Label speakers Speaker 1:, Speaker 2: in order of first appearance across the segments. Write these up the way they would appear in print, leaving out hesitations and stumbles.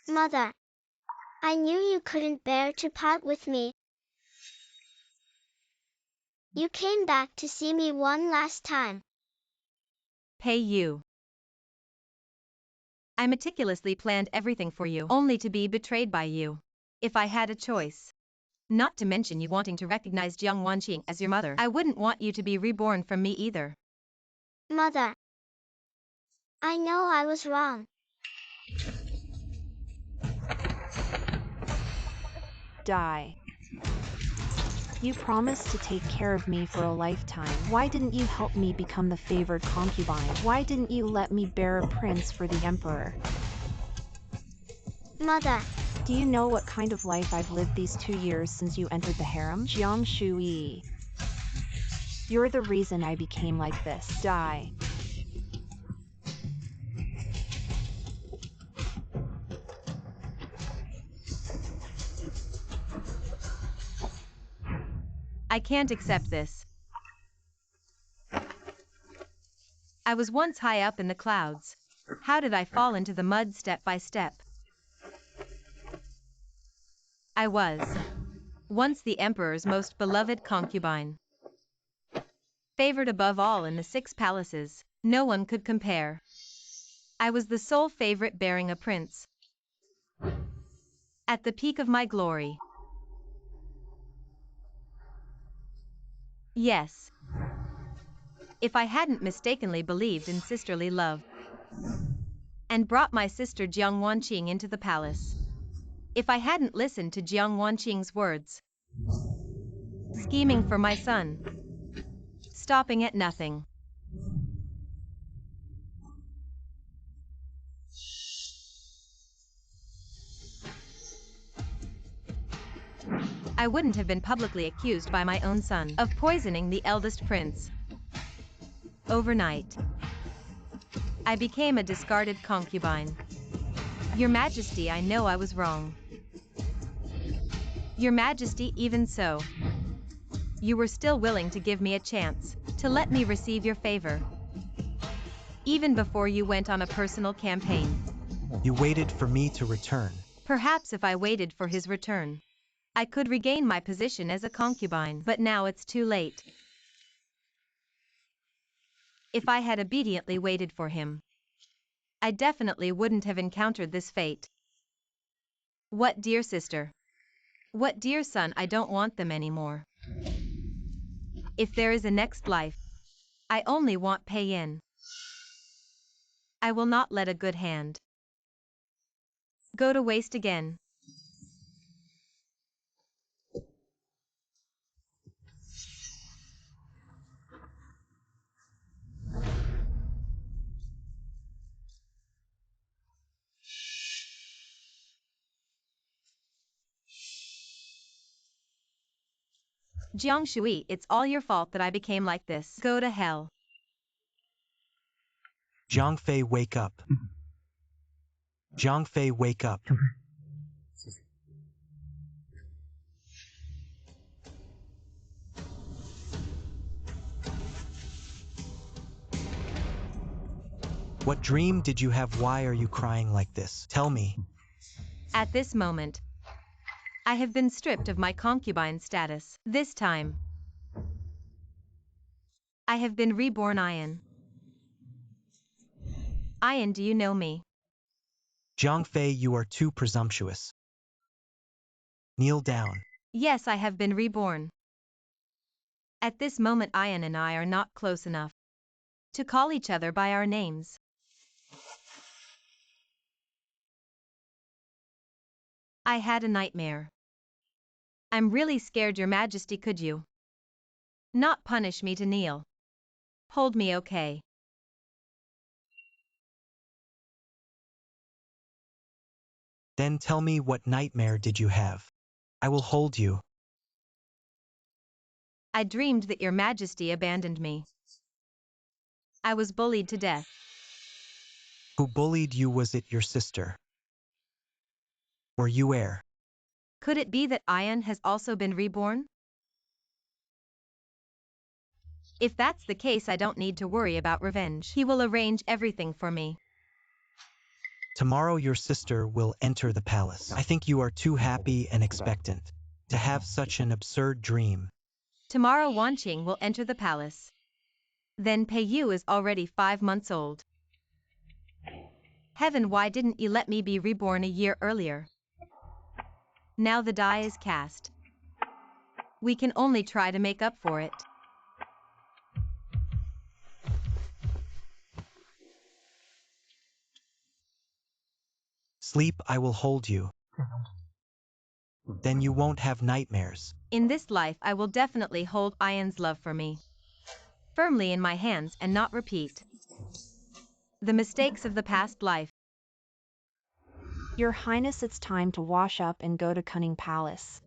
Speaker 1: Mother, I knew you couldn't bear to part with me. You came back to see me one last time.
Speaker 2: Pay you. I meticulously planned everything for you, only to be betrayed by you. If I had a choice. Not to mention you wanting to recognize Jiang Wanqing as your mother, I wouldn't want you to be reborn from me either.
Speaker 1: Mother, I know I was wrong.
Speaker 3: Die. You promised to take care of me for a lifetime. Why didn't you help me become the favored concubine? Why didn't you let me bear a prince for the emperor?
Speaker 1: Mother,
Speaker 3: Do you know what kind of life I've lived these 2 years since you entered the harem? Jiang Shui. You're the reason I became like this. Die.
Speaker 2: I can't accept this. I was once high up in the clouds. How did I fall into the mud step by step? I was once the emperor's most beloved concubine. Favored above all in the 6 palaces, no one could compare. I was the sole favorite bearing a prince. At the peak of my glory. Yes. If I hadn't mistakenly believed in sisterly love and brought my sister Jiang Wanqing into the palace. If I hadn't listened to Jiang Wanqing's words. Scheming for my son. Stopping at nothing. I wouldn't have been publicly accused by my own son of poisoning the eldest prince. Overnight, I became a discarded concubine. Your Majesty, I know I was wrong. Your Majesty, even so, you were still willing to give me a chance to let me receive your favor. Even before you went on a personal campaign.
Speaker 4: You waited for me to return.
Speaker 2: Perhaps if I waited for his return, I could regain my position as a concubine, but now it's too late. If I had obediently waited for him, I definitely wouldn't have encountered this fate. What dear sister? What dear son? I don't want them anymore. If there is a next life, I only want pay-in. I will not let a good hand go to waste again. Jiang Shui, it's all your fault that I became like this. Go to hell.
Speaker 4: Jiang Fei, wake up. Jiang Fei, wake up. What dream did you have? Why are you crying like this? Tell me.
Speaker 2: At this moment, I have been stripped of my concubine status. This time, I have been reborn Ian. Ian, do you know me?
Speaker 4: Jiang Fei, you are too presumptuous. Kneel down.
Speaker 2: Yes, I have been reborn. At this moment, Ian and I are not close enough to call each other by our names. I had a nightmare. I'm really scared, Your Majesty. Could you not punish me to kneel? Hold me, okay?
Speaker 4: Then tell me, what nightmare did you have? I will hold you.
Speaker 2: I dreamed that Your Majesty abandoned me. I was bullied to death.
Speaker 4: Who bullied you? Was it your sister? Or you heir?
Speaker 2: Could it be that Ian has also been reborn? If that's the case, I don't need to worry about revenge. He will arrange everything for me.
Speaker 4: Tomorrow your sister will enter the palace. I think you are too happy and expectant to have such an absurd dream.
Speaker 2: Tomorrow Wanqing will enter the palace. Then Pei Yu is already 5 months old. Heaven, why didn't you let me be reborn a year earlier? Now the die is cast. We can only try to make up for it.
Speaker 4: Sleep, I will hold you. Then you won't have nightmares.
Speaker 2: In this life I will definitely hold Ian's love for me firmly in my hands and not repeat the mistakes of the past life.
Speaker 3: Your Highness, it's time to wash up and go to Cunning Palace.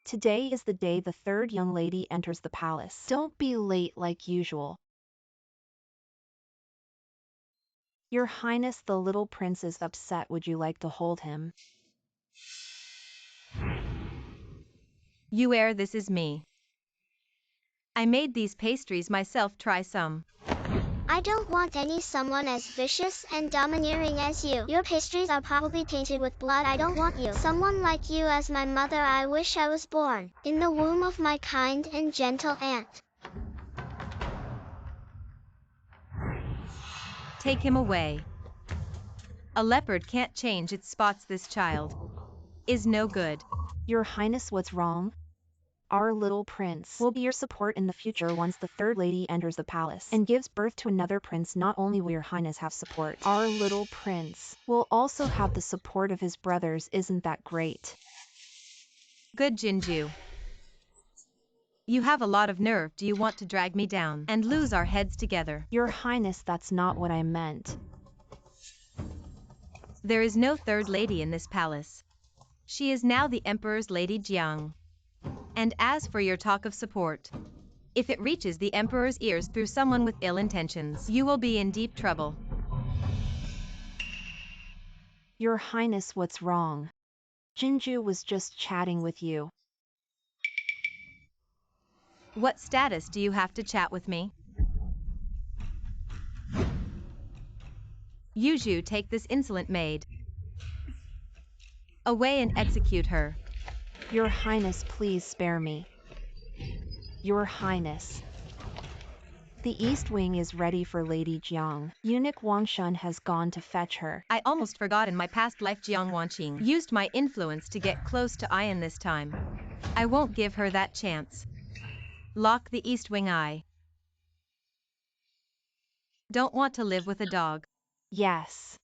Speaker 3: Today is the day the third young lady enters the palace. Don't be late like usual. Your Highness, the little prince is upset. Would you like to hold him?
Speaker 2: You heir, this is me. I made these pastries myself, try some.
Speaker 1: I don't want someone as vicious and domineering as you. Your pastries are probably tainted with blood. I don't want you. Someone like you as my mother. I wish I was born in the womb of my kind and gentle aunt.
Speaker 2: Take him away. A leopard can't change its spots. This child is no good.
Speaker 3: Your Highness, what's wrong? Our little prince will be your support in the future once the third lady enters the palace and gives birth to another prince. Not only will your Highness have support, our little prince will also have the support of his brothers. Isn't that great?
Speaker 2: Good, Jinju. You have a lot of nerve. Do you want to drag me down and lose our heads together?
Speaker 3: Your Highness, that's not what I meant.
Speaker 2: There is no third lady in this palace. She is now the Emperor's Lady Jiang. And as for your talk of support, if it reaches the Emperor's ears through someone with ill intentions, you will be in deep trouble.
Speaker 3: Your Highness, what's wrong? Jinju was just chatting with you.
Speaker 2: What status do you have to chat with me? Yuju, take this insolent maid away and execute her.
Speaker 3: Your Highness, please spare me. Your Highness. The East Wing is ready for Lady Jiang. Eunuch Wang Shun has gone to fetch her.
Speaker 2: I almost forgot, in my past life Jiang Wanqing used my influence to get close to Ian. This time I won't give her that chance. Lock the East Wing. I don't want to live with a dog.
Speaker 3: Yes.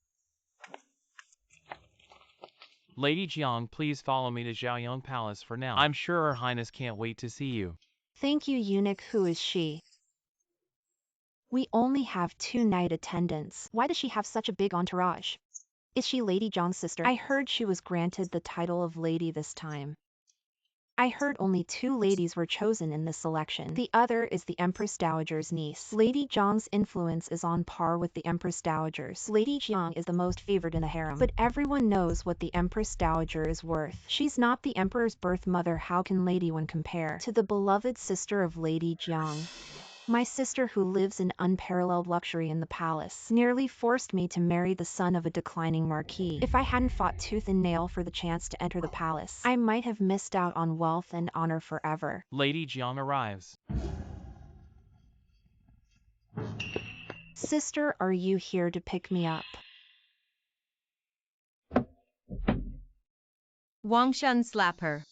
Speaker 5: Lady Jiang, please follow me to Zhaoyang Palace for now. I'm sure Her Highness can't wait to see you.
Speaker 3: Thank you, Eunuch. Who is she? We only have 2 night attendants. Why does she have such a big entourage? Is she Lady Jiang's sister? I heard she was granted the title of lady this time. I heard only 2 ladies were chosen in this selection. The other is the Empress Dowager's niece. Lady Jiang's influence is on par with the Empress Dowager's. Lady Jiang is the most favored in the harem, but everyone knows what the Empress Dowager is worth. She's not the Emperor's birth mother. How can Lady Wen compare to the beloved sister of Lady Jiang? My sister, who lives in unparalleled luxury in the palace, nearly forced me to marry the son of a declining marquis. If I hadn't fought tooth and nail for the chance to enter the palace, I might have missed out on wealth and honor forever.
Speaker 5: Lady Jiang arrives.
Speaker 3: Sister, are you here to pick me up?
Speaker 2: Wang Shun, slap her.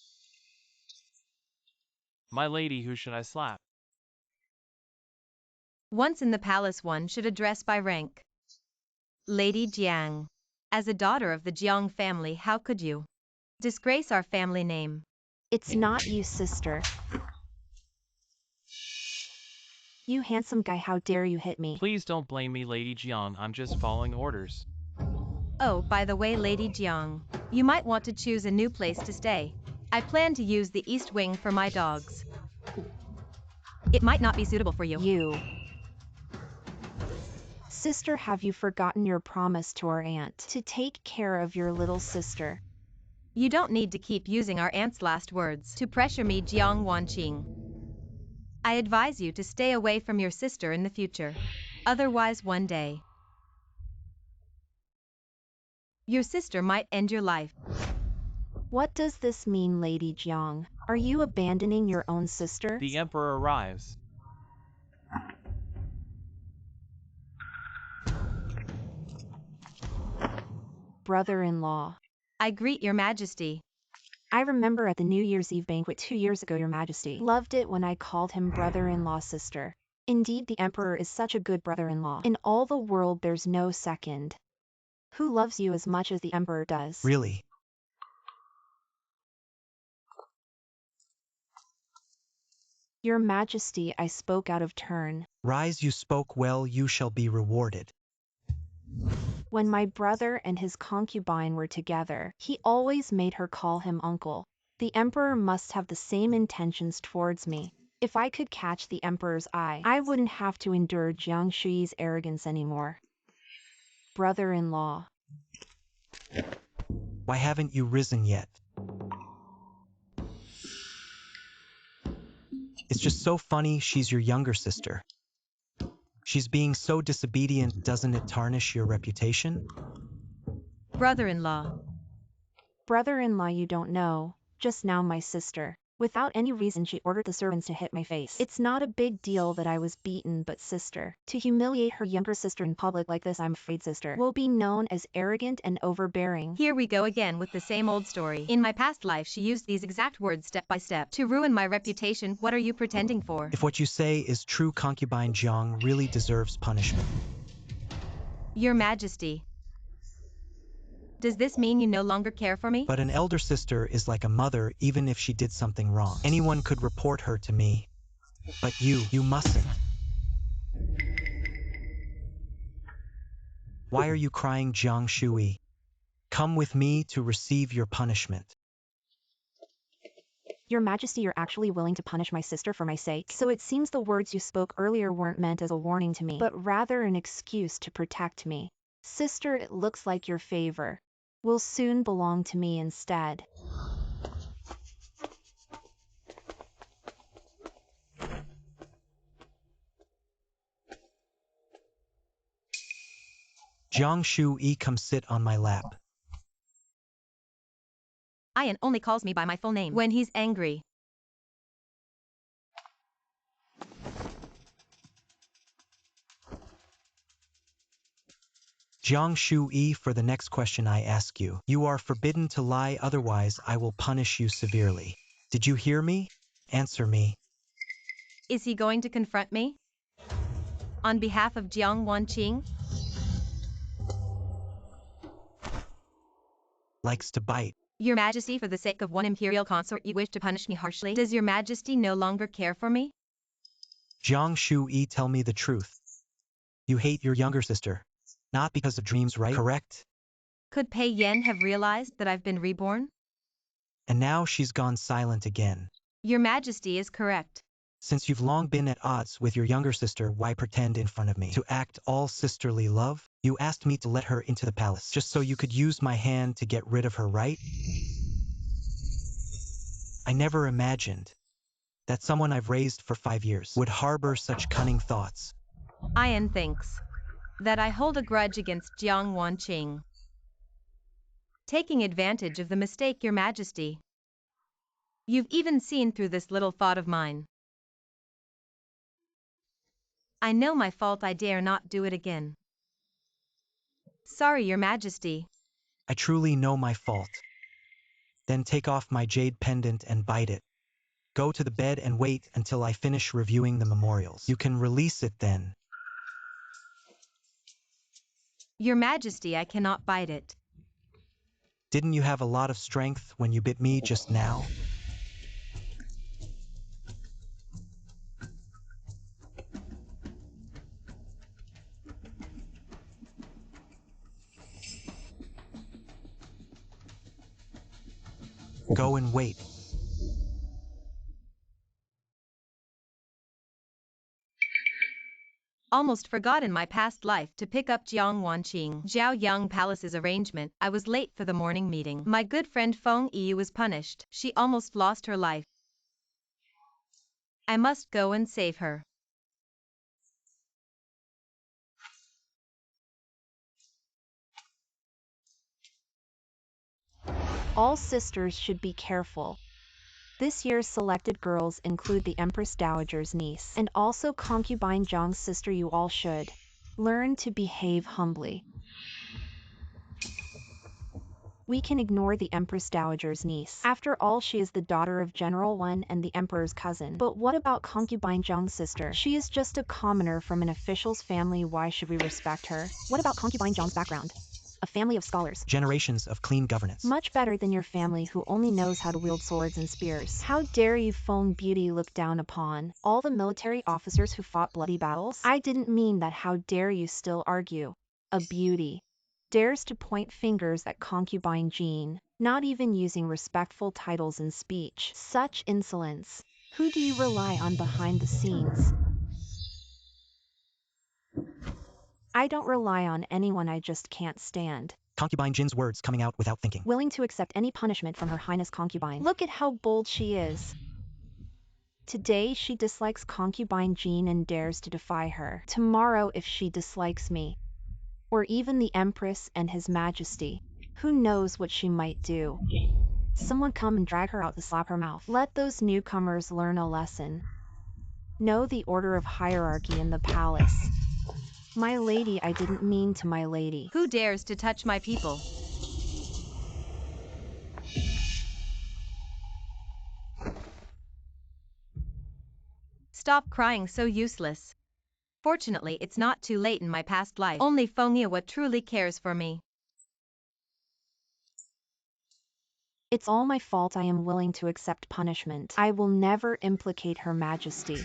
Speaker 5: My lady, who should I slap?
Speaker 2: Once in the palace, one should address by rank. Lady Jiang. As a daughter of the Jiang family, how could you disgrace our family name?
Speaker 3: It's not you, sister. You handsome guy, how dare you hit me?
Speaker 5: Please don't blame me, Lady Jiang. I'm just following orders.
Speaker 2: Oh, by the way, Lady Jiang, you might want to choose a new place to stay. I plan to use the East Wing for my dogs. It might not be suitable for you.
Speaker 3: You. Sister, have you forgotten your promise to our aunt to take care of your little sister?
Speaker 2: You don't need to keep using our aunt's last words to pressure me, Jiang Wanqing. I advise you to stay away from your sister in the future. Otherwise one day, your sister might end your life.
Speaker 3: What does this mean, Lady Jiang? Are you abandoning your own sister?
Speaker 5: The emperor arrives.
Speaker 3: Brother-in-law.
Speaker 2: I greet your majesty.
Speaker 3: I remember at the New Year's Eve banquet 2 years ago, your majesty loved it when I called him brother-in-law sister. Indeed, the emperor is such a good brother-in-law. In all the world there's no second. Who loves you as much as the emperor does?
Speaker 4: Really?
Speaker 3: Your majesty, I spoke out of turn.
Speaker 4: Rise, you spoke well, you shall be rewarded.
Speaker 3: When my brother and his concubine were together, he always made her call him uncle. The emperor must have the same intentions towards me. If I could catch the emperor's eye, I wouldn't have to endure Jiang Shui's arrogance anymore. Brother-in-law.
Speaker 4: Why haven't you risen yet? It's just so funny, she's your younger sister. She's being so disobedient, doesn't it tarnish your reputation?
Speaker 2: Brother-in-law.
Speaker 3: Brother-in-law, you don't know. Just now my sister, without any reason, she ordered the servants to hit my face. It's not a big deal that I was beaten, but sister, to humiliate her younger sister in public like this, I'm afraid sister will be known as arrogant and overbearing.
Speaker 2: Here we go again with the same old story. In my past life she used these exact words step by step to ruin my reputation. What are you pretending for?
Speaker 4: If what you say is true, concubine Jiang really deserves punishment.
Speaker 2: Your Majesty. Does this mean you no longer care for me?
Speaker 4: But an elder sister is like a mother, even if she did something wrong. Anyone could report her to me. But you mustn't. Why are you crying, Jiang Shui? Come with me to receive your punishment.
Speaker 3: Your Majesty, you're actually willing to punish my sister for my sake. So it seems the words you spoke earlier weren't meant as a warning to me, but rather an excuse to protect me. Sister, it looks like your favor will soon belong to me instead.
Speaker 4: Jiang Shui, come sit on my lap.
Speaker 2: Ian only calls me by my full name when he's angry.
Speaker 4: Jiang Shui, for the next question I ask you, you are forbidden to lie, otherwise I will punish you severely. Did you hear me? Answer me.
Speaker 2: Is he going to confront me? On behalf of Jiang Wanqing?
Speaker 4: Likes to bite.
Speaker 2: Your Majesty, for the sake of one imperial consort you wish to punish me harshly? Does your Majesty no longer care for me?
Speaker 4: Jiang Shui, tell me the truth. You hate your younger sister. Not because of dreams, right? Correct?
Speaker 2: Could Pei Yan have realized that I've been reborn?
Speaker 4: And now she's gone silent again.
Speaker 2: Your Majesty is correct.
Speaker 4: Since you've long been at odds with your younger sister, why pretend in front of me to act all sisterly love? You asked me to let her into the palace, just so you could use my hand to get rid of her, right? I never imagined that someone I've raised for 5 years would harbor such cunning thoughts.
Speaker 2: Ian thinks that I hold a grudge against Jiang Wanqing, taking advantage of the mistake, Your Majesty. You've even seen through this little thought of mine. I know my fault, I dare not do it again. Sorry, Your Majesty.
Speaker 4: I truly know my fault. Then take off my jade pendant and bite it. Go to the bed and wait until I finish reviewing the memorials. You can release it then.
Speaker 2: Your Majesty, I cannot bite it.
Speaker 4: Didn't you have a lot of strength when you bit me just now? Go and wait.
Speaker 2: Almost forgot in my past life to pick up Jiang Wanqing. Zhaoyang Palace's arrangement. I was late for the morning meeting. My good friend Feng Yi was punished. She almost lost her life. I must go and save her.
Speaker 3: All sisters should be careful. This year's selected girls include the Empress Dowager's niece and also concubine Zhang's sister. You all should learn to behave humbly. We can ignore the Empress Dowager's niece. After all, she is the daughter of General Wen and the Emperor's cousin. But what about concubine Zhang's sister? She is just a commoner from an official's family. Why should we respect her? What about concubine Zhang's background? A family of scholars.
Speaker 4: Generations of clean governance.
Speaker 3: Much better than your family who only knows how to wield swords and spears. How dare you phone beauty look down upon all the military officers who fought bloody battles? I didn't mean that. How dare you still argue? A beauty dares to point fingers at concubine Jean, not even using respectful titles in speech. Such insolence. Who do you rely on behind the scenes? I don't rely on anyone. I just can't stand
Speaker 4: Concubine Jin's words coming out without thinking.
Speaker 3: willing to accept any punishment from Her Highness concubine. Look at how bold she is. Today she dislikes concubine Jean and dares to defy her. Tomorrow, if she dislikes me, or even the Empress and His Majesty, who knows what she might do? Someone come and drag her out to slap her mouth. Let those newcomers learn a lesson. Know the order of hierarchy in the palace. My lady, I didn't mean to, my lady.
Speaker 2: Who dares to touch my people? Stop crying, so useless. Fortunately, it's not too late in my past life. Only Feng Yiwa truly cares for me.
Speaker 3: It's all my fault. I am willing to accept punishment. I will never implicate Her Majesty.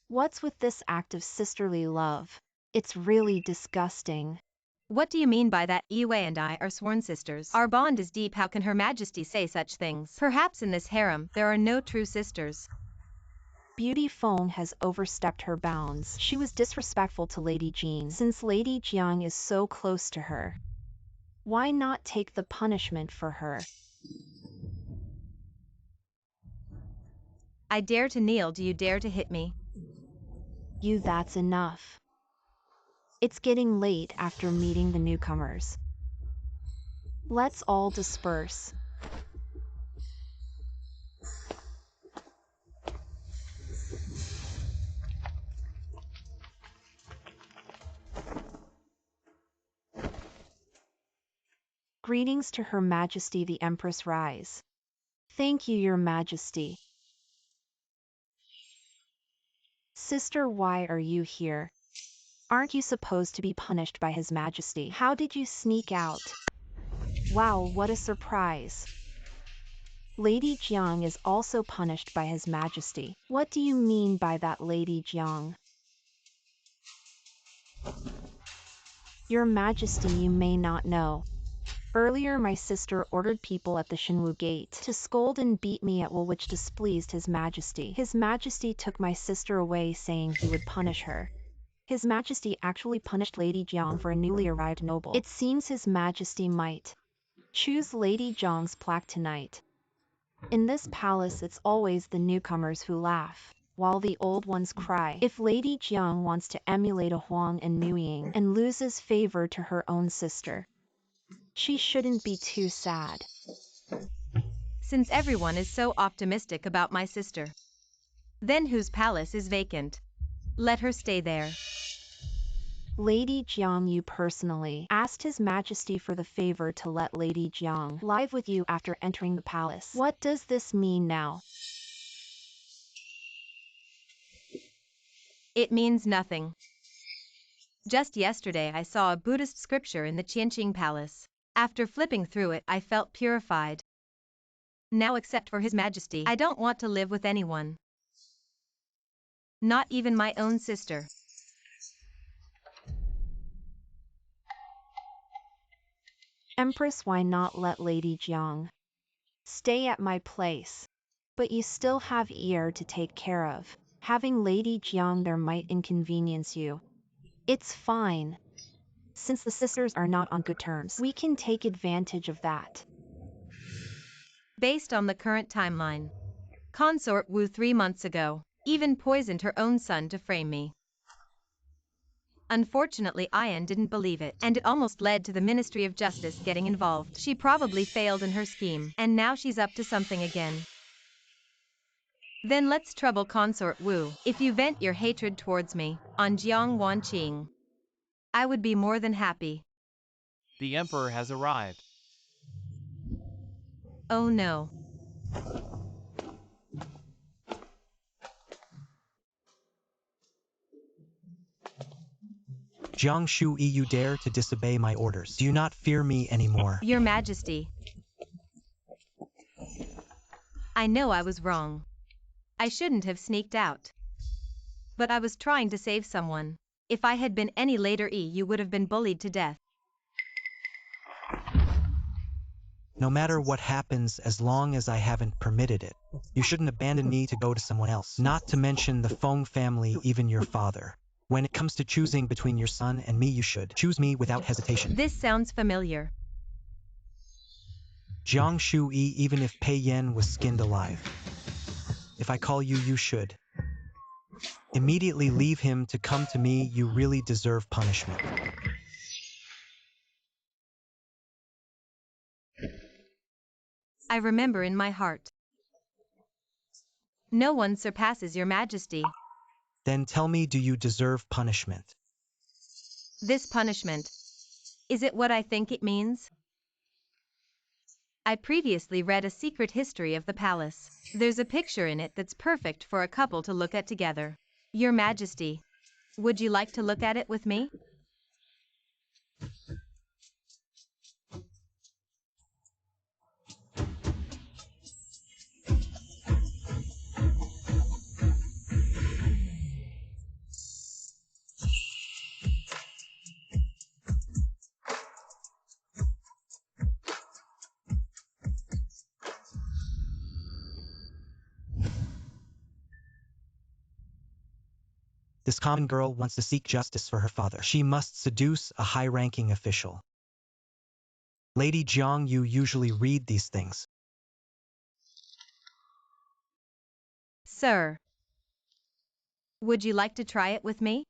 Speaker 3: What's with this act of sisterly love? It's really disgusting.
Speaker 2: What do you mean by that? Yue and I are sworn sisters. Our bond is deep. How can Her Majesty say such things? Perhaps in this harem, there are no true sisters.
Speaker 3: Beauty Feng has overstepped her bounds. She was disrespectful to Lady Jean. Since Lady Jiang is so close to her, why not take the punishment for her?
Speaker 2: I dare to kneel. Do you dare to hit me?
Speaker 3: You, that's enough. It's getting late after meeting the newcomers. Let's all disperse. Greetings to Her Majesty the Empress. Rise. Thank you, Your Majesty. Sister, why are you here? Aren't you supposed to be punished by His Majesty? How did you sneak out? Wow, what a surprise. Lady Jiang is also punished by His Majesty. What do you mean by that, Lady Jiang? Your Majesty, you may not know. Earlier my sister ordered people at the Shenwu Gate to scold and beat me at will, which displeased His Majesty. His Majesty took my sister away, saying he would punish her. His Majesty actually punished Lady Jiang for a newly arrived noble. It seems His Majesty might choose Lady Jiang's plaque tonight. In this palace it's always the newcomers who laugh, while the old ones cry. If Lady Jiang wants to emulate a Huang and Nuying and loses favor to her own sister, she shouldn't be too sad.
Speaker 2: Since everyone is so optimistic about my sister, then whose palace is vacant? Let her stay there.
Speaker 3: Lady Jiang, you personally asked His Majesty for the favor to let Lady Jiang live with you after entering the palace. What does this mean now?
Speaker 2: It means nothing. Just yesterday I saw a Buddhist scripture in the Qianqing Palace. After flipping through it, I felt purified. Now, except for His Majesty, I don't want to live with anyone. Not even my own sister.
Speaker 3: Empress, why not let Lady Jiang stay at my place? But you still have ear to take care of. Having Lady Jiang there might inconvenience you. It's fine. Since the sisters are not on good terms, we can take advantage of that.
Speaker 2: Based on the current timeline, Consort Wu 3 months ago, even poisoned her own son to frame me. Unfortunately, Ayan didn't believe it, and it almost led to the Ministry of Justice getting involved. She probably failed in her scheme, and now she's up to something again. Then let's trouble Consort Wu. If you vent your hatred towards me on Jiang Wanqing, I would be more than happy.
Speaker 5: The Emperor has arrived.
Speaker 2: Oh no.
Speaker 4: Jiang Shui, you dare to disobey my orders. Do you not fear me anymore?
Speaker 2: Your Majesty, I know I was wrong. I shouldn't have sneaked out. But I was trying to save someone. If I had been any later, you would have been bullied to death.
Speaker 4: No matter what happens, as long as I haven't permitted it, you shouldn't abandon me to go to someone else. Not to mention the Feng family, even your father. When it comes to choosing between your son and me, you should choose me without hesitation.
Speaker 2: This sounds familiar.
Speaker 4: Jiang Shui, even if Pei Yan was skinned alive. If I call you, you should immediately leave him to come to me. You really deserve punishment.
Speaker 2: I remember in my heart. No one surpasses your Majesty.
Speaker 4: Then tell me, do you deserve punishment?
Speaker 2: This punishment, is it what I think it means? I previously read a secret history of the palace. There's a picture in it that's perfect for a couple to look at together. Your Majesty, would you like to look at it with me?
Speaker 4: This common girl wants to seek justice for her father. She must seduce a high-ranking official. Lady Jiang, you usually read these things.
Speaker 2: Sir, would you like to try it with me?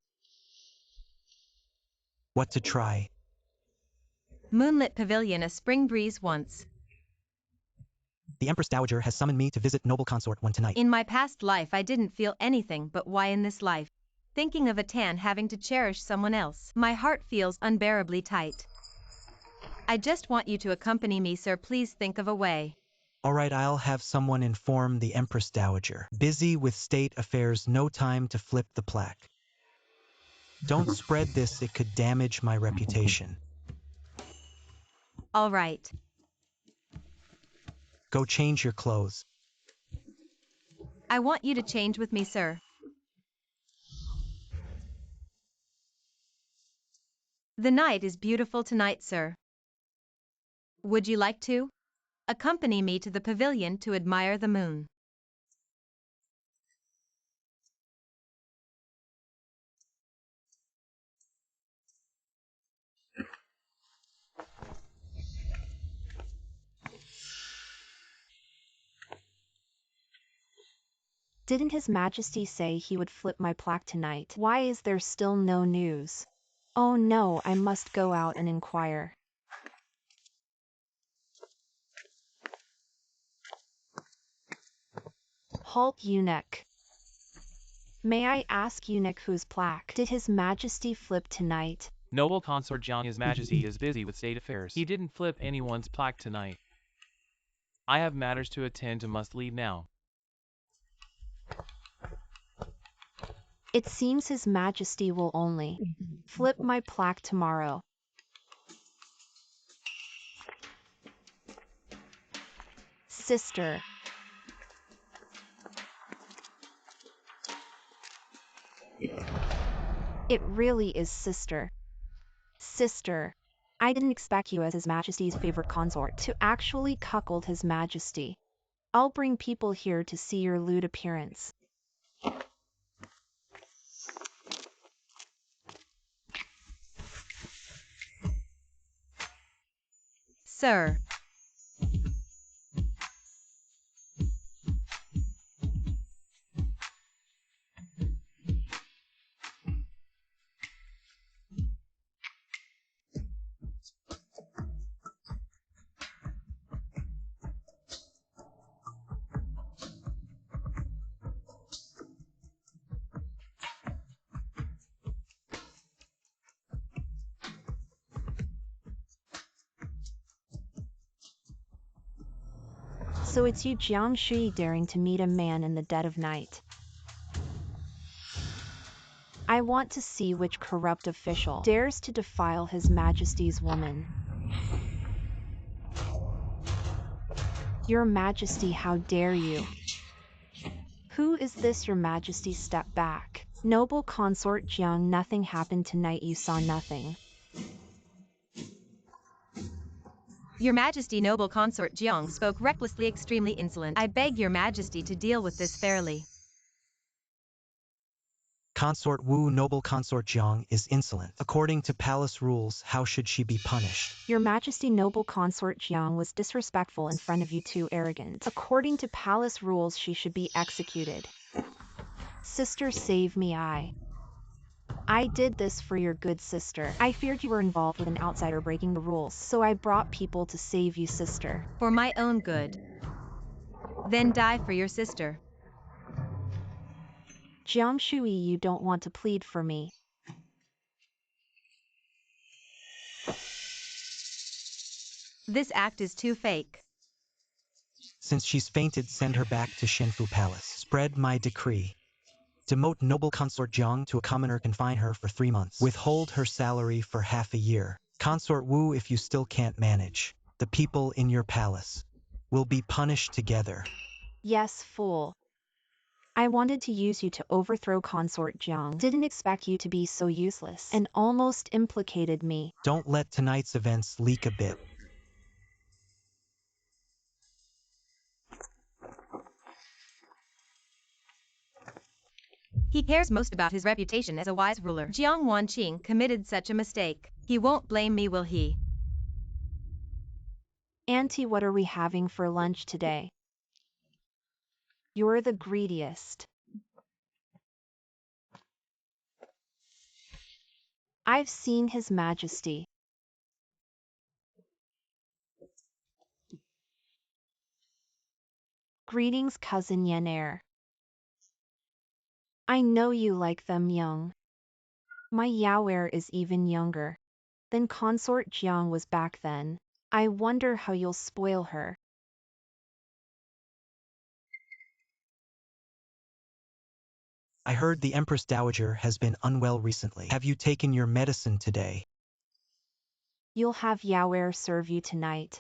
Speaker 4: What to try?
Speaker 2: Moonlit pavilion, a spring breeze once.
Speaker 4: The Empress Dowager has summoned me to visit Noble Consort One tonight.
Speaker 2: In my past life I didn't feel anything but why in this life. Thinking of a tan having to cherish someone else. My heart feels unbearably tight. I just want you to accompany me, sir. Please think of a way.
Speaker 4: All right, I'll have someone inform the Empress Dowager. Busy with state affairs, no time to flip the plaque. Don't spread this, it could damage my reputation.
Speaker 2: All right.
Speaker 4: Go change your clothes.
Speaker 2: I want you to change with me, sir. The night is beautiful tonight, sir. Would you like to accompany me to the pavilion to admire the moon?
Speaker 3: Didn't His Majesty say he would flip my plaque tonight? Why is there still no news? Oh no, I must go out and inquire. Halt, eunuch. May I ask, eunuch, whose plaque did His Majesty flip tonight?
Speaker 5: Noble Consort Jiang, His Majesty is busy with state affairs. He didn't flip anyone's plaque tonight. I have matters to attend to, must leave now.
Speaker 3: It seems His Majesty will only flip my plaque tomorrow. Sister. It really is sister. Sister. I didn't expect you as His Majesty's favorite consort to actually cuckold His Majesty. I'll bring people here to see your lewd appearance.
Speaker 2: Sir.
Speaker 3: So it's you, Jiang Shui, daring to meet a man in the dead of night. I want to see which corrupt official dares to defile His Majesty's woman. Your Majesty, how dare you? Who is this, Your Majesty? Step back. Noble consort Jiang, nothing happened tonight, you saw nothing.
Speaker 2: Your Majesty, noble consort Jiang spoke recklessly, extremely insolent. I beg Your Majesty to deal with this fairly.
Speaker 4: Consort Wu, noble consort Jiang, is insolent. According to palace rules, how should she be punished?
Speaker 3: Your Majesty, noble consort Jiang was disrespectful in front of you, too arrogant. According to palace rules, she should be executed. Sister, save me. I did this for your good sister. I feared you were involved with an outsider breaking the rules, so I brought people to save you, sister.
Speaker 2: For my own good. Then die for your sister.
Speaker 3: Jiang Shui, you don't want to plead for me.
Speaker 2: This act is too fake.
Speaker 4: Since she's fainted, send her back to Shenfu Palace. Spread my decree. Demote noble consort Jiang to a commoner, confine her for 3 months. Withhold her salary for half a year. Consort Wu, if you still can't manage, the people in your palace will be punished together.
Speaker 3: Yes, fool. I wanted to use you to overthrow consort Jiang. Didn't expect you to be so useless, and almost implicated me.
Speaker 4: Don't let tonight's events leak a bit.
Speaker 2: He cares most about his reputation as a wise ruler. Jiang Wanqing committed such a mistake. He won't blame me, will he?
Speaker 3: Auntie, what are we having for lunch today? You're the greediest. I've seen His Majesty. Greetings, cousin Yenair. I know you like them young. My Yaoer is even younger than consort Jiang was back then. I wonder how you'll spoil her.
Speaker 4: I heard the Empress Dowager has been unwell recently. Have you taken your medicine today?
Speaker 3: You'll have Yaoer serve you tonight.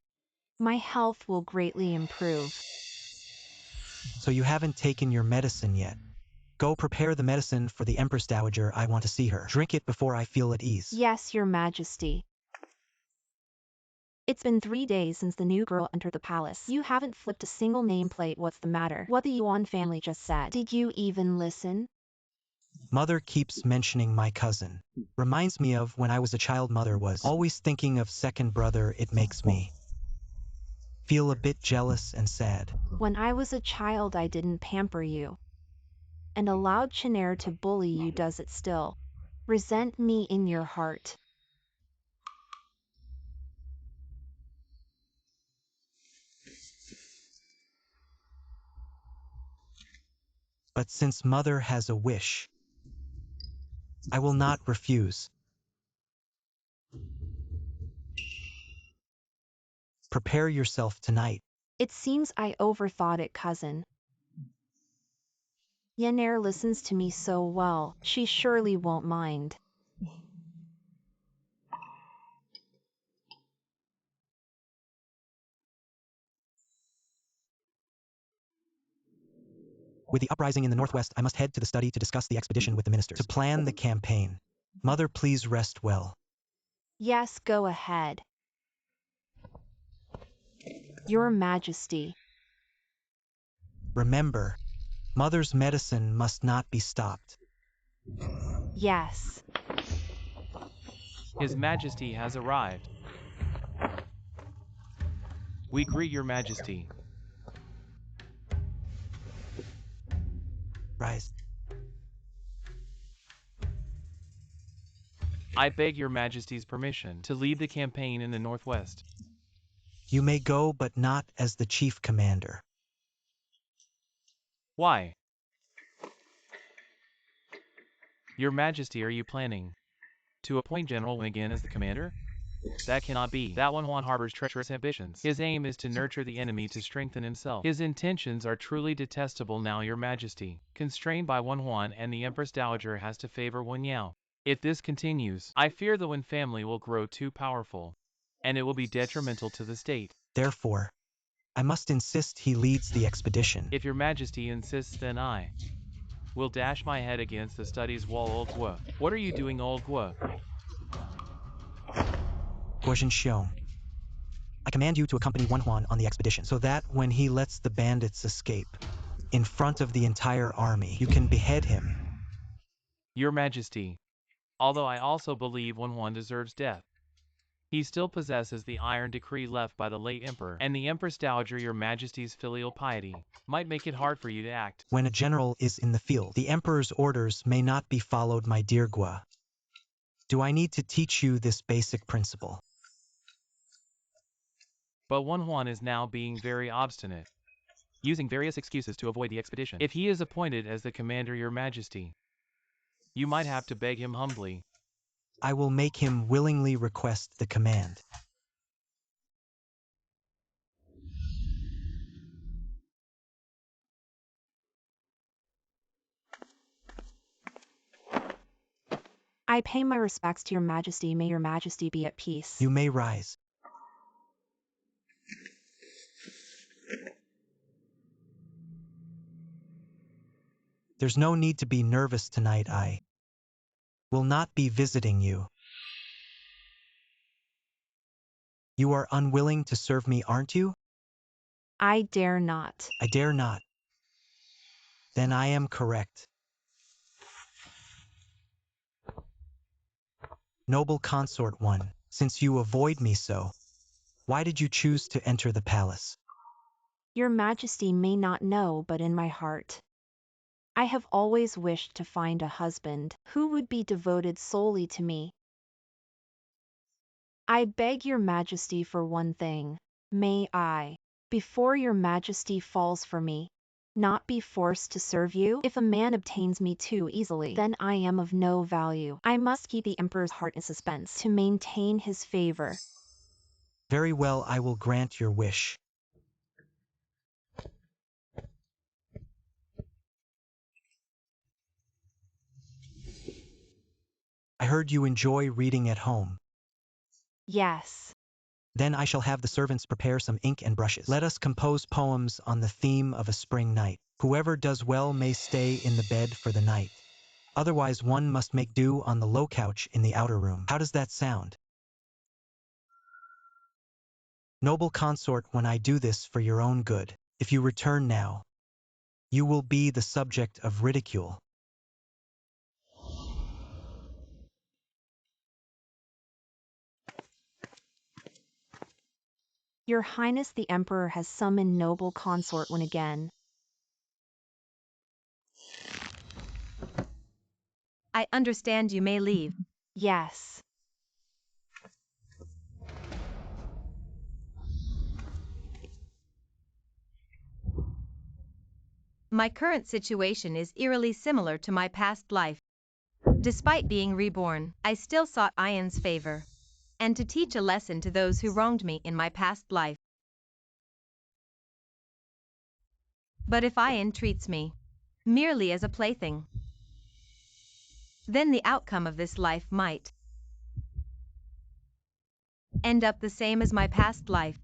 Speaker 3: My health will greatly improve.
Speaker 4: So you haven't taken your medicine yet. Go prepare the medicine for the Empress Dowager. I want to see her. Drink it before I feel at ease.
Speaker 3: Yes, Your Majesty. It's been 3 days since the new girl entered the palace. You haven't flipped a single nameplate. What's the matter? What the Yuan family just said. Did you even listen?
Speaker 4: Mother keeps mentioning my cousin. Reminds me of when I was a child. Mother was always thinking of second brother. It makes me feel a bit jealous and sad.
Speaker 3: When I was a child, I didn't pamper you and allowed Chinair to bully you. Does it still resent me in your heart?
Speaker 4: But since mother has a wish, I will not refuse. Prepare yourself tonight.
Speaker 3: It seems I overthought it, cousin. Yenair listens to me so well, she surely won't mind.
Speaker 4: With the uprising in the northwest, I must head to the study to discuss the expedition with the ministers. To plan the campaign. Mother, please rest well.
Speaker 3: Yes, go ahead. Your Majesty.
Speaker 4: Remember, mother's medicine must not be stopped.
Speaker 3: Yes.
Speaker 5: His Majesty has arrived. We greet Your Majesty.
Speaker 4: Rise.
Speaker 5: I beg Your Majesty's permission to lead the campaign in the northwest.
Speaker 4: You may go, but not as the chief commander.
Speaker 5: Why? Your Majesty, are you planning to appoint General Wing again as the commander? That cannot be. That Juan harbors treacherous ambitions. His aim is to nurture the enemy to strengthen himself. His intentions are truly detestable now, your majesty. Constrained by Juan and the Empress Dowager has to favor Wen Yao. If this continues, I fear the Wen family will grow too powerful, and it will be detrimental to the state.
Speaker 4: Therefore, I must insist he leads the expedition.
Speaker 5: If your majesty insists, then I will dash my head against the study's wall, old Gua. What are you doing, old Gua?
Speaker 4: Guozhen Xiong, I command you to accompany Juan on the expedition, so that when he lets the bandits escape, in front of the entire army, you can behead him.
Speaker 5: Your majesty, although I also believe Juan deserves death, he still possesses the iron decree left by the late emperor, and the Empress Dowager, your majesty's filial piety, might make it hard for you to act.
Speaker 4: When a general is in the field, the emperor's orders may not be followed, my dear Gua. Do I need to teach you this basic principle?
Speaker 5: But Juan is now being very obstinate, using various excuses to avoid the expedition. If he is appointed as the commander, your majesty, you might have to beg him humbly.
Speaker 4: I will make him willingly request the command.
Speaker 3: I pay my respects to your majesty. May your majesty be at peace.
Speaker 4: You may rise. There's no need to be nervous tonight. I will not be visiting you. You are unwilling to serve me, aren't you?
Speaker 3: I dare not.
Speaker 4: I dare not. Then I am correct. Noble consort one, since you avoid me so, why did you choose to enter the palace?
Speaker 3: Your majesty may not know, but in my heart, I have always wished to find a husband who would be devoted solely to me. I beg your majesty for one thing. May I, before your majesty falls for me, not be forced to serve you? If a man obtains me too easily, then I am of no value. I must keep the emperor's heart in suspense to maintain his favor.
Speaker 4: Very well, I will grant your wish. I heard you enjoy reading at home.
Speaker 3: Yes.
Speaker 4: Then I shall have the servants prepare some ink and brushes. Let us compose poems on the theme of a spring night. Whoever does well may stay in the bed for the night. Otherwise one must make do on the low couch in the outer room. How does that sound? Noble consort, when I do this for your own good, if you return now, you will be the subject of ridicule.
Speaker 3: Your Highness the Emperor has summoned noble consort one again.
Speaker 2: I understand you may leave.
Speaker 3: Yes.
Speaker 2: My current situation is eerily similar to my past life. Despite being reborn, I still sought Ian's favor, and to teach a lesson to those who wronged me in my past life. But if Ian treats me merely as a plaything, then the outcome of this life might end up the same as my past life.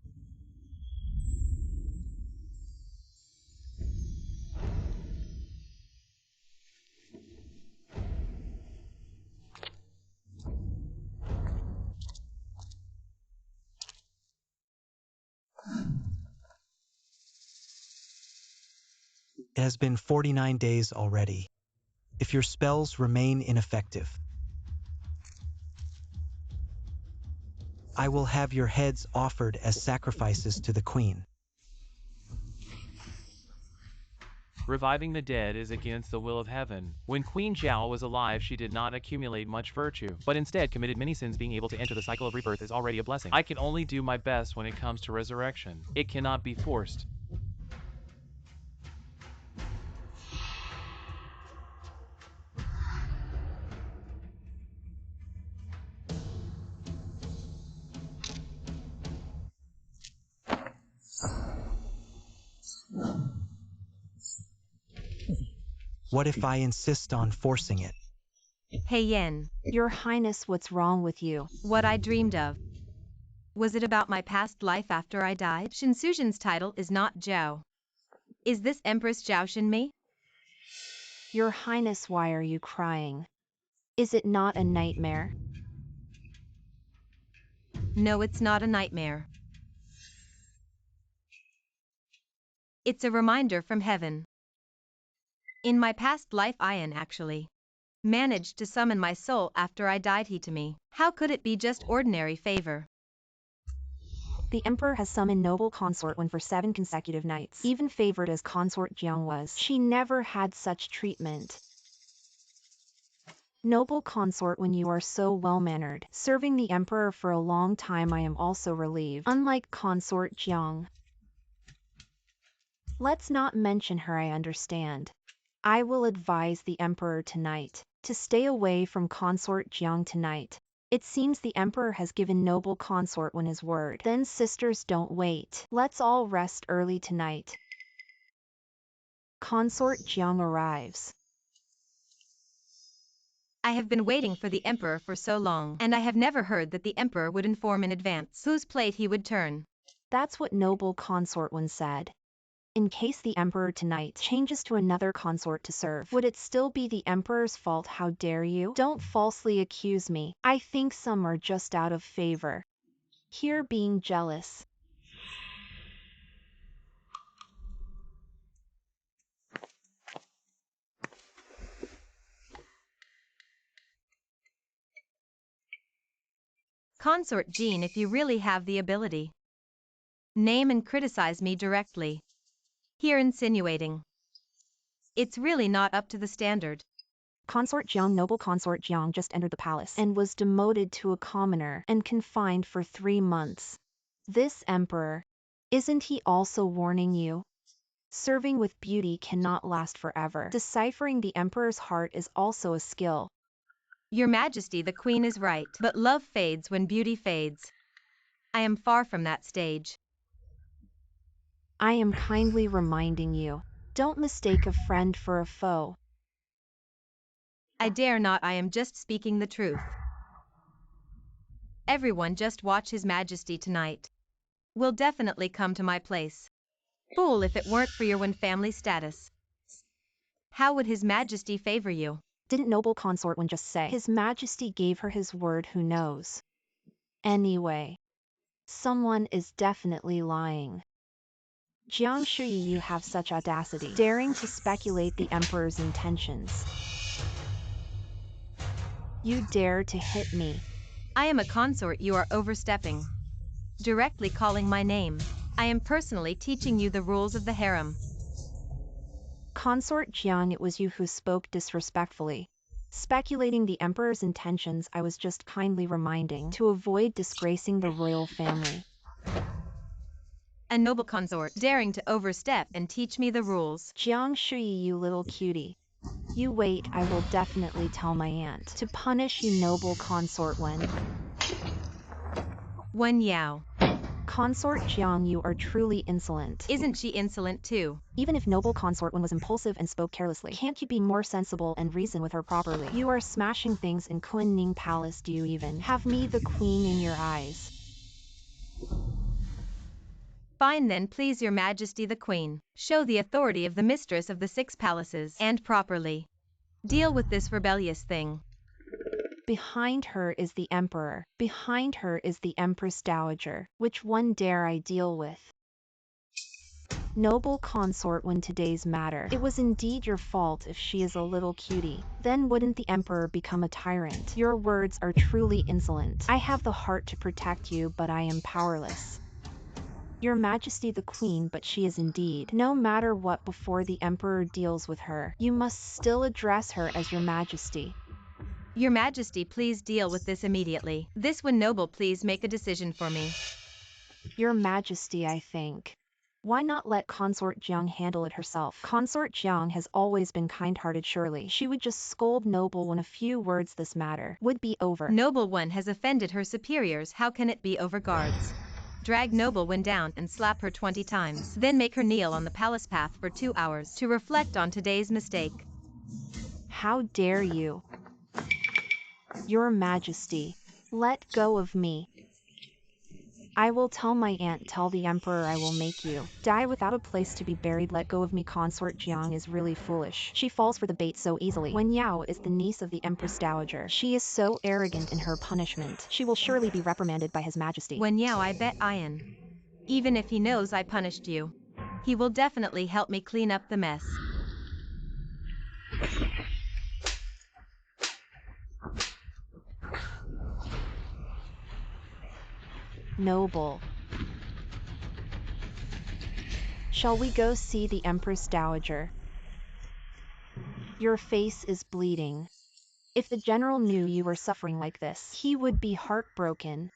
Speaker 4: It has been 49 days already. If your spells remain ineffective, I will have your heads offered as sacrifices to the queen.
Speaker 5: Reviving the dead is against the will of heaven. When Queen Zhao was alive, she did not accumulate much virtue, but instead committed many sins. Being able to enter the cycle of rebirth is already a blessing. I can only do my best when it comes to resurrection. It cannot be forced.
Speaker 4: What if I insist on forcing it?
Speaker 2: Hey Yen,
Speaker 3: Your Highness, what's wrong with you?
Speaker 2: what I dreamed of. Was it about my past life after I died? Shinsujan's title is not Zhao. Is this Empress Zhao Shinmei?
Speaker 3: Your Highness, why are you crying? Is it not a nightmare?
Speaker 2: No, it's not a nightmare. It's a reminder from heaven. In my past life Ian actually managed to summon my soul after I died he to me. How could it be just ordinary favor?
Speaker 3: The Emperor has summoned noble consort when for 7 consecutive nights. Even favored as consort Jiang was, she never had such treatment. Noble consort, when you are so well-mannered, serving the Emperor for a long time, I am also relieved. Unlike consort Jiang. Let's not mention her, I understand. I will advise the Emperor tonight to stay away from consort Jiang tonight. It seems the Emperor has given noble consort when his word. Then sisters, don't wait. Let's all rest early tonight. Consort Jiang arrives.
Speaker 2: I have been waiting for the Emperor for so long, and I have never heard that the Emperor would inform in advance whose plate he would turn.
Speaker 3: That's what noble consort one said. In case the Emperor tonight changes to another consort to serve, would it still be the Emperor's fault? How dare you? Don't falsely accuse me. I think some are just out of favor. Here being jealous.
Speaker 2: Consort Jean, if you really have the ability, name and criticize me directly. Here insinuating. It's really not up to the standard.
Speaker 3: Consort Jiang, noble consort Jiang just entered the palace and was demoted to a commoner and confined for 3 months. This Emperor, isn't he also warning you? Serving with beauty cannot last forever. Deciphering the Emperor's heart is also a skill.
Speaker 2: Your Majesty, the Queen is right, but love fades when beauty fades. I am far from that stage.
Speaker 3: I am kindly reminding you, don't mistake a friend for a foe.
Speaker 2: I dare not, I am just speaking the truth. Everyone just watch His Majesty tonight. Will definitely come to my place. Fool, if it weren't for your one family status. How would His Majesty favor you?
Speaker 3: Didn't noble consort one just say His Majesty gave her his word? Who knows? Anyway, someone is definitely lying. Jiang Shuyi, you have such audacity, daring to speculate the Emperor's intentions. You dare to hit me.
Speaker 2: I am a consort, you are overstepping. Directly calling my name. I am personally teaching you the rules of the harem.
Speaker 3: Consort Jiang, it was you who spoke disrespectfully. Speculating the Emperor's intentions, I was just kindly reminding to avoid disgracing the royal family.
Speaker 2: A noble consort daring to overstep and teach me the rules.
Speaker 3: Jiang Shuyi, you little cutie. You wait, I will definitely tell my aunt to punish you, noble consort Wen.
Speaker 2: Wen Yao.
Speaker 3: Consort Jiang, you are truly insolent.
Speaker 2: Isn't she insolent too?
Speaker 3: Even if noble consort Wen was impulsive and spoke carelessly, can't you be more sensible and reason with her properly? You are smashing things in Kunning Palace. Do you even have me, the queen, in your eyes?
Speaker 2: Fine then, please your Majesty the Queen. Show the authority of the mistress of the 6 palaces and properly deal with this rebellious thing.
Speaker 3: Behind her is the Emperor. Behind her is the Empress Dowager. Which one dare I deal with? Noble consort, when today's matter, it was indeed your fault if she is a little cutie. Then wouldn't the Emperor become a tyrant? Your words are truly insolent. I have the heart to protect you, but I am powerless. Your Majesty the Queen, but she is indeed. No matter what, before the Emperor deals with her, you must still address her as your Majesty.
Speaker 2: Your Majesty, please deal with this immediately. This one noble, please make a decision for me.
Speaker 3: Your Majesty, I think. Why not let Consort Jiang handle it herself? Consort Jiang has always been kind-hearted. Surely she would just scold Noble One. A few words, this matter would be over.
Speaker 2: Noble One has offended her superiors. How can it be over, guards? Drag Noble One down and slap her 20 times. Then make her kneel on the palace path for 2 hours to reflect on today's mistake.
Speaker 3: How dare you? Your Majesty, let go of me. I will tell my aunt, tell the emperor I will make you die without a place to be buried. Let go of me. Consort Jiang is really foolish. She falls for the bait so easily. Wen Yao is the niece of the Empress Dowager. She is so arrogant in her punishment. She will surely be reprimanded by His Majesty.
Speaker 2: Wen Yao, I bet Ian. Even if he knows I punished you, he will definitely help me clean up the mess.
Speaker 3: Noble. Shall we go see the Empress Dowager? Your face is bleeding. If the general knew you were suffering like this, he would be heartbroken.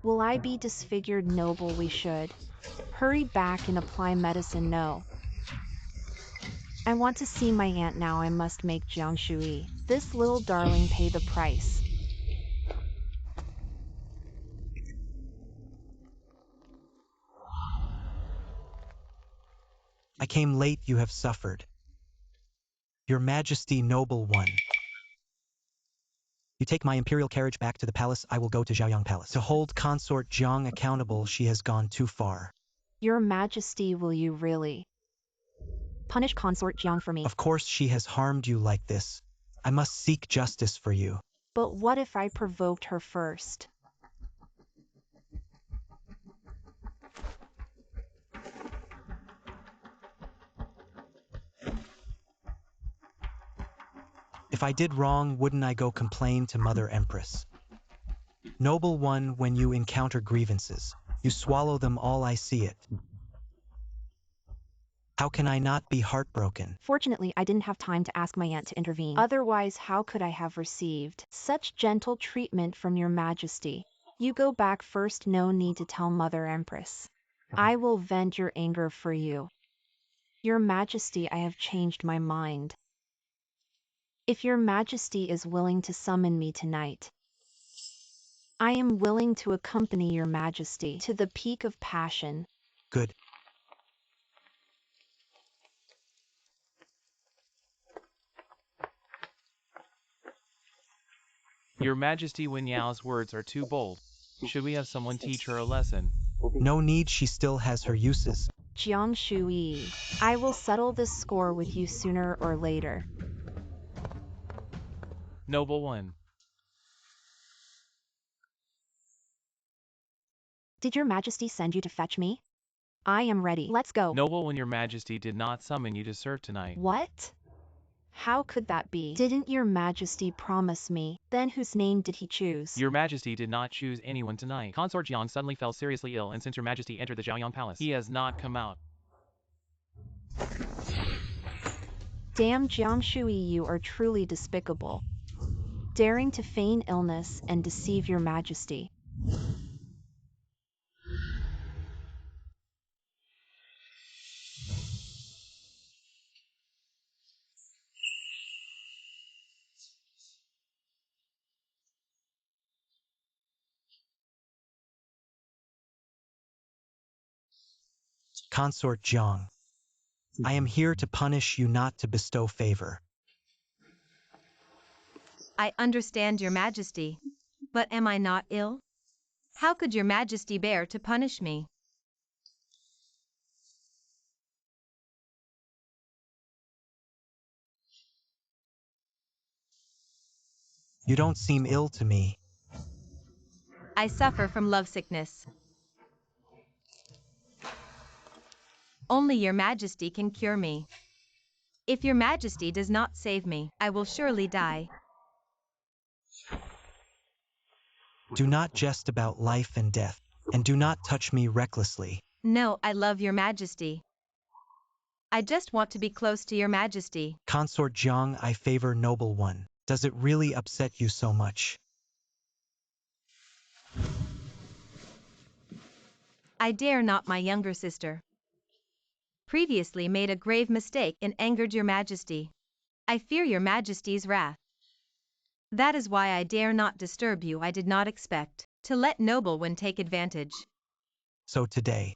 Speaker 3: Will I be disfigured? Noble, we should hurry back and apply medicine. No. I want to see my aunt now. I must make Jiang Shui, this little darling, pay the price.
Speaker 4: I came late, you have suffered. Your Majesty, noble one. You take my imperial carriage back to the palace. I will go to Zhaoyang Palace. To hold consort Jiang accountable, she has gone too far.
Speaker 3: Your Majesty, will you really punish consort Jiang for me?
Speaker 4: Of course she has harmed you like this. I must seek justice for you.
Speaker 3: But what if I provoked her first?
Speaker 4: If I did wrong, wouldn't I go complain to Mother Empress? Noble one, when you encounter grievances, you swallow them all. I see it. How can I not be heartbroken?
Speaker 3: Fortunately, I didn't have time to ask my aunt to intervene. Otherwise, how could I have received such gentle treatment from your Majesty? You go back first. No need to tell Mother Empress. I will vent your anger for you. Your Majesty, I have changed my mind. If your Majesty is willing to summon me tonight, I am willing to accompany your Majesty to the peak of passion.
Speaker 4: Good.
Speaker 5: Your Majesty, Wen Yao's words are too bold. Should we have someone teach her a lesson?
Speaker 4: No need, she still has her uses.
Speaker 3: Jiang Shui, I will settle this score with you sooner or later.
Speaker 5: Noble one.
Speaker 3: Did your Majesty send you to fetch me? I am ready. Let's go.
Speaker 5: Noble one, your Majesty did not summon you to serve tonight.
Speaker 3: What? How could that be? Didn't your Majesty promise me? Then whose name did he choose?
Speaker 5: Your Majesty did not choose anyone tonight. Consort Jiang suddenly fell seriously ill, and since your Majesty entered the Zhaoyang Palace, he has not come out.
Speaker 3: Damn Jiang Shui, you are truly despicable. Daring to feign illness and deceive your Majesty.
Speaker 4: Consort Jiang, I am here to punish you, not to bestow favor.
Speaker 2: I understand, your Majesty. But am I not ill? How could your Majesty bear to punish me?
Speaker 4: You don't seem ill to me.
Speaker 2: I suffer from lovesickness. Only your Majesty can cure me. If your Majesty does not save me, I will surely die.
Speaker 4: Do not jest about life and death, and do not touch me recklessly.
Speaker 2: No, I love your Majesty. I just want to be close to your Majesty.
Speaker 4: Consort Jiang, I favor noble one. Does it really upset you so much?
Speaker 2: I dare not, my younger sister. Previously made a grave mistake and angered your Majesty. I fear your Majesty's wrath. That is why I dare not disturb you. I did not expect to let noble one take advantage.
Speaker 4: So today,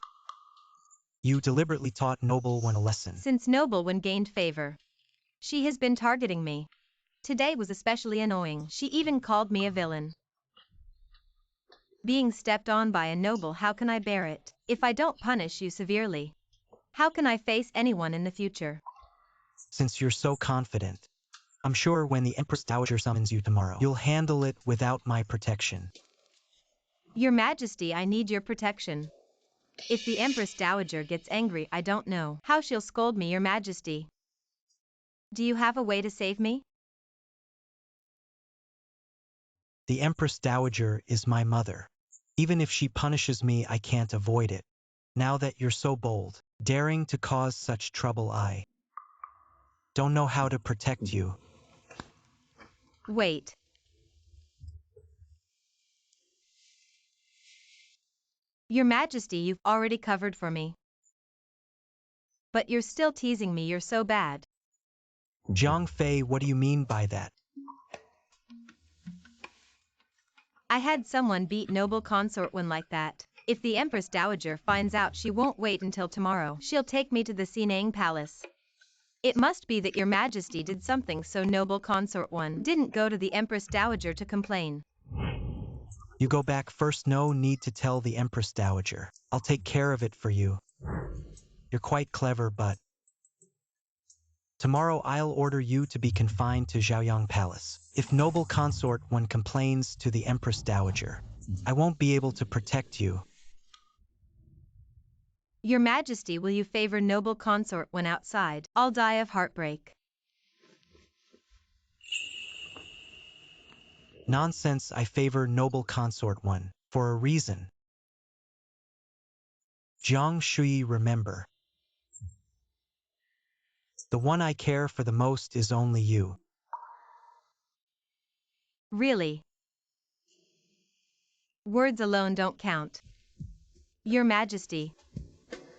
Speaker 4: You deliberately taught Noble One a lesson.
Speaker 2: Since Noble One gained favor, she has been targeting me. Today was especially annoying. She even called me a villain. Being stepped on by a noble, how can I bear it? If I don't punish you severely, how can I face anyone in the future?
Speaker 4: Since you're so confident, I'm sure when the Empress Dowager summons you tomorrow, you'll handle it without my protection.
Speaker 2: Your Majesty, I need your protection. If the Empress Dowager gets angry, I don't know how she'll scold me, Your Majesty. Do you have a way to save me?
Speaker 4: The Empress Dowager is my mother. Even if she punishes me, I can't avoid it. Now that you're so bold, daring to cause such trouble, I don't know how to protect you.
Speaker 2: Wait. Your Majesty, you've already covered for me. But you're still teasing me, you're so bad.
Speaker 4: Jiang Fei, what do you mean by that?
Speaker 2: I had someone beat Noble Consort One like that. If the Empress Dowager finds out, she won't wait until tomorrow. She'll take me to the Sinang Palace. It must be that Your Majesty did something so Noble Consort One didn't go to the Empress Dowager to complain.
Speaker 4: You go back first, no need to tell the Empress Dowager. I'll take care of it for you. You're quite clever, but tomorrow I'll order you to be confined to Zhaoyang Palace. If Noble Consort One complains to the Empress Dowager, I won't be able to protect you.
Speaker 2: Your Majesty, will you favor Noble Consort One outside? I'll die of heartbreak.
Speaker 4: Nonsense, I favor Noble Consort One, for a reason. Jiang Shui, remember. The one I care for the most is only you.
Speaker 2: Really? Words alone don't count. Your Majesty,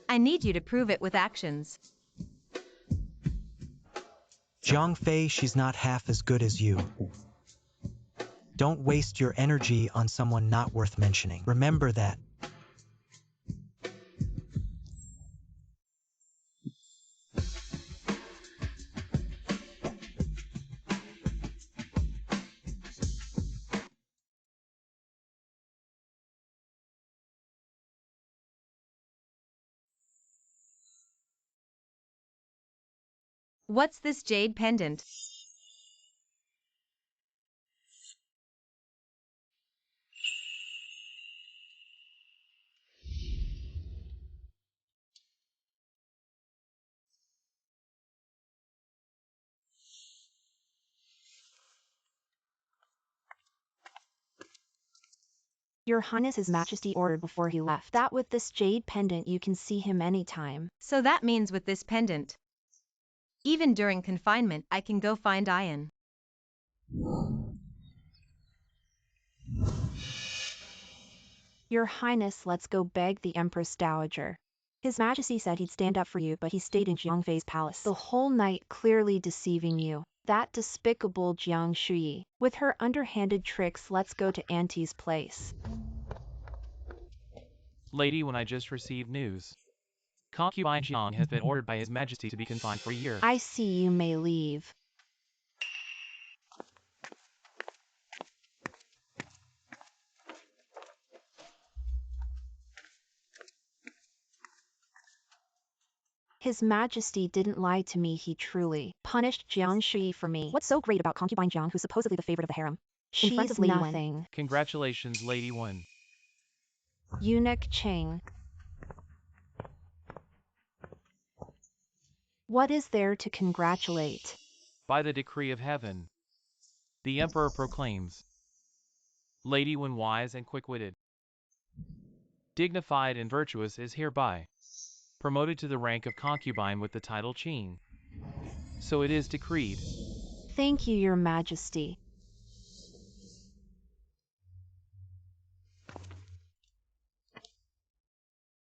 Speaker 2: I need you to prove it with actions.
Speaker 4: Jiang Fei, she's not half as good as you. Don't waste your energy on someone not worth mentioning. Remember that.
Speaker 2: What's this jade pendant?
Speaker 3: Your Highness, His Majesty ordered before he left that with this jade pendant you can see him anytime.
Speaker 2: So that means with this pendant, even during confinement, I can go find Ian.
Speaker 3: Your Highness, let's go beg the Empress Dowager. His Majesty said he'd stand up for you, but he stayed in Jiang Fei's palace the whole night, clearly deceiving you. That despicable Jiang Shui. With her underhanded tricks, let's go to Auntie's place.
Speaker 5: Lady, when I just received news. Concubine Jiang has been ordered by His Majesty to be confined for a year.
Speaker 3: I see, you may leave. His Majesty didn't lie to me, he truly punished Jiang Shui for me. What's so great about concubine Jiang, who's supposedly the favorite of the harem? She's nothing.
Speaker 5: Congratulations, Lady Wen.
Speaker 3: Eunuch Cheng. What is there to congratulate?
Speaker 5: By the decree of heaven, the Emperor proclaims Lady Wen wise and quick-witted, dignified and virtuous is hereby promoted to the rank of concubine with the title Qing. So it is decreed.
Speaker 3: Thank you, Your Majesty.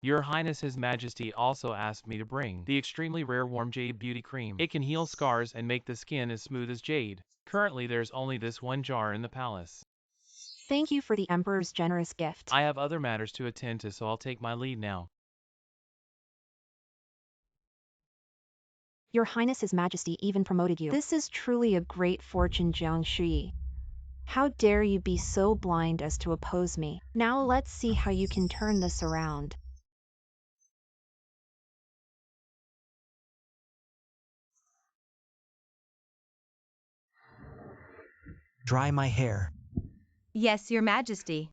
Speaker 5: Your Highness His Majesty also asked me to bring the extremely rare warm jade beauty cream. It can heal scars and make the skin as smooth as jade. Currently there's only this one jar in the palace.
Speaker 3: Thank you for the Emperor's generous gift.
Speaker 5: I have other matters to attend to, so I'll take my leave now.
Speaker 3: Your Highness His Majesty even promoted you. This is truly a great fortune, Jiang Shui. How dare you be so blind as to oppose me? Now let's see how you can turn this around.
Speaker 4: Dry my hair.
Speaker 2: Yes, Your Majesty.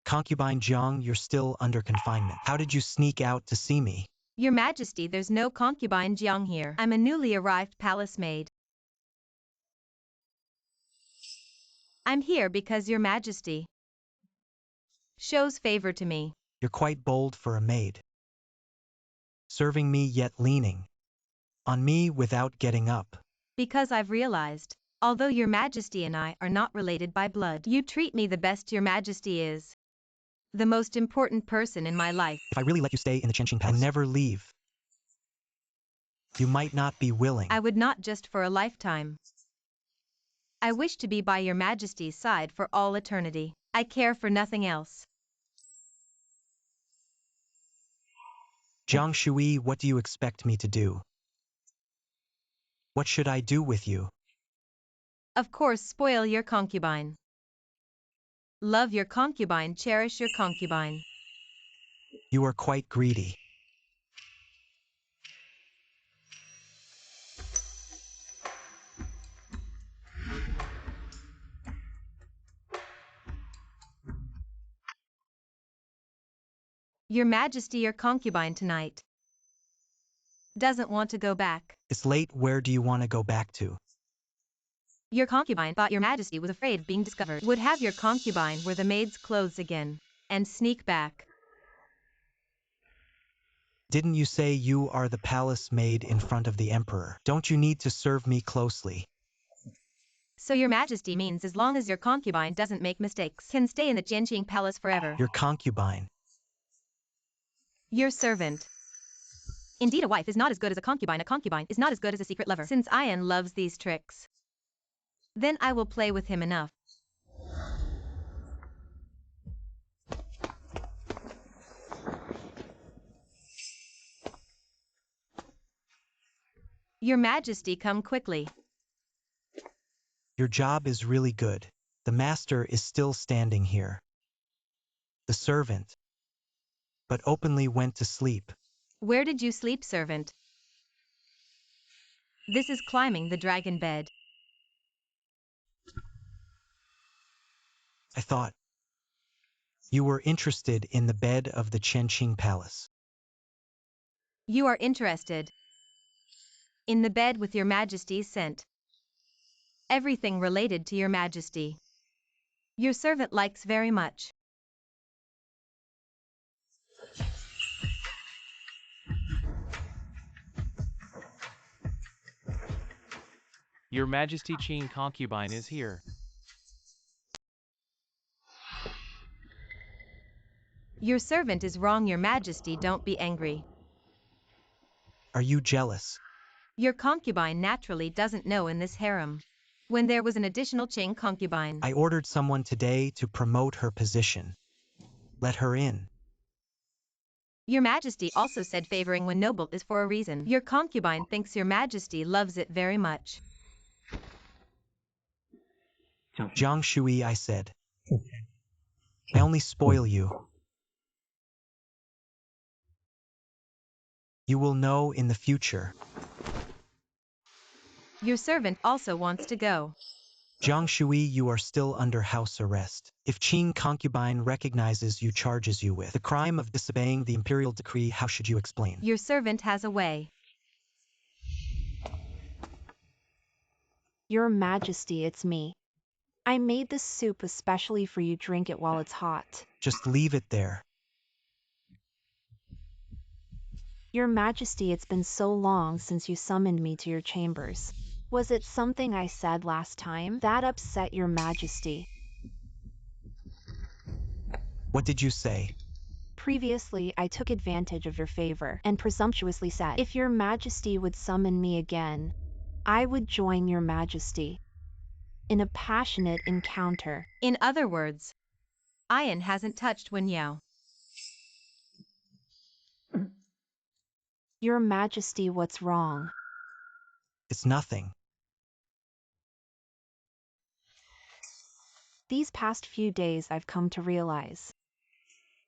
Speaker 4: Concubine Jiang, you're still under confinement. How did you sneak out to see me?
Speaker 2: Your Majesty, there's no concubine Jiang here. I'm a newly arrived palace maid. I'm here because Your Majesty shows favor to me.
Speaker 4: You're quite bold for a maid. Serving me yet leaning on me without getting up.
Speaker 2: Because I've realized, although Your Majesty and I are not related by blood, you treat me the best. Your Majesty is the most important person in my life.
Speaker 4: If I really let you stay in the Chenqing Palace and never leave, you might not be willing.
Speaker 2: I would not just for a lifetime. I wish to be by Your Majesty's side for all eternity. I care for nothing else.
Speaker 4: Jiang Shui, what do you expect me to do? What should I do with you?
Speaker 2: Of course, spoil your concubine. Love your concubine, cherish your concubine.
Speaker 4: You are quite greedy.
Speaker 2: Your Majesty, your concubine tonight doesn't want to go back.
Speaker 4: It's late, where do you want to go back to?
Speaker 2: Your concubine thought Your Majesty was afraid of being discovered. Would have your concubine wear the maid's clothes again and sneak back.
Speaker 4: Didn't you say you are the palace maid in front of the emperor? Don't you need to serve me closely?
Speaker 2: So Your Majesty means as long as your concubine doesn't make mistakes, can stay in the Jianqing Palace forever.
Speaker 4: Your concubine.
Speaker 2: Your servant. Indeed, a wife is not as good as a concubine. A concubine is not as good as a secret lover. Since Ian loves these tricks, then I will play with him enough. Your Majesty, come quickly.
Speaker 4: Your job is really good. The master is still standing here. The servant, but openly went to sleep.
Speaker 2: Where did you sleep, servant? This is climbing the dragon bed.
Speaker 4: I thought you were interested in the bed of the Chenqing Palace.
Speaker 2: You are interested in the bed with Your Majesty's scent. Everything related to Your Majesty. Your servant likes very much.
Speaker 5: Your Majesty Qing concubine is here.
Speaker 2: Your servant is wrong, Your Majesty, don't be angry.
Speaker 4: Are you jealous?
Speaker 2: Your concubine naturally doesn't know in this harem when there was an additional Qing concubine.
Speaker 4: I ordered someone today to promote her position. Let her in.
Speaker 2: Your Majesty also said favoring when noble is for a reason. Your concubine thinks Your Majesty loves it very much.
Speaker 4: Jiang Shui, I said. I only spoil you. You will know in the future.
Speaker 2: Your servant also wants to go.
Speaker 4: Jiang Shui, you are still under house arrest. If Qing concubine recognizes you, charges you with the crime of disobeying the imperial decree, how should you explain?
Speaker 2: Your servant has a way.
Speaker 3: Your Majesty, it's me. I made this soup especially for you. Drink it while it's hot.
Speaker 4: Just leave it there.
Speaker 3: Your Majesty, it's been so long since you summoned me to your chambers. Was it something I said last time that upset Your Majesty?
Speaker 4: What did you say?
Speaker 3: Previously, I took advantage of your favor and presumptuously said, if Your Majesty would summon me again, I would join Your Majesty in a passionate encounter.
Speaker 2: In other words, Ian hasn't touched Wen Yao.
Speaker 3: Your Majesty, what's wrong?
Speaker 4: It's nothing.
Speaker 3: These past few days I've come to realize.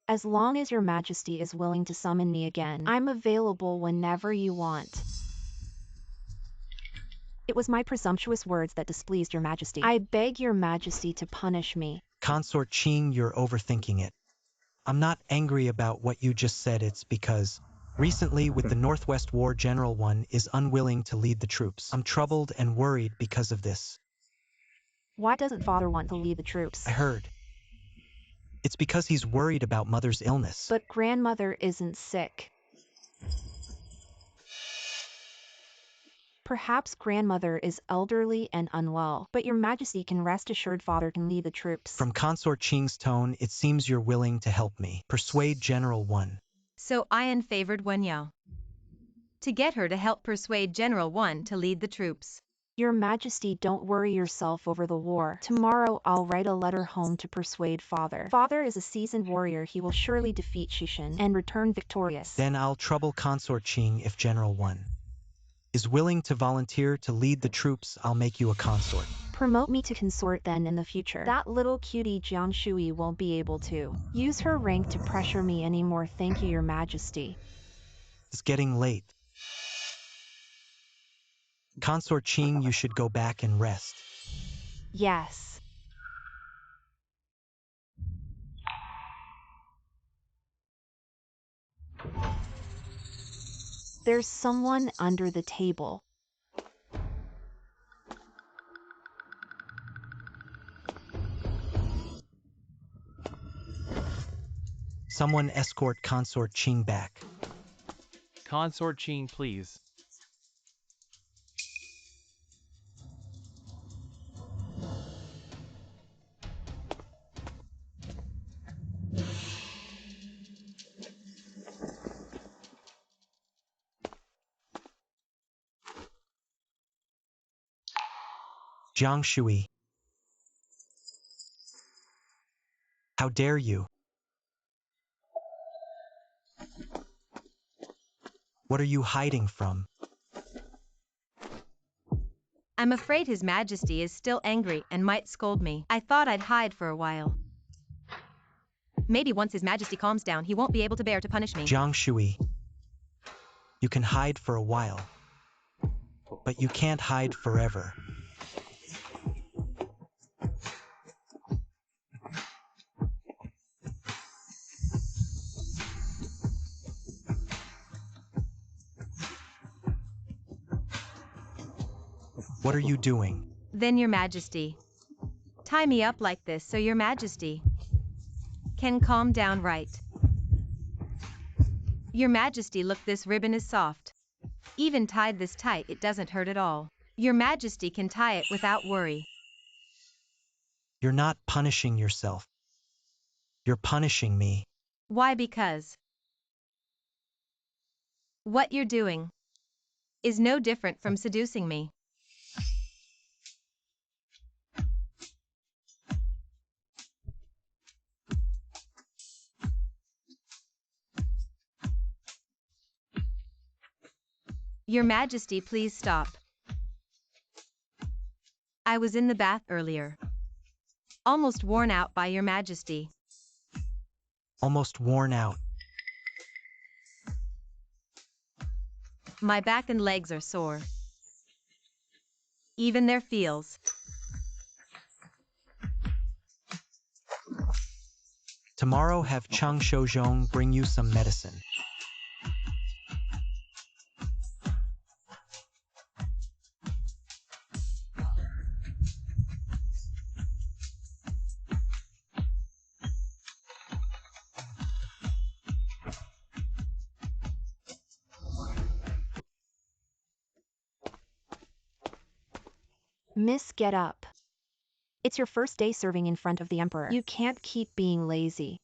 Speaker 3: As long as your majesty is willing to summon me again, I'm available whenever you want. It was my presumptuous words that displeased your majesty. I beg your majesty to punish me.
Speaker 4: Consort Ching, you're overthinking it. I'm not angry about what you just said, it's because recently with the Northwest War General One is unwilling to lead the troops. I'm troubled and worried because of this.
Speaker 3: Why doesn't father want to lead the troops?
Speaker 4: I heard. It's because he's worried about mother's illness.
Speaker 3: But grandmother isn't sick. Perhaps grandmother is elderly and unwell, but your majesty can rest assured father can lead the troops.
Speaker 4: From Consort Ching's tone, it seems you're willing to help me. Persuade General One.
Speaker 2: So Ian favored Wen Yao to get her to help persuade General One to lead the troops.
Speaker 3: Your majesty, don't worry yourself over the war. Tomorrow I'll write a letter home to persuade father. Father is a seasoned warrior, he will surely defeat Shushan and return victorious.
Speaker 4: Then I'll trouble Consort Ching. If General One is willing to volunteer to lead the troops, I'll make you a consort.
Speaker 3: Promote me to consort then in the future. That little cutie Jiang Shui won't be able to use her rank to pressure me anymore. Thank you, your majesty.
Speaker 4: It's getting late. Consort Ching, you should go back and rest.
Speaker 3: Yes. There's someone under the table.
Speaker 4: Someone escort Consort Ching back.
Speaker 5: Consort Ching, please.
Speaker 4: Jiang Shui. How dare you? What are you hiding from?
Speaker 2: I'm afraid His Majesty is still angry and might scold me. I thought I'd hide for a while. Maybe once His Majesty calms down, he won't be able to bear to punish me.
Speaker 4: Jiang Shui. You can hide for a while, but you can't hide forever. What are you doing?
Speaker 2: Then Your Majesty, tie me up like this so Your Majesty can calm down, right? Your Majesty, look, this ribbon is soft. Even tied this tight, it doesn't hurt at all. Your Majesty can tie it without worry.
Speaker 4: You're not punishing yourself. You're punishing me.
Speaker 2: Why? Because what you're doing is no different from seducing me. Your Majesty, please stop. I was in the bath earlier. Almost worn out by Your Majesty.
Speaker 4: Almost worn out.
Speaker 2: My back and legs are sore. Even their feels.
Speaker 4: Tomorrow have Chang Shouzhong bring you some medicine.
Speaker 3: Miss, get up. It's your first day serving in front of the Emperor. You can't keep being lazy.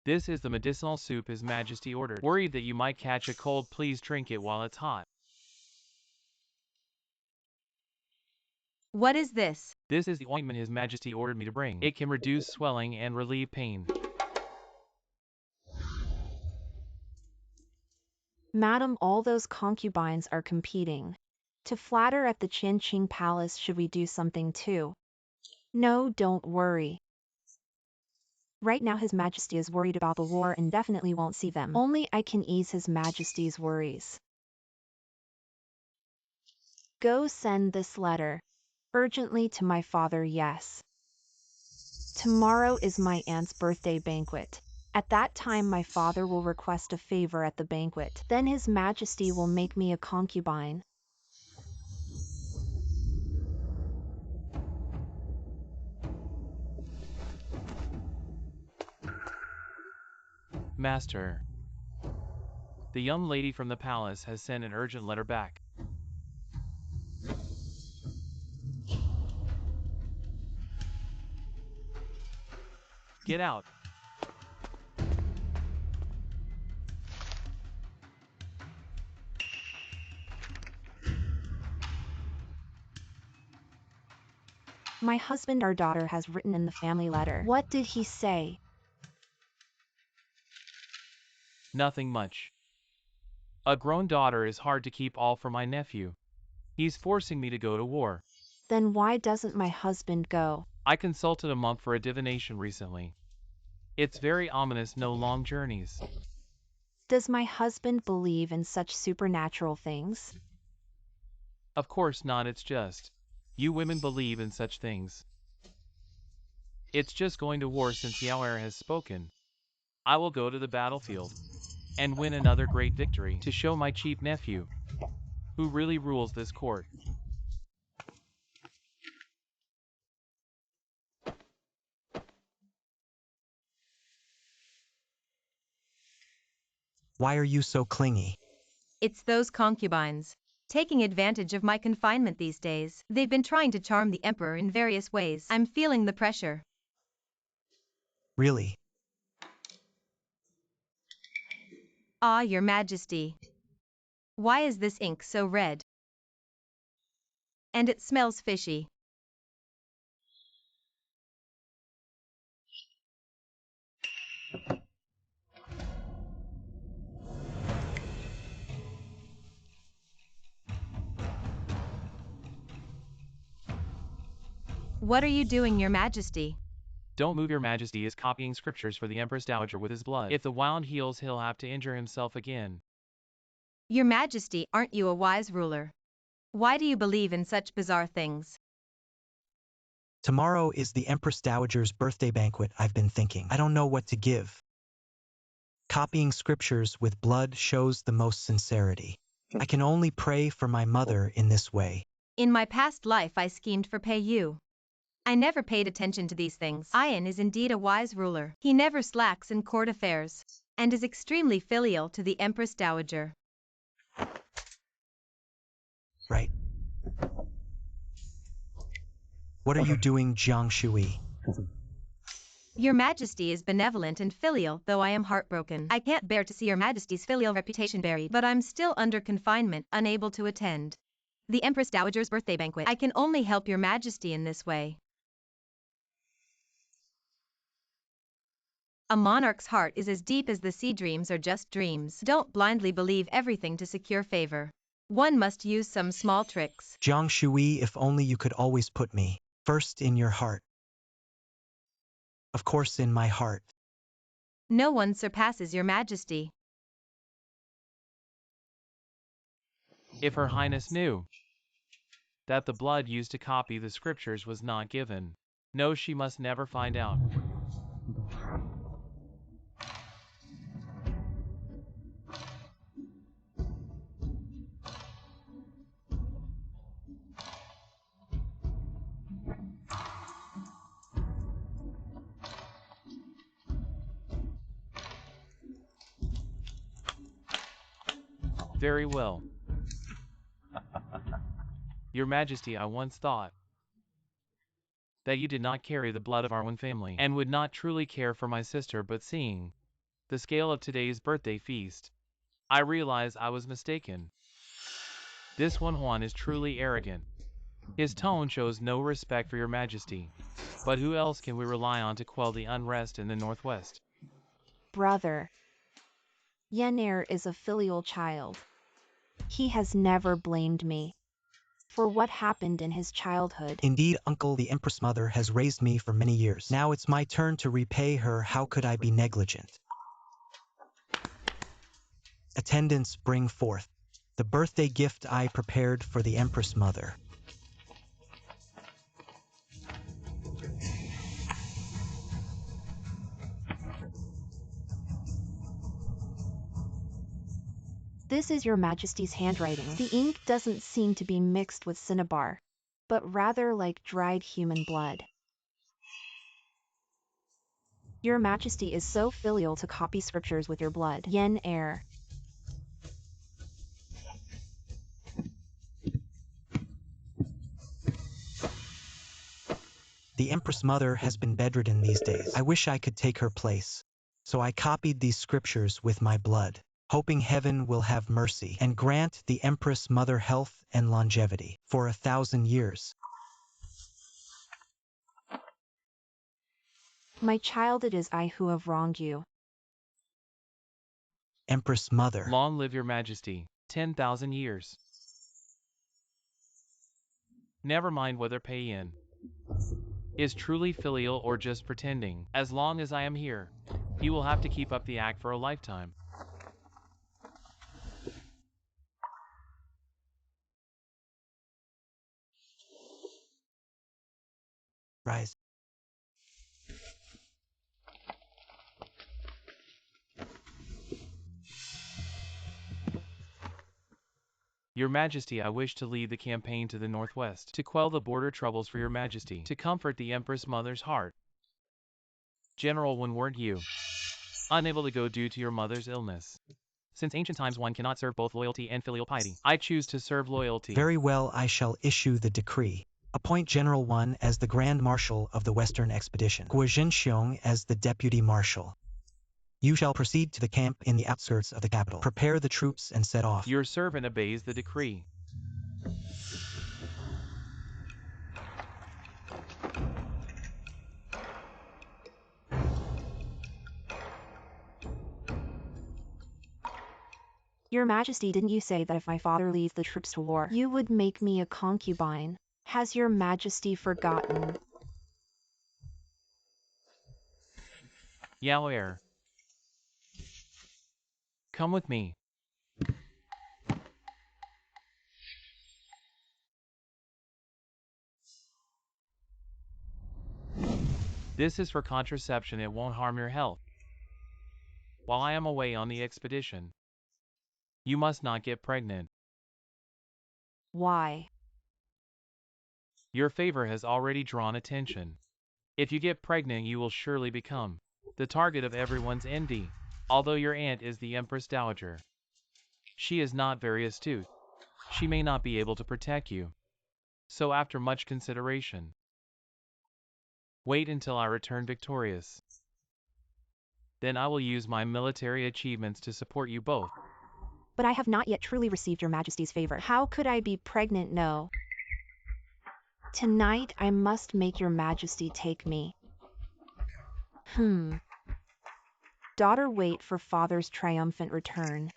Speaker 5: This is the medicinal soup His Majesty ordered. Worried that you might catch a cold, please drink it while it's hot.
Speaker 2: What is this?
Speaker 5: This is the ointment His Majesty ordered me to bring. It can reduce swelling and relieve pain.
Speaker 3: Madam, all those concubines are competing. To flatter at the Chin Ching Palace, should we do something too? No, don't worry. Right now His Majesty is worried about the war and definitely won't see them. Only I can ease His Majesty's worries. Go send this letter. Urgently to my father, yes. Tomorrow is my aunt's birthday banquet. At that time my father will request a favor at the banquet. Then His Majesty will make me a concubine.
Speaker 5: Master, the young lady from the palace has sent an urgent letter back. Get out.
Speaker 3: My husband, our daughter, has written in the family letter. What did he say?
Speaker 5: Nothing much. A grown daughter is hard to keep all for my nephew. He's forcing me to go to war.
Speaker 3: Then why doesn't my husband go?
Speaker 5: I consulted a monk for a divination recently. It's very ominous, no long journeys.
Speaker 3: Does my husband believe in such supernatural things?
Speaker 5: Of course not, it's just, you women believe in such things. It's just going to war since Yauer has spoken. I will go to the battlefield and win another great victory to show my chief nephew who really rules this court.
Speaker 4: Why are you so clingy?
Speaker 2: It's those concubines. Taking advantage of my confinement these days. They've been trying to charm the emperor in various ways. I'm feeling the pressure.
Speaker 4: Really?
Speaker 2: Ah, your majesty. Why is this ink so red? And it smells fishy. What are you doing, your majesty?
Speaker 5: Don't move, your majesty is copying scriptures for the Empress Dowager with his blood. If the wound heals, he'll have to injure himself again.
Speaker 2: Your majesty, aren't you a wise ruler? Why do you believe in such bizarre things?
Speaker 4: Tomorrow is the Empress Dowager's birthday banquet. I've been thinking. I don't know what to give. Copying scriptures with blood shows the most sincerity. I can only pray for my mother in this way.
Speaker 2: In my past life I schemed for you. I never paid attention to these things. Ian is indeed a wise ruler. He never slacks in court affairs, and is extremely filial to the Empress Dowager.
Speaker 4: Right. What are you doing, Jiang Shui?
Speaker 2: Your majesty is benevolent and filial, though I am heartbroken. I can't bear to see your majesty's filial reputation buried, but I'm still under confinement, unable to attend the Empress Dowager's birthday banquet. I can only help your majesty in this way. A monarch's heart is as deep as the sea. Dreams are just dreams. Don't blindly believe everything to secure favor. One must use some small tricks.
Speaker 4: Jiang Shui, if only you could always put me first in your heart. Of course, in my heart.
Speaker 2: No one surpasses your majesty.
Speaker 5: If Her Highness knew that the blood used to copy the scriptures was not given, no, she must never find out. Very well. Your Majesty, I once thought that you did not carry the blood of our one family, and would not truly care for my sister, but seeing the scale of today's birthday feast, I realize I was mistaken. This Wan Huan is truly arrogant. His tone shows no respect for your majesty. But who else can we rely on to quell the unrest in the northwest?
Speaker 3: Brother. Yenair is a filial child. He has never blamed me for what happened in his childhood.
Speaker 4: Indeed, uncle, the Empress Mother has raised me for many years. Now it's my turn to repay her. How could I be negligent? Attendants, bring forth the birthday gift I prepared for the Empress Mother.
Speaker 3: This is your majesty's handwriting. The ink doesn't seem to be mixed with cinnabar, but rather like dried human blood. Your majesty is so filial to copy scriptures with your blood. Yenair.
Speaker 4: The Empress Mother has been bedridden these days. I wish I could take her place. So I copied these scriptures with my blood, hoping heaven will have mercy and grant the Empress Mother health and longevity for 1,000 years.
Speaker 3: My child, it is I who have wronged you.
Speaker 4: Empress Mother.
Speaker 5: Long live your majesty. 10,000 years. Never mind whether Payin is truly filial or just pretending. As long as I am here, he will have to keep up the act for a lifetime.
Speaker 4: Rise.
Speaker 5: Your Majesty, I wish to lead the campaign to the northwest, to quell the border troubles for your Majesty, to comfort the Empress Mother's heart. General, when weren't you unable to go due to your mother's illness? Since ancient times one cannot serve both loyalty and filial piety. I choose to serve loyalty.
Speaker 4: Very well, I shall issue the decree. Appoint General 1 as the Grand Marshal of the Western Expedition, Guo Zhenxiong as the Deputy Marshal. You shall proceed to the camp in the outskirts of the capital. Prepare the troops and set off.
Speaker 5: Your servant obeys the decree.
Speaker 3: Your majesty, didn't you say that if my father leads the troops to war, you would make me a concubine? Has your majesty forgotten?
Speaker 5: Yao heir. Come with me. This is for contraception, it won't harm your health. While I am away on the expedition, you must not get pregnant.
Speaker 3: Why?
Speaker 5: Your favor has already drawn attention. If you get pregnant, you will surely become the target of everyone's envy. Although your aunt is the Empress Dowager, she is not very astute. She may not be able to protect you. So after much consideration, wait until I return victorious. Then I will use my military achievements to support you both.
Speaker 3: But I have not yet truly received your majesty's favor. How could I be pregnant? No. Tonight I must make your majesty take me. Daughter, wait for father's triumphant return.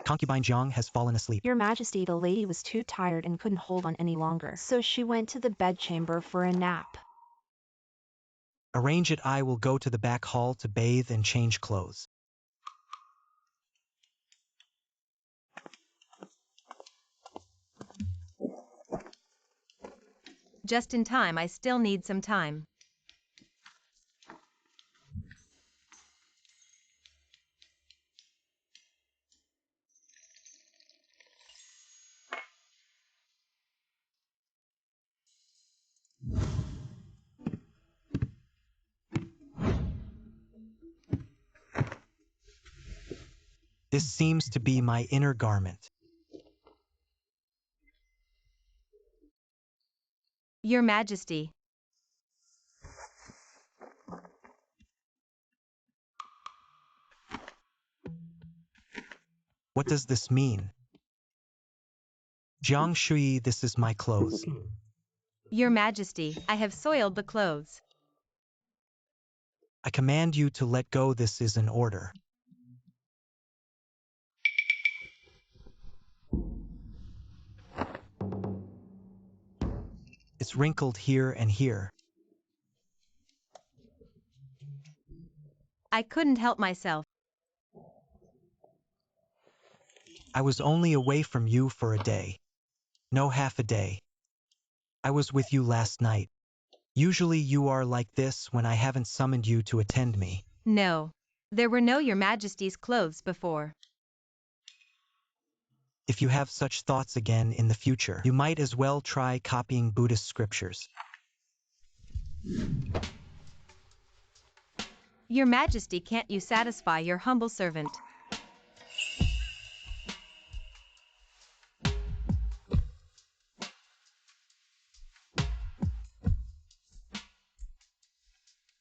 Speaker 4: Concubine Jiang has fallen asleep.
Speaker 3: Your majesty, the lady was too tired and couldn't hold on any longer, so she went to the bedchamber for a nap.
Speaker 4: Arrange it. I will go to the back hall to bathe and change clothes.
Speaker 2: Just in time, I still need some time.
Speaker 4: This seems to be my inner garment.
Speaker 2: Your Majesty.
Speaker 4: What does this mean? Jiang Shui, this is my clothes.
Speaker 2: Your Majesty, I have soiled the clothes.
Speaker 4: I command you to let go. This is an order. It's wrinkled here and here.
Speaker 2: I couldn't help myself.
Speaker 4: I was only away from you for a day. No, half a day. I was with you last night. Usually you are like this when I haven't summoned you to attend me.
Speaker 2: No. There were no Your Majesty's clothes before.
Speaker 4: If you have such thoughts again in the future, you might as well try copying Buddhist scriptures.
Speaker 2: Your Majesty, can't you satisfy your humble servant?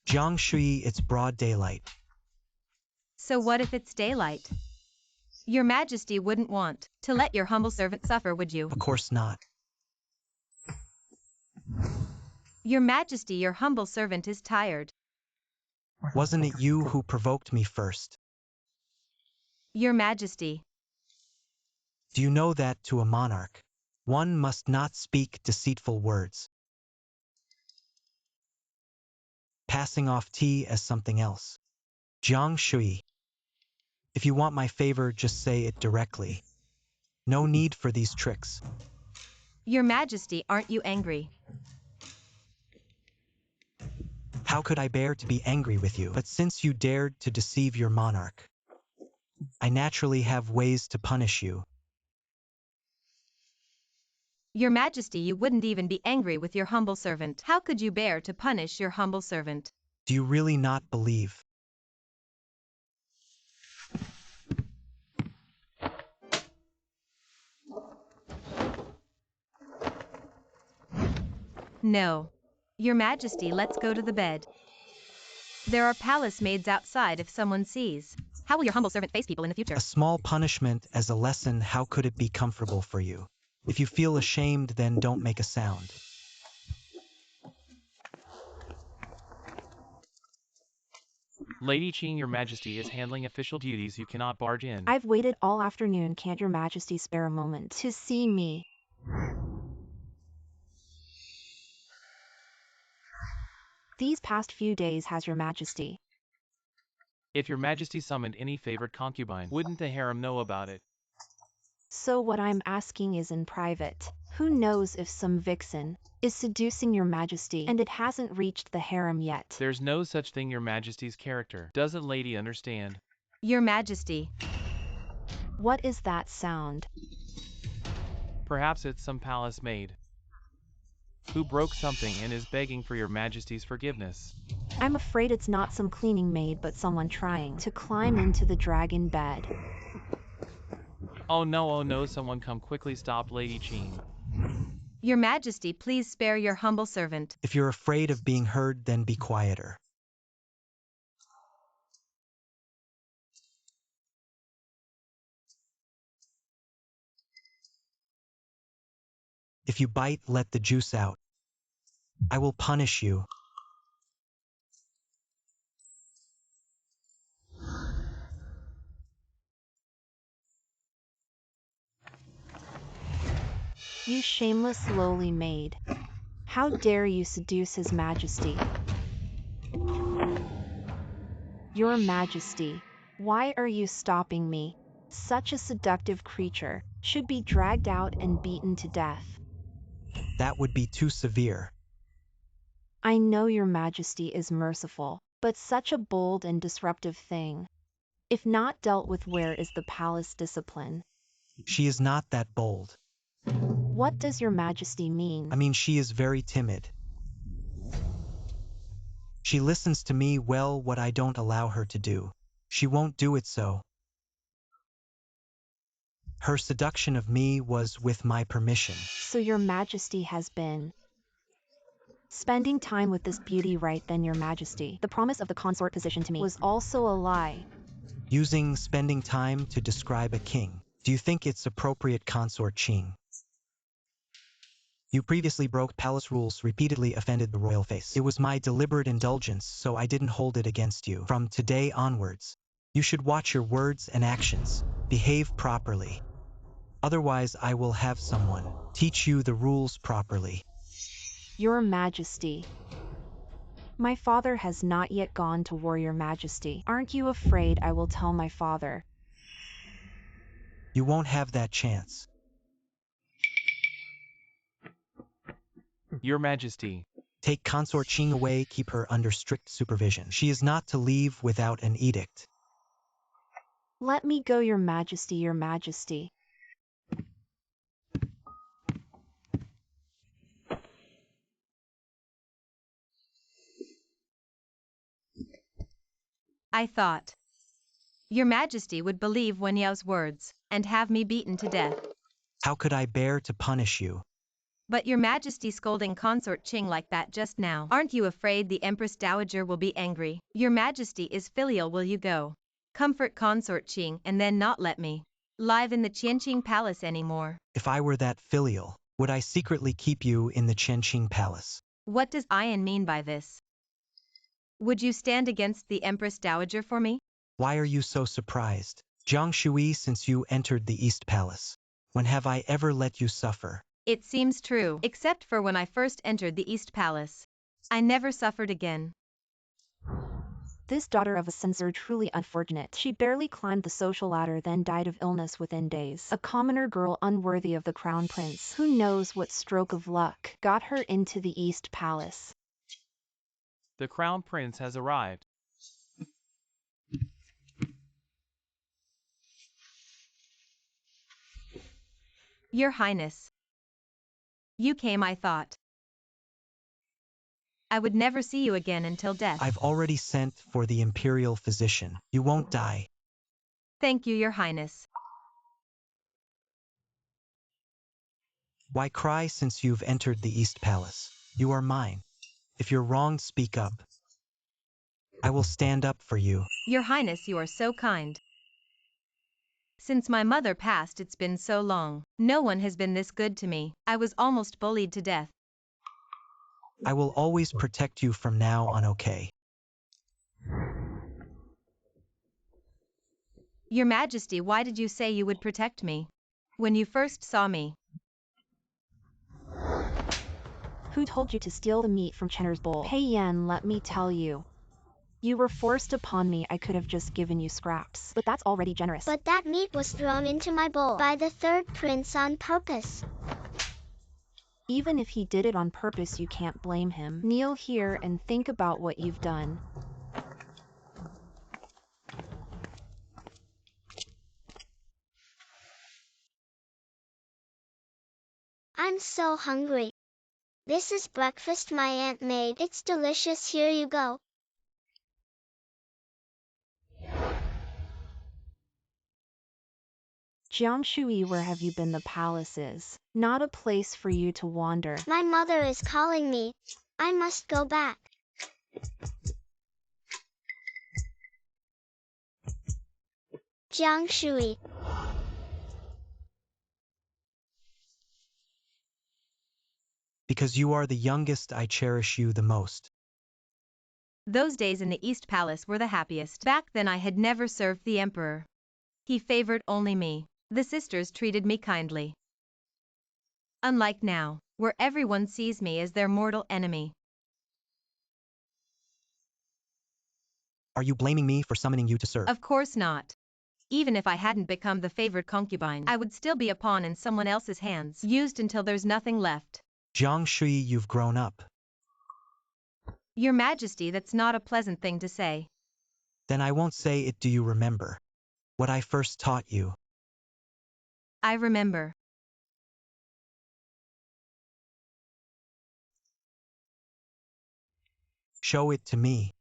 Speaker 4: Jiang Shui, it's broad daylight.
Speaker 2: So what if it's daylight? Your Majesty wouldn't want to let your humble servant suffer, would you?
Speaker 4: Of course not.
Speaker 2: Your Majesty, your humble servant is tired.
Speaker 4: Wasn't it you who provoked me first?
Speaker 2: Your Majesty,
Speaker 4: Do you know that to a monarch, one must not speak deceitful words? Passing off tea as something else. Jiang Shui. If you want my favor, just say it directly. No need for these tricks.
Speaker 2: Your Majesty, aren't you angry?
Speaker 4: How could I bear to be angry with you? But since you dared to deceive your monarch, I naturally have ways to punish you.
Speaker 2: Your Majesty, you wouldn't even be angry with your humble servant. How could you bear to punish your humble servant?
Speaker 4: Do you really not believe?
Speaker 2: No. Your Majesty, let's go to the bed. There are palace maids outside if someone sees. How will your humble servant face people in the future?
Speaker 4: A small punishment as a lesson, how could it be comfortable for you? If you feel ashamed, then don't make a sound.
Speaker 5: Lady Qing, Your Majesty is handling official duties. You cannot barge in.
Speaker 3: I've waited all afternoon. Can't Your Majesty spare a moment to see me? These past few days has Your Majesty.
Speaker 5: If Your Majesty summoned any favored concubine, wouldn't the harem know about it?
Speaker 3: So what I'm asking is in private. Who knows if some vixen is seducing Your Majesty and it hasn't reached the harem yet?
Speaker 5: There's no such thing, Your Majesty's character. Doesn't lady understand?
Speaker 2: Your Majesty,
Speaker 3: What is that sound?
Speaker 5: Perhaps it's some palace maid who broke something and is begging for Your Majesty's forgiveness.
Speaker 3: I'm afraid it's not some cleaning maid but someone trying to climb into the dragon bed.
Speaker 5: Oh no, someone come quickly, stop Lady Qing.
Speaker 2: Your Majesty, please spare your humble servant.
Speaker 4: If you're afraid of being heard, then be quieter. If you bite, let the juice out. I will punish you.
Speaker 3: You shameless lowly maid. How dare you seduce His Majesty? Your Majesty, why are you stopping me? Such a seductive creature should be dragged out and beaten to death.
Speaker 4: That would be too severe.
Speaker 3: I know Your Majesty is merciful, but such a bold and disruptive thing. If not dealt with, where is the palace discipline?
Speaker 4: She is not that bold.
Speaker 3: What does Your Majesty mean?
Speaker 4: I mean, she is very timid. She listens to me well what I don't allow her to do. She won't do it so. Her seduction of me was with my permission.
Speaker 3: So Your Majesty has been spending time with this beauty, right then, Your Majesty? The promise of the consort position to me was also a lie.
Speaker 4: Using spending time to describe a king. Do you think it's appropriate, Consort Qing? You previously broke palace rules, repeatedly offended the royal face. It was my deliberate indulgence, so I didn't hold it against you. From today onwards, you should watch your words and actions. Behave properly. Otherwise, I will have someone teach you the rules properly.
Speaker 3: Your Majesty. My father has not yet gone to war, Your Majesty. Aren't you afraid I will tell my father?
Speaker 4: You won't have that chance.
Speaker 5: Your Majesty.
Speaker 4: Take Consort Qing away, keep her under strict supervision. She is not to leave without an edict.
Speaker 3: Let me go, Your Majesty, Your Majesty.
Speaker 2: I thought Your Majesty would believe Wen Yao's words and have me beaten to death.
Speaker 4: How could I bear to punish you?
Speaker 2: But Your Majesty scolding Consort Qing like that just now. Aren't you afraid the Empress Dowager will be angry? Your Majesty is filial, will you go? Comfort Consort Qing and then not let me live in the Qianqing Palace anymore.
Speaker 4: If I were that filial, would I secretly keep you in the Qianqing Palace?
Speaker 2: What does Ian mean by this? Would you stand against the Empress Dowager for me?
Speaker 4: Why are you so surprised? Jiang Shui, since you entered the East Palace, when have I ever let you suffer?
Speaker 2: It seems true, except for when I first entered the East Palace. I never suffered again.
Speaker 3: This daughter of a censor truly unfortunate. She barely climbed the social ladder, then died of illness within days. A commoner girl unworthy of the crown prince. Who knows what stroke of luck got her into the East Palace?
Speaker 5: The Crown Prince has arrived.
Speaker 2: Your Highness. You came, I thought. I would never see you again until death.
Speaker 4: I've already sent for the imperial physician. You won't die.
Speaker 2: Thank you, Your Highness.
Speaker 4: Why cry since you've entered the East Palace? You are mine. If you're wrong, speak up. I will stand up for you.
Speaker 2: Your Highness, you are so kind. Since my mother passed, it's been so long. No one has been this good to me. I was almost bullied to death.
Speaker 4: I will always protect you from now on, okay?
Speaker 2: Your Majesty, why did you say you would protect me? When you first saw me.
Speaker 3: Who told you to steal the meat from Chenner's bowl? Hey Yan, let me tell you. You were forced upon me. I could have just given you scraps, but that's already generous.
Speaker 1: But that meat was thrown into my bowl by the third prince on purpose.
Speaker 3: Even if he did it on purpose, you can't blame him. Kneel here and think about what you've done.
Speaker 1: I'm so hungry. This is breakfast my aunt made. It's delicious. Here you go.
Speaker 3: Jiang Shui, where have you been? The palace is not a place for you to wander.
Speaker 1: My mother is calling me. I must go back. Jiang Shui.
Speaker 4: Because you are the youngest, I cherish you the most.
Speaker 2: Those days in the East Palace were the happiest. Back then I had never served the Emperor. He favored only me. The sisters treated me kindly. Unlike now, where everyone sees me as their mortal enemy.
Speaker 4: Are you blaming me for summoning you to serve?
Speaker 2: Of course not. Even if I hadn't become the favored concubine, I would still be a pawn in someone else's hands, used until there's nothing left.
Speaker 4: Jiang Shui, you've grown up.
Speaker 2: Your Majesty, that's not a pleasant thing to say.
Speaker 4: Then I won't say it. Do you remember what I first taught you?
Speaker 2: I remember.
Speaker 4: Show it to me.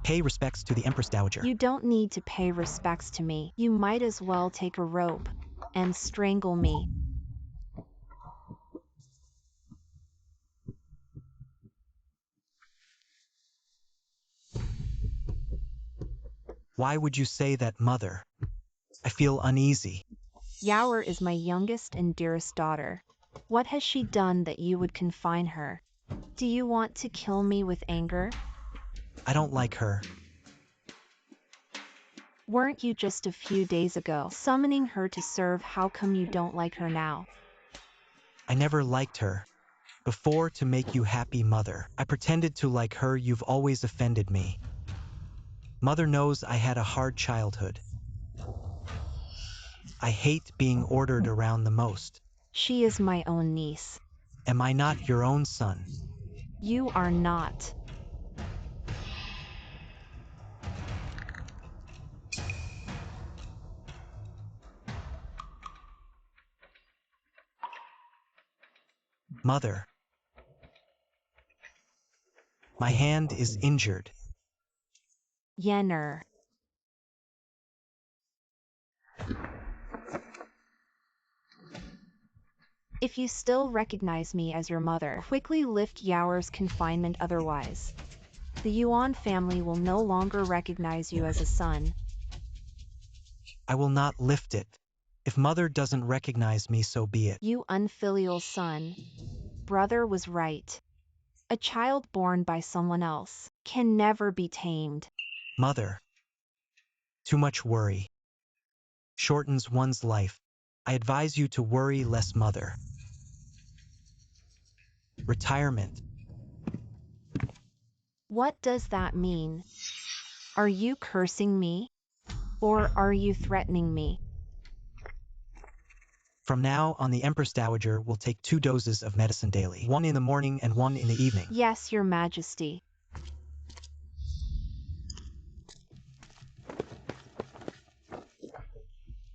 Speaker 4: Pay respects to the Empress Dowager.
Speaker 3: You don't need to pay respects to me. You might as well take a rope and strangle me.
Speaker 4: Why would you say that, mother? I feel uneasy.
Speaker 3: Yaoer is my youngest and dearest daughter. What has she done that you would confine her? Do you want to kill me with anger?
Speaker 4: I don't like her.
Speaker 3: Weren't you just a few days ago summoning her to serve? How come you don't like her now?
Speaker 4: I never liked her. Before, to make you happy, mother, I pretended to like her. You've always offended me. Mother knows I had a hard childhood. I hate being ordered around the most.
Speaker 3: She is my own niece.
Speaker 4: Am I not your own son?
Speaker 3: You are not.
Speaker 4: Mother. My hand is injured.
Speaker 3: Yener. If you still recognize me as your mother, quickly lift Yaoer's confinement, otherwise the Yuan family will no longer recognize you as a son.
Speaker 4: I will not lift it. If mother doesn't recognize me, so be it.
Speaker 3: You unfilial son. Brother was right. A child born by someone else can never be tamed.
Speaker 4: Mother. Too much worry shortens one's life. I advise you to worry less, mother. Retirement.
Speaker 3: What does that mean? Are you cursing me? Or are you threatening me?
Speaker 4: From now on, the Empress Dowager will take 2 doses of medicine daily, 1 in the morning and 1 in the evening.
Speaker 3: Yes, Your Majesty.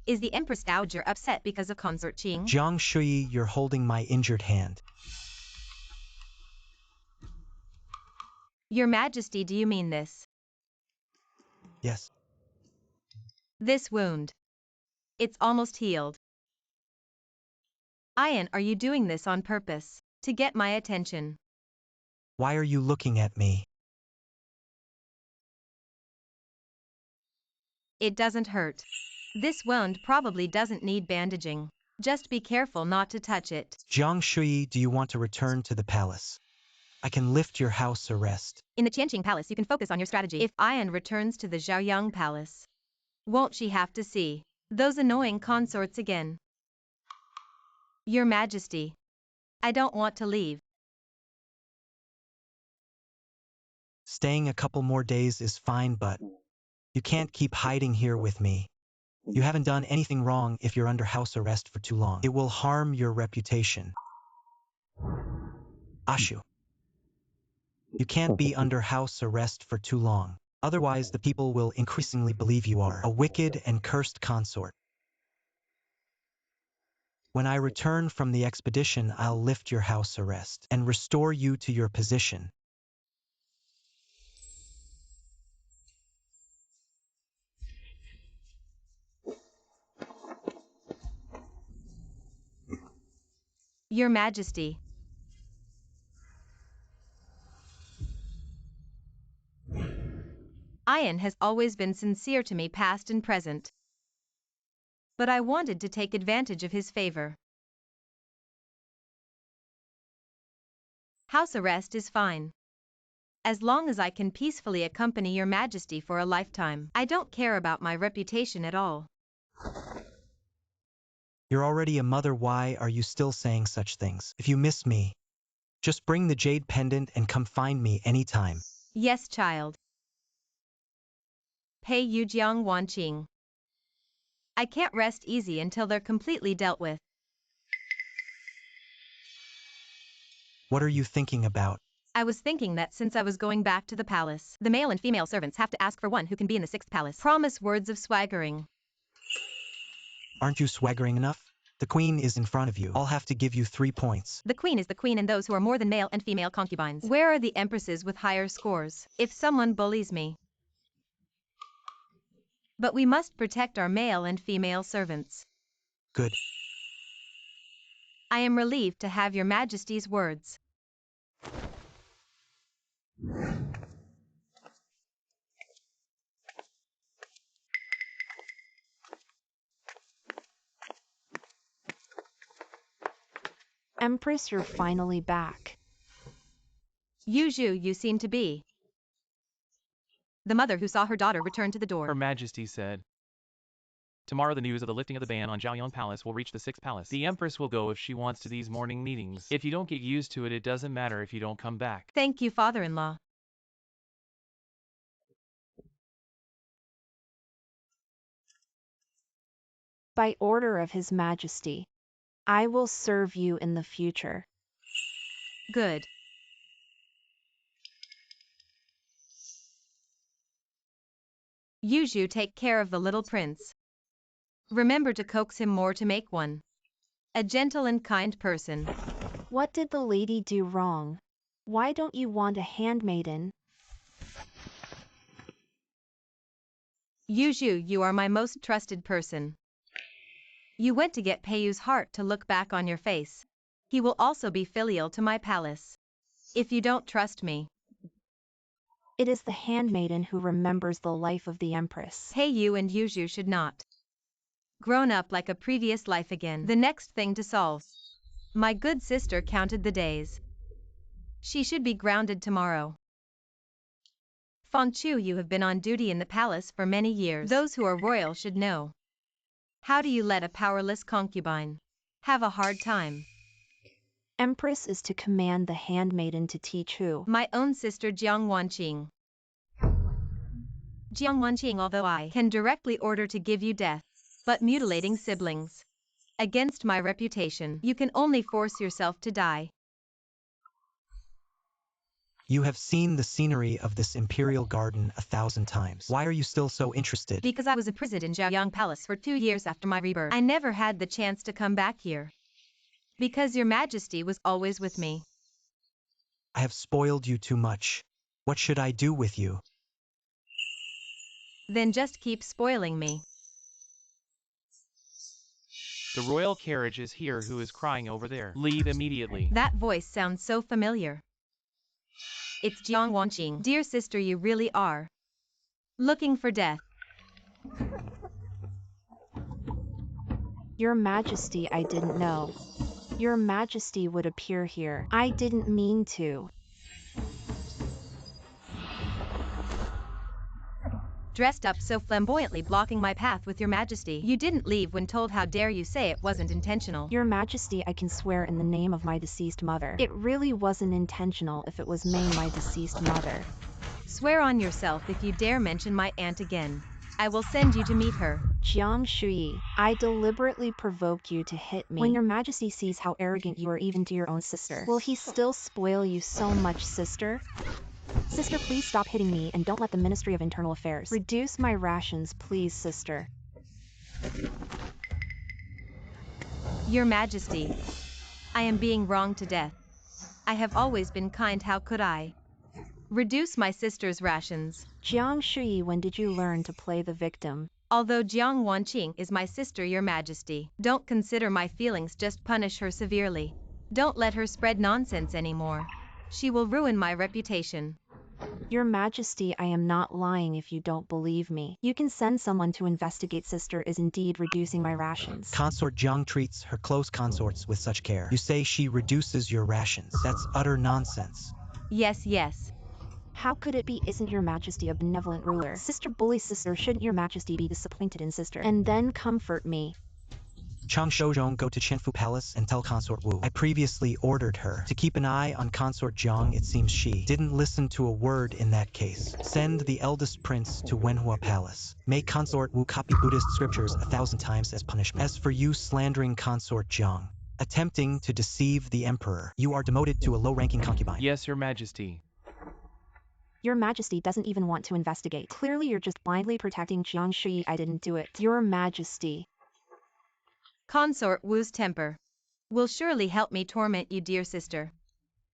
Speaker 2: Is the Empress Dowager upset because of Consort Qing?
Speaker 4: Jiang Shui, you're holding my injured hand.
Speaker 2: Your Majesty, do you mean this?
Speaker 4: Yes.
Speaker 2: This wound. It's almost healed. Ian, are you doing this on purpose? To get my attention?
Speaker 4: Why are you looking at me?
Speaker 2: It doesn't hurt. This wound probably doesn't need bandaging. Just be careful not to touch it.
Speaker 4: Jiang Shui, do you want to return to the palace? I can lift your house arrest.
Speaker 2: In the Qianqing Palace, you can focus on your strategy. If Ian returns to the Zhaoyang Palace, won't she have to see those annoying consorts again? Your Majesty, I don't want to leave.
Speaker 4: Staying a couple more days is fine, but you can't keep hiding here with me. You haven't done anything wrong. If you're under house arrest for too long, it will harm your reputation. Ashu. You can't be under house arrest for too long. Otherwise, the people will increasingly believe you are a wicked and cursed consort. When I return from the expedition, I'll lift your house arrest and restore you to your position.
Speaker 2: Your Majesty. Ian has always been sincere to me, past and present. But I wanted to take advantage of his favor. House arrest is fine. As long as I can peacefully accompany Your Majesty for a lifetime, I don't care about my reputation at all.
Speaker 4: You're already a mother. Why are you still saying such things? If you miss me, just bring the jade pendant and come find me anytime.
Speaker 2: Yes, child. Pei Yujiang Wanqing. I can't rest easy until they're completely dealt with.
Speaker 4: What are you thinking about?
Speaker 2: I was thinking that since I was going back to the palace, the male and female servants have to ask for one who can be in the 6th palace. Promise words of swaggering.
Speaker 4: Aren't you swaggering enough? The queen is in front of you. I'll have to give you 3 points.
Speaker 2: The queen is the queen, and those who are more than male and female concubines. Where are the empresses with higher scores? If someone bullies me. But we must protect our male and female servants.
Speaker 4: Good.
Speaker 2: I am relieved to have Your Majesty's words.
Speaker 3: Empress, you're finally back.
Speaker 2: Yuzhu, you seem to be. The mother who saw her daughter return to the door.
Speaker 5: Her Majesty said. Tomorrow the news of the lifting of the ban on Zhaoyang Palace will reach the 6th palace. The Empress will go if she wants to these morning meetings. If you don't get used to it, it doesn't matter if you don't come back.
Speaker 2: Thank you, father-in-law.
Speaker 3: By order of His Majesty, I will serve you in the future.
Speaker 2: Good. Yuzhu, take care of the little prince. Remember to coax him more to make one a gentle and kind person.
Speaker 3: What did the lady do wrong? Why don't you want a handmaiden?
Speaker 2: Yuzhu, you are my most trusted person. You went to get Peiyu's heart to look back on your face. He will also be filial to my palace. If you don't trust me,
Speaker 3: It is the handmaiden who remembers the life of the Empress.
Speaker 2: Peiyu and Yuzhu should not grown up like a previous life again. The next thing to solve. My good sister counted the days. She should be grounded tomorrow. Fanchu, you have been on duty in the palace for many years. Those who are royal should know. How do you let a powerless concubine have a hard time?
Speaker 3: Empress is to command the handmaiden to teach who?
Speaker 2: My own sister Jiang Wanqing. Jiang Wanqing, although I can directly order to give you death, but mutilating siblings against my reputation, you can only force yourself to die.
Speaker 4: You have seen the scenery of this imperial garden 1,000 times. Why are you still so interested?
Speaker 2: Because I was imprisoned in Zhaoyang Palace for 2 years after my rebirth. I never had the chance to come back here. Because your Majesty was always with me.
Speaker 4: I have spoiled you too much. What should I do with you?
Speaker 2: Then just keep spoiling me.
Speaker 5: The royal carriage is here. Who is crying over there? Leave immediately.
Speaker 2: That voice sounds so familiar. It's Jiang Wanqing. Dear sister, you really are looking for death.
Speaker 3: Your Majesty, I didn't know. Your Majesty would appear here. I didn't mean to.
Speaker 2: Dressed up so flamboyantly, blocking my path with your Majesty. You didn't leave when told. How dare you say it wasn't intentional?
Speaker 3: Your Majesty, I can swear in the name of my deceased mother. It really wasn't intentional if it was Mei, my deceased mother.
Speaker 2: Swear on yourself if you dare mention my aunt again. I will send you to meet her.
Speaker 3: Jiang Shui, I deliberately provoked you to hit me. When your Majesty sees how arrogant you are even to your own sister, will he still spoil you so much, sister? Sister, please stop hitting me and don't let the Ministry of Internal Affairs reduce my rations, please, sister.
Speaker 2: Your Majesty, I am being wronged to death. I have always been kind. How could I reduce my sister's rations?
Speaker 3: Jiang Shui, when did you learn to play the victim?
Speaker 2: Although Jiang Wanqing is my sister, your Majesty, don't consider my feelings, just punish her severely. Don't let her spread nonsense anymore. She will ruin my reputation.
Speaker 3: Your Majesty, I am not lying if you don't believe me. You can send someone to investigate. Sister is indeed reducing my rations.
Speaker 4: Consort Jiang treats her close consorts with such care. You say she reduces your rations. That's utter nonsense.
Speaker 2: Yes, yes.
Speaker 3: How could it be? Isn't your Majesty a benevolent ruler? Sister bullies sister. Shouldn't your Majesty be disappointed in sister and then comfort me?
Speaker 4: Chang Shouzhong, go to Qianfu Palace and tell Consort Wu. I previously ordered her to keep an eye on Consort Jiang. It seems she didn't listen to a word in that case. Send the eldest prince to Wenhua Palace. Make Consort Wu copy Buddhist scriptures 1,000 times as punishment. As for you slandering Consort Jiang, attempting to deceive the emperor, you are demoted to a low-ranking concubine.
Speaker 5: Yes, Your Majesty.
Speaker 3: Your Majesty doesn't even want to investigate. Clearly you're just blindly protecting Jiang Shui. I didn't do it. Your Majesty.
Speaker 2: Consort Wu's temper will surely help me torment you, dear sister.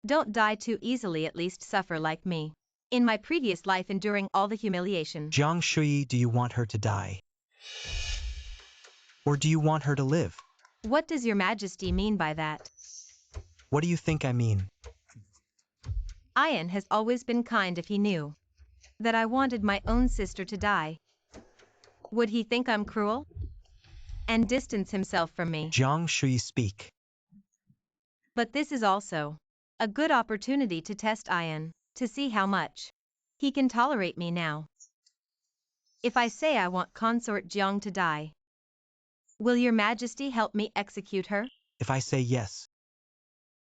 Speaker 2: Don't die too easily, at least suffer like me. In my previous life, enduring all the humiliation.
Speaker 4: Jiang Shui, do you want her to die? Or do you want her to live?
Speaker 2: What does your Majesty mean by that?
Speaker 4: What do you think I mean?
Speaker 2: Ian has always been kind. If he knew that I wanted my own sister to die, would he think I'm cruel? And distance himself from me?
Speaker 4: Jiang Shui, speak.
Speaker 2: But this is also a good opportunity to test Ian, to see how much he can tolerate me now. If I say I want consort Jiang to die, will your majesty help me execute her?
Speaker 4: If I say yes,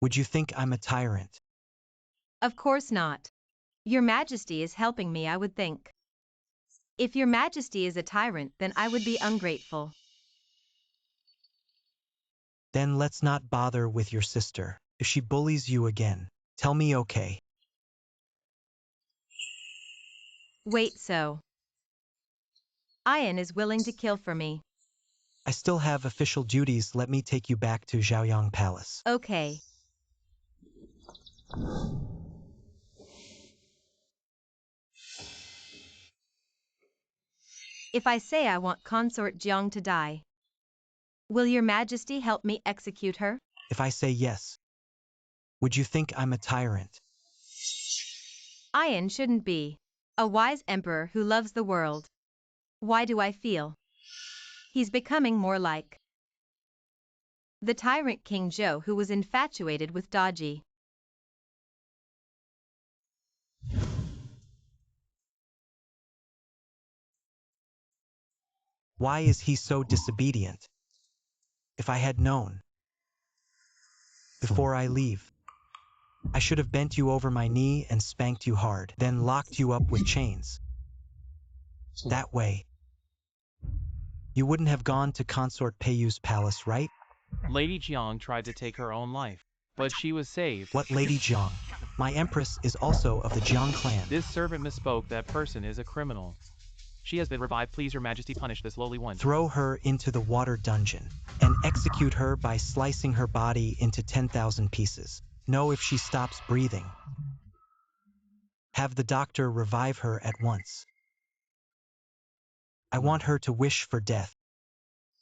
Speaker 4: would you think I'm a tyrant?
Speaker 2: Of course not. Your majesty is helping me, I would think. If your majesty is a tyrant, then I would be ungrateful.
Speaker 4: Then let's not bother with your sister. If she bullies you again, tell me okay.
Speaker 2: Wait, so Ian is willing to kill for me.
Speaker 4: I still have official duties. Let me take you back to Zhaoyang Palace.
Speaker 2: Okay. If I say I want consort Jiang to die, will your majesty help me execute her?
Speaker 4: If I say yes, would you think I'm a tyrant?
Speaker 2: Ian shouldn't be a wise emperor who loves the world. Why do I feel he's becoming more like the tyrant King Zhou who was infatuated with Daji?
Speaker 4: Why is he so disobedient? If I had known before I leave, I should have bent you over my knee and spanked you hard, then locked you up with chains. That way, you wouldn't have gone to Consort Peiyu's palace, right?
Speaker 5: Lady Jiang tried to take her own life, but she was saved.
Speaker 4: What Lady Jiang? My empress is also of the Jiang clan.
Speaker 5: This servant misspoke. That person is a criminal. She has been revived. Please, your majesty, punish this lowly one.
Speaker 4: Throw her into the water dungeon and execute her by slicing her body into 10,000 pieces. Know if she stops breathing. Have the doctor revive her at once. I want her to wish for death.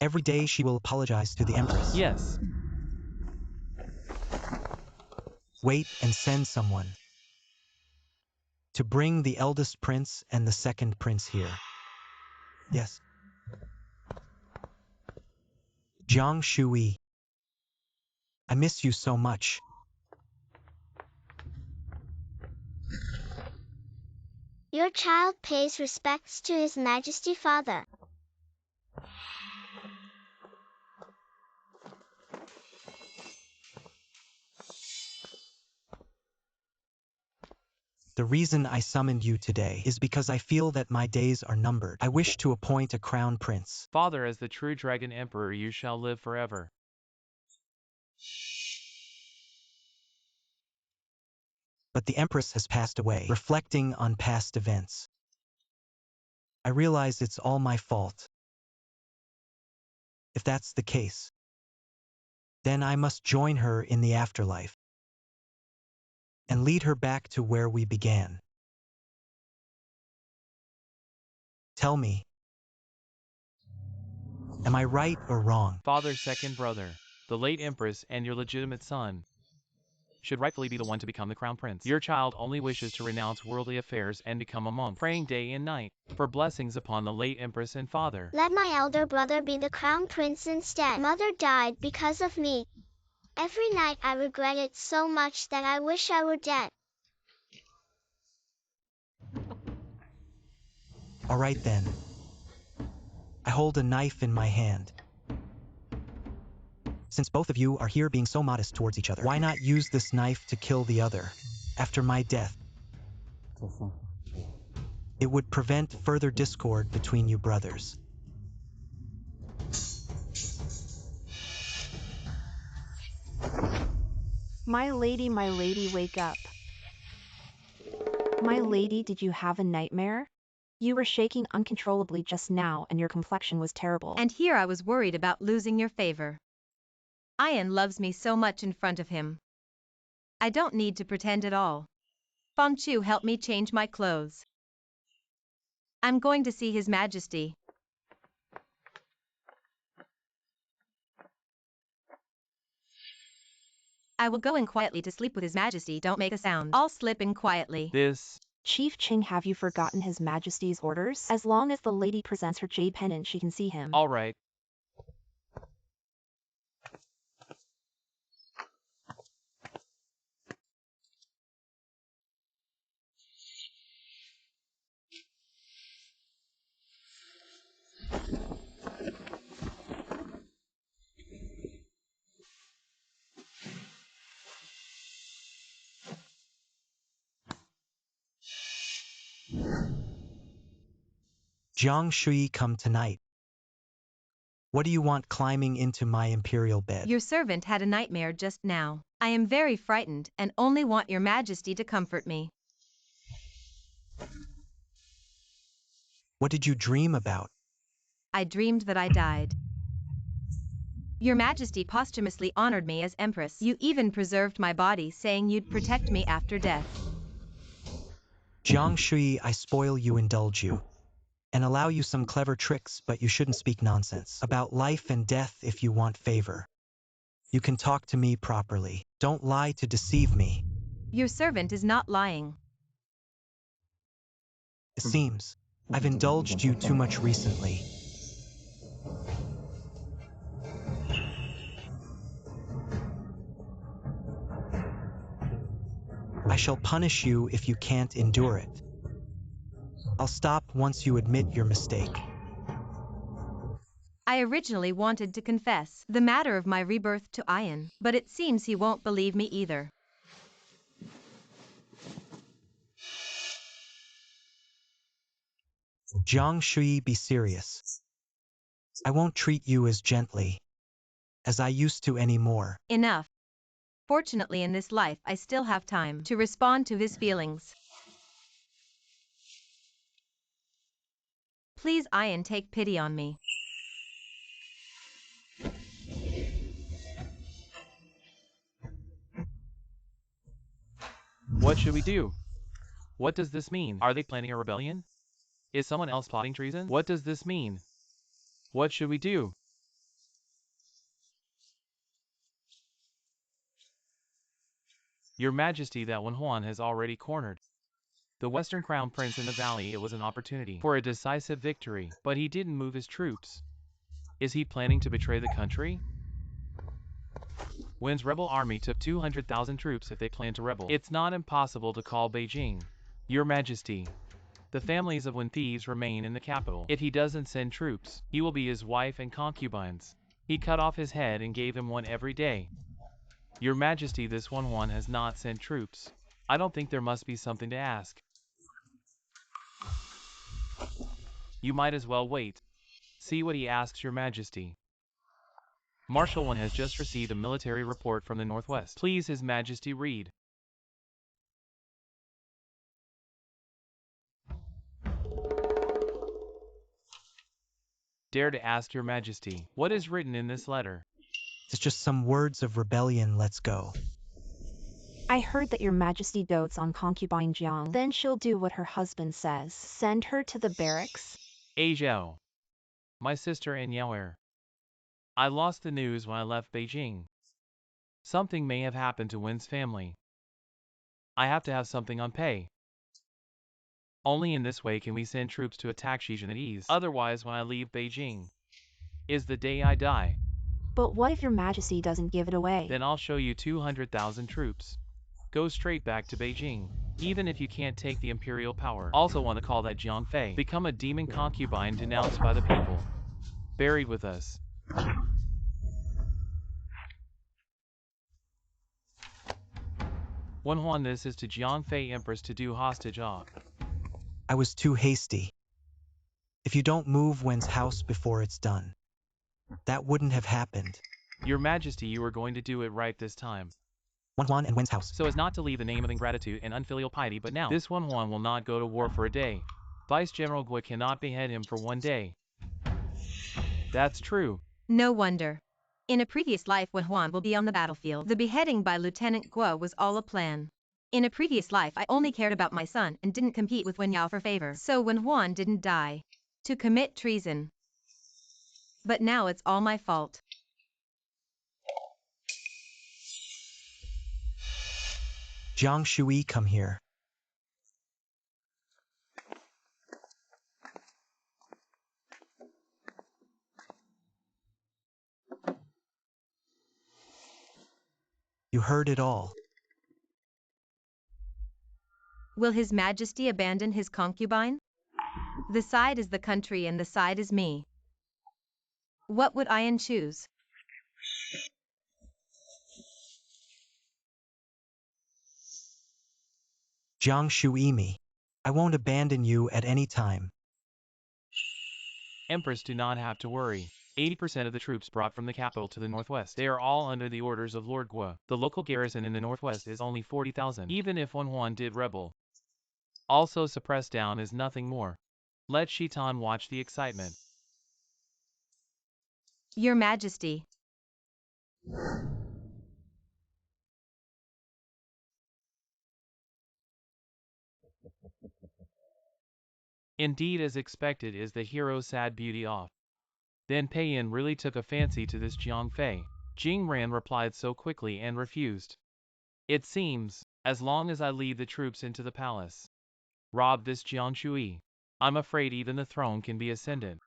Speaker 4: Every day she will apologize to the empress.
Speaker 5: Yes.
Speaker 4: Wait and send someone to bring the eldest prince and the second prince here. Yes. Jiang Shui, I miss you so much.
Speaker 1: Your child pays respects to His Majesty Father.
Speaker 4: The reason I summoned you today is because I feel that my days are numbered. I wish to appoint a crown prince.
Speaker 5: Father, as the true dragon emperor, you shall live forever.
Speaker 4: But the empress has passed away. Reflecting on past events, I realize it's all my fault. If that's the case, then I must join her in the afterlife and lead her back to where we began. Tell me, am I right or wrong?
Speaker 5: Father's second brother, the late empress and your legitimate son, should rightfully be the one to become the crown prince. Your child only wishes to renounce worldly affairs and become a monk, praying day and night for blessings upon the late empress and father.
Speaker 1: Let my elder brother be the crown prince instead. Mother died because of me. Every night I regret it so much that I wish I were dead.
Speaker 4: All right then. I hold a knife in my hand. Since both of you are here being so modest towards each other, why not use this knife to kill the other after my death? It would prevent further discord between you brothers.
Speaker 3: My lady, wake up. My lady, did you have a nightmare? You were shaking uncontrollably just now and your complexion was terrible.
Speaker 2: And here I was worried about losing your favor. Ian loves me so much in front of him. I don't need to pretend at all. Feng Chu help me change my clothes. I'm going to see His Majesty. I will go in quietly to sleep with His Majesty. Don't make a sound. I'll slip in quietly.
Speaker 5: This.
Speaker 3: Chief Ching, have you forgotten His Majesty's orders? As long as the lady presents her jade pendant, she can see him.
Speaker 5: All right.
Speaker 4: Jiang Shui, come tonight. What do you want climbing into my imperial bed?
Speaker 2: Your servant had a nightmare just now. I am very frightened and only want your majesty to comfort me.
Speaker 4: What did you dream about?
Speaker 2: I dreamed that I died. Your majesty posthumously honored me as empress. You even preserved my body, saying you'd protect me after death.
Speaker 4: Jiang Shui, I spoil you, indulge you, and allow you some clever tricks, but you shouldn't speak nonsense about life and death if you want favor. You can talk to me properly. Don't lie to deceive me.
Speaker 2: Your servant is not lying.
Speaker 4: It seems I've indulged you too much recently. I shall punish you if you can't endure it. I'll stop once you admit your mistake.
Speaker 2: I originally wanted to confess the matter of my rebirth to Ian, but it seems he won't believe me either.
Speaker 4: Jiang Shui, be serious. I won't treat you as gently as I used to anymore.
Speaker 2: Enough. Fortunately, in this life, I still have time to respond to his feelings. Please, Ian, take pity on me.
Speaker 5: What should we do? What does this mean? Are they planning a rebellion? Is someone else plotting treason? What does this mean? What should we do? Your Majesty, that Wen Huan has already cornered the Western Crown Prince in the valley. It was an opportunity for a decisive victory, but he didn't move his troops. Is he planning to betray the country? Wen's rebel army took 200,000 troops if they plan to rebel. It's not impossible to call Beijing. Your Majesty, the families of Wen thieves remain in the capital. If he doesn't send troops, he will be his wife and concubines. He cut off his head and gave him one every day. Your Majesty, this Wen has not sent troops. I don't think there must be something to ask. You might as well wait. See what he asks, Your Majesty. Marshal Wen has just received a military report from the northwest. Please, His Majesty, read. Dare to ask, Your Majesty, what is written in this letter?
Speaker 4: It's just some words of rebellion. Let's go.
Speaker 3: I heard that your majesty dotes on concubine Jiang. Then she'll do what her husband says. Send her to the barracks.
Speaker 5: Zhao, my sister and Yaoer. I lost the news when I left Beijing. Something may have happened to Wen's family. I have to have something on pay. Only in this way can we send troops to attack Shizhen at ease. Otherwise, when I leave Beijing, is the day I die.
Speaker 3: But what if your majesty doesn't give it away?
Speaker 5: Then I'll show you 200,000 troops. Go straight back to Beijing, even if you can't take the imperial power. Also want to call that Jiang Fei. Become a demon concubine denounced by the people. Buried with us. Wen, this is to Jiang Fei Empress to do hostage off.
Speaker 4: I was too hasty. If you don't move Wen's house before it's done, that wouldn't have happened.
Speaker 5: Your Majesty, you were going to do it right this time.
Speaker 4: Wen and Wen's house.
Speaker 5: So as not to leave the name of ingratitude and unfilial piety, but now, this Wen will not go to war for a day. Vice General Gui cannot behead him for one day. That's true.
Speaker 2: No wonder. In a previous life, Wen Huan will be on the battlefield. The beheading by Lieutenant Guo was all a plan. In a previous life, I only cared about my son and didn't compete with Wen Yao for favor. So Wen Huan didn't die to commit treason. But now it's all my fault.
Speaker 4: Jiang Shui, come here. You heard it all.
Speaker 2: Will His Majesty abandon his concubine? The side is the country and the side is me. What would Ian choose?
Speaker 4: Jiang Shui, me. I won't abandon you at any time.
Speaker 5: Empress, do not have to worry. 80% of the troops brought from the capital to the northwest. They are all under the orders of Lord Gua. The local garrison in the northwest is only 40,000. Even if Huan did rebel, also suppressed down is nothing more. Let Shitan watch the excitement.
Speaker 2: Your Majesty.
Speaker 5: Indeed, as expected, is the hero's sad beauty off. Then Pei Yin really took a fancy to this Jiang Fei. Jing Ran replied so quickly and refused. It seems, as long as I lead the troops into the palace, rob this Jiang Shui, I'm afraid even the throne can be ascended.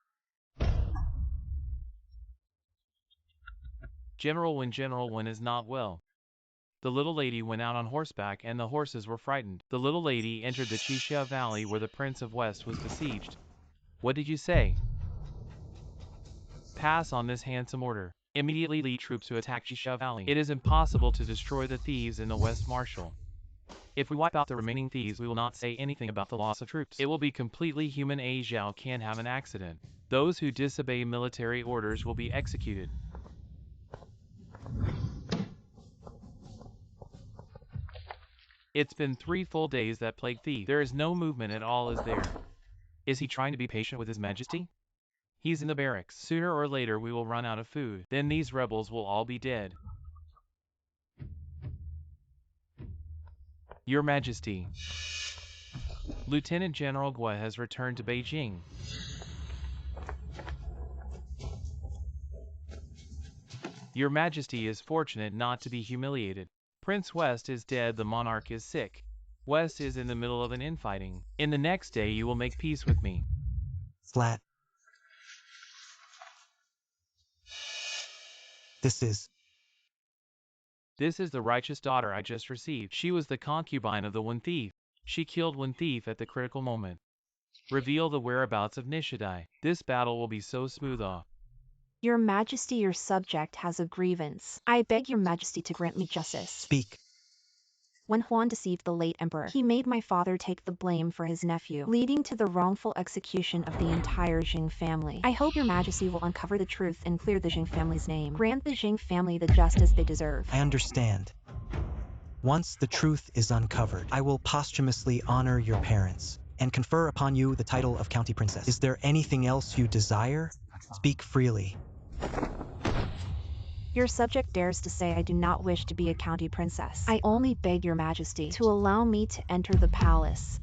Speaker 5: General when is not well. The little lady went out on horseback and the horses were frightened. The little lady entered the Qixia Valley where the Prince of West was besieged. What did you say? Pass on this handsome order. Immediately lead troops to attack Qixia Valley. It is impossible to destroy the thieves in the West Marshal. If we wipe out the remaining thieves, we will not say anything about the loss of troops. It will be completely human. A Zhao can't have an accident. Those who disobey military orders will be executed. It's been 3 full days that plague thief. There is no movement at all, is there? Is he trying to be patient with his majesty? He's in the barracks. Sooner or later we will run out of food. Then these rebels will all be dead. Your Majesty. Lieutenant General Gua has returned to Beijing. Your Majesty is fortunate not to be humiliated. Prince West is dead, the monarch is sick. West is in the middle of an infighting. In the next day you will make peace with me.
Speaker 4: Flat. This is
Speaker 5: the righteous daughter I just received. She was the concubine of the one thief. She killed one thief at the critical moment. Reveal the whereabouts of Nishidai. This battle will be so smooth off.
Speaker 3: Your Majesty, your subject has a grievance. I beg your Majesty to grant me justice.
Speaker 4: speak.
Speaker 3: When Huan deceived the late emperor, he made my father take the blame for his nephew, leading to the wrongful execution of the entire Jing family. I hope your Majesty will uncover the truth and clear the Jing family's name. Grant the Jing family the justice they deserve.
Speaker 4: I understand. Once the truth is uncovered, I will posthumously honor your parents and confer upon you the title of County Princess. Is there anything else you desire? Speak freely.
Speaker 3: Your subject dares to say I do not wish to be a county princess. I only beg your Majesty to allow me to enter the palace.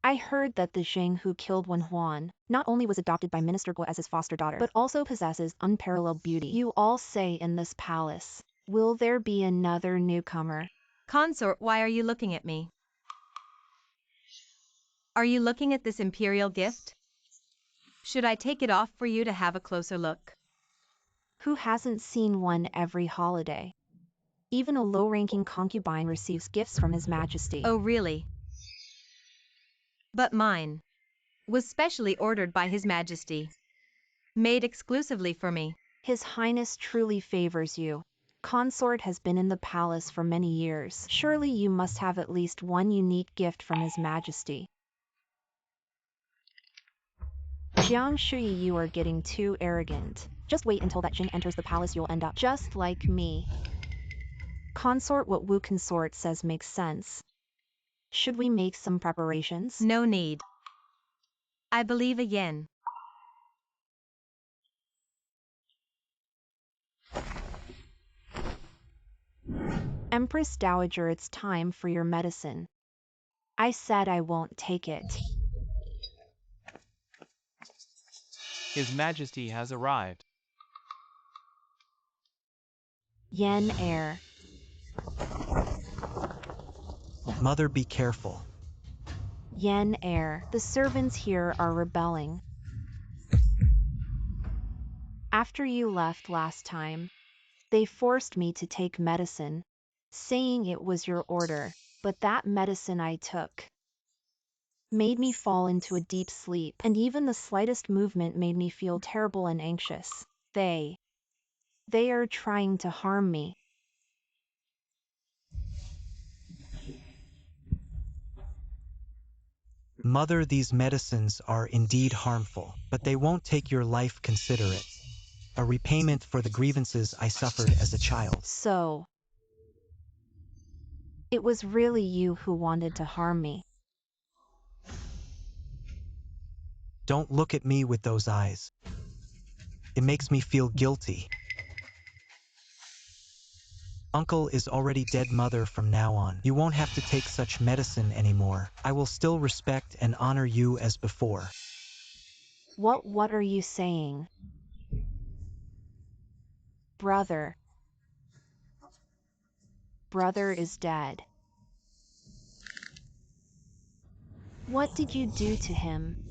Speaker 3: I heard that the Jing who killed Wen Huan not only was adopted by Minister Guo as his foster daughter, but also possesses unparalleled beauty. You all say in this palace, will there be another newcomer?
Speaker 2: Consort, why are you looking at me? Are you looking at this imperial gift? Should I take it off for you to have a closer look?
Speaker 3: Who hasn't seen one every holiday? Even a low-ranking concubine receives gifts from His Majesty.
Speaker 2: Oh, really? But mine was specially ordered by His Majesty. Made exclusively for me.
Speaker 3: His Highness truly favors you. Consort has been in the palace for many years. Surely you must have at least one unique gift from His Majesty. Jiang Shui, you are getting too arrogant. Just wait until that Jing enters the palace, you'll end up just like me. Consort, what Wu Consort says makes sense. Should we make some preparations?
Speaker 2: No need. I believe again.
Speaker 3: Empress Dowager, it's time for your medicine. I said I won't take it.
Speaker 5: His Majesty has arrived.
Speaker 3: Yen Air.
Speaker 4: Mother, be careful.
Speaker 3: Yen Air. The servants here are rebelling. After you left last time, they forced me to take medicine, saying it was your order, but that medicine I took made me fall into a deep sleep, and even the slightest movement made me feel terrible and anxious. They are trying to harm me.
Speaker 4: Mother, these medicines are indeed harmful, but they won't take your life. Consider it a repayment for the grievances I suffered as a child.
Speaker 3: So, it was really you who wanted to harm me.
Speaker 4: Don't look at me with those eyes. It makes me feel guilty. Uncle is already dead. Mother, from now on, you won't have to take such medicine anymore. I will still respect and honor you as before.
Speaker 3: What are you saying? Brother. Brother is dead. What did you do to him?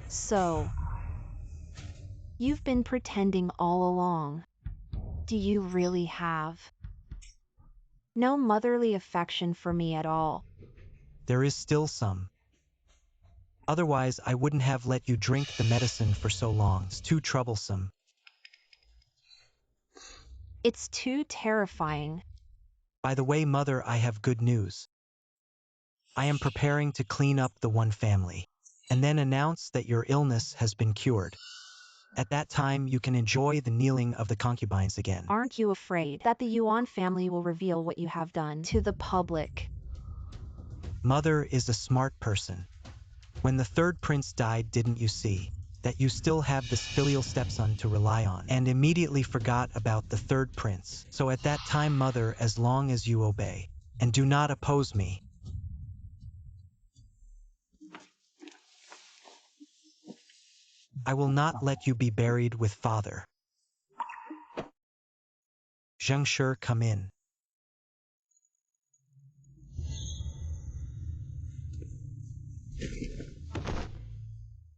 Speaker 3: So, you've been pretending all along. Do you really have no motherly affection for me at all?
Speaker 4: There is still some. Otherwise, I wouldn't have let you drink the medicine for so long. It's too troublesome.
Speaker 3: It's too terrifying.
Speaker 4: By the way, Mother, I have good news. I am preparing to clean up the one family, and then announce that your illness has been cured. At that time, you can enjoy the kneeling of the concubines again.
Speaker 3: Aren't you afraid that the Yuan family will reveal what you have done to the public?
Speaker 4: Mother is a smart person. When the third prince died, didn't you see that you still have this filial stepson to rely on, and immediately forgot about the third prince? So at that time, Mother, as long as you obey and do not oppose me, I will not let you be buried with father. Zheng Shi, come in.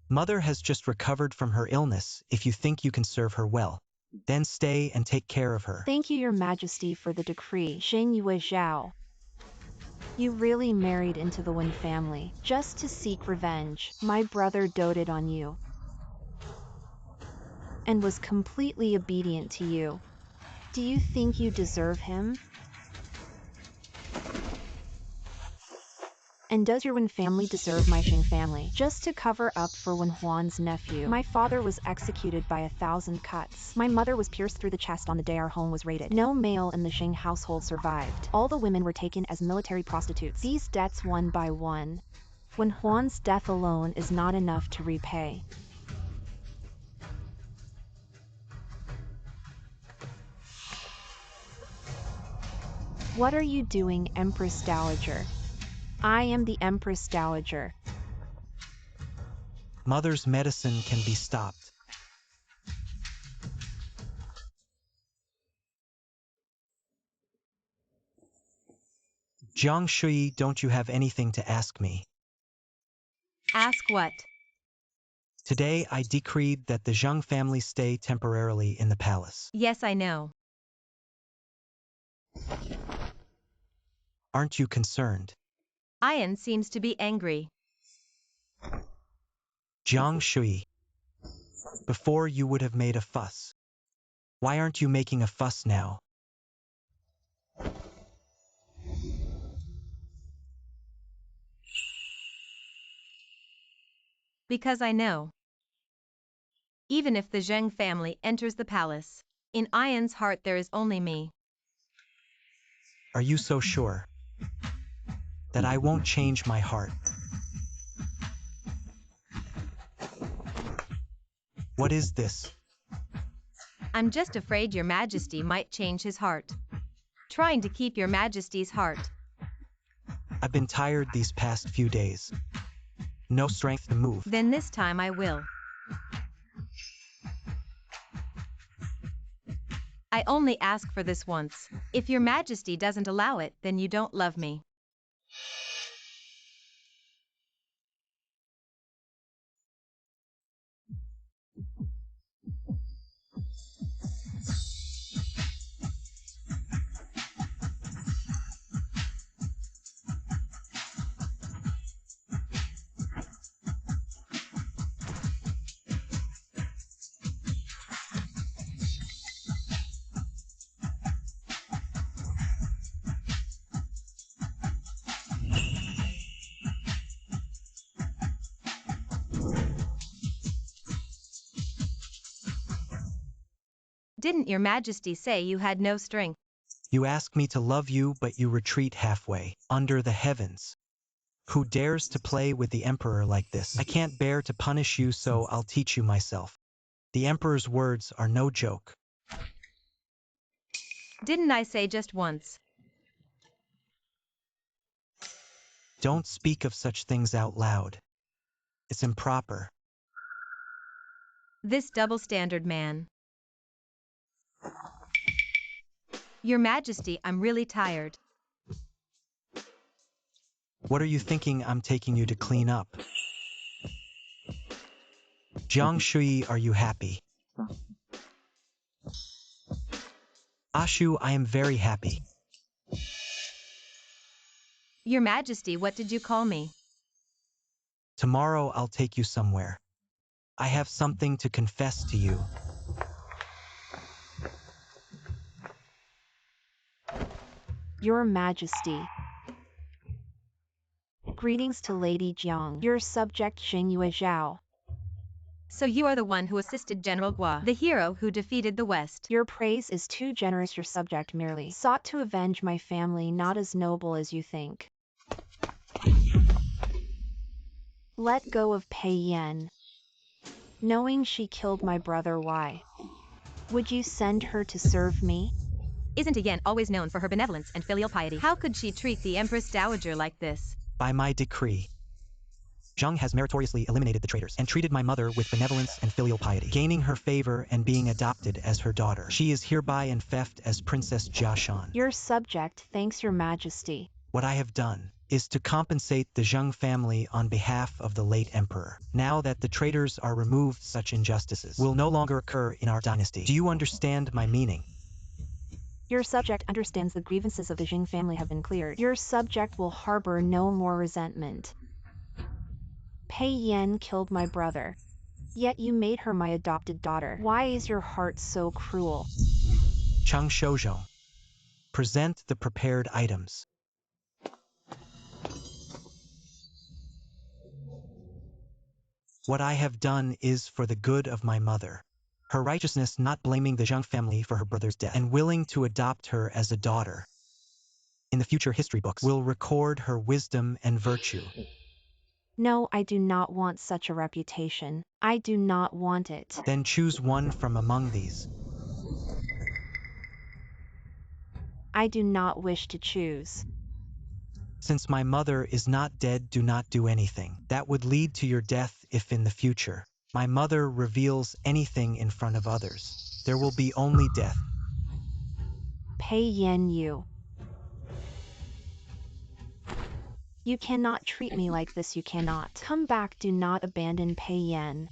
Speaker 4: Mother has just recovered from her illness. If you think you can serve her well, then stay and take care of her.
Speaker 3: Thank you, Your Majesty, for the decree. Shen Yue Zhao. You really married into the Wen family just to seek revenge. My brother doted on you and was completely obedient to you. Do you think you deserve him? And does your Wen family deserve my Sheng family? Just to cover up for Wen Huan's nephew, my father was executed by 1,000 cuts. My mother was pierced through the chest on the day our home was raided. No male in the Sheng household survived. All the women were taken as military prostitutes. These debts one by one. Wen Huan's death alone is not enough to repay. What are you doing, Empress Dowager? I am the Empress Dowager.
Speaker 4: Mother's medicine can be stopped. Jiang Shui, don't you have anything to ask me?
Speaker 2: Ask what?
Speaker 4: Today I decreed that the Zheng family stay temporarily in the palace.
Speaker 2: Yes, I know.
Speaker 4: Aren't you concerned?
Speaker 2: Ian seems to be angry.
Speaker 4: Jiang Shui, before you would have made a fuss. Why aren't you making a fuss now?
Speaker 2: Because I know. Even if the Zheng family enters the palace, in Ian's heart there is only me.
Speaker 4: Are you so sure that I won't change my heart? What is this?
Speaker 2: I'm just afraid your Majesty might change his heart. Trying to keep your Majesty's heart.
Speaker 4: I've been tired these past few days. No strength to move.
Speaker 2: Then this time I will. I only ask for this once. If your Majesty doesn't allow it, then you don't love me. Didn't your majesty say you had no strength?
Speaker 4: You ask me to love you, but you retreat halfway. Under the heavens. Who dares to play with the emperor like this? I can't bear to punish you, so I'll teach you myself. The emperor's words are no joke.
Speaker 2: Didn't I say just once?
Speaker 4: Don't speak of such things out loud. It's improper.
Speaker 2: This double-standard man. Your Majesty, I'm really tired.
Speaker 4: What are you thinking I'm taking you to clean up? Jiang Shui, are you happy? Ashu, I am very happy.
Speaker 2: Your Majesty, what did you call me?
Speaker 4: Tomorrow I'll take you somewhere. I have something to confess to you.
Speaker 3: Your Majesty. Greetings to Lady Jiang. Your subject Xingyue Zhao.
Speaker 2: So you are the one who assisted General Gua, the hero who defeated the West.
Speaker 3: Your praise is too generous. Your subject merely sought to avenge my family, not as noble as you think. Let go of Pei Yan. Knowing she killed my brother, why would you send her to serve me?
Speaker 2: Isn't Yan always known for her benevolence and filial piety? How could she treat the Empress Dowager like this?
Speaker 4: By my decree. Zheng has meritoriously eliminated the traitors and treated my mother with benevolence and filial piety, gaining her favor and being adopted as her daughter. She is hereby enfeoffed as Princess Jiashan.
Speaker 3: Your subject thanks your majesty.
Speaker 4: What I have done is to compensate the Zheng family on behalf of the late emperor. Now that the traitors are removed, such injustices will no longer occur in our dynasty. Do you understand my meaning?
Speaker 3: Your subject understands the grievances of the Jing family have been cleared. Your subject will harbor no more resentment. Pei Yan killed my brother, yet you made her my adopted daughter. Why is your heart so cruel?
Speaker 4: Cheng Shoujo. Present the prepared items. What I have done is for the good of my mother. Her righteousness, not blaming the Zheng family for her brother's death, and willing to adopt her as a daughter. In the future history books, will record her wisdom and virtue.
Speaker 3: No, I do not want such a reputation. I do not want it.
Speaker 4: Then choose one from among these.
Speaker 3: I do not wish to choose.
Speaker 4: Since my mother is not dead, do not do anything. That would lead to your death if in the future my mother reveals anything in front of others. There will be only death.
Speaker 3: Pei Yan, you cannot treat me like this. You cannot. Come back. Do not abandon Pei Yan.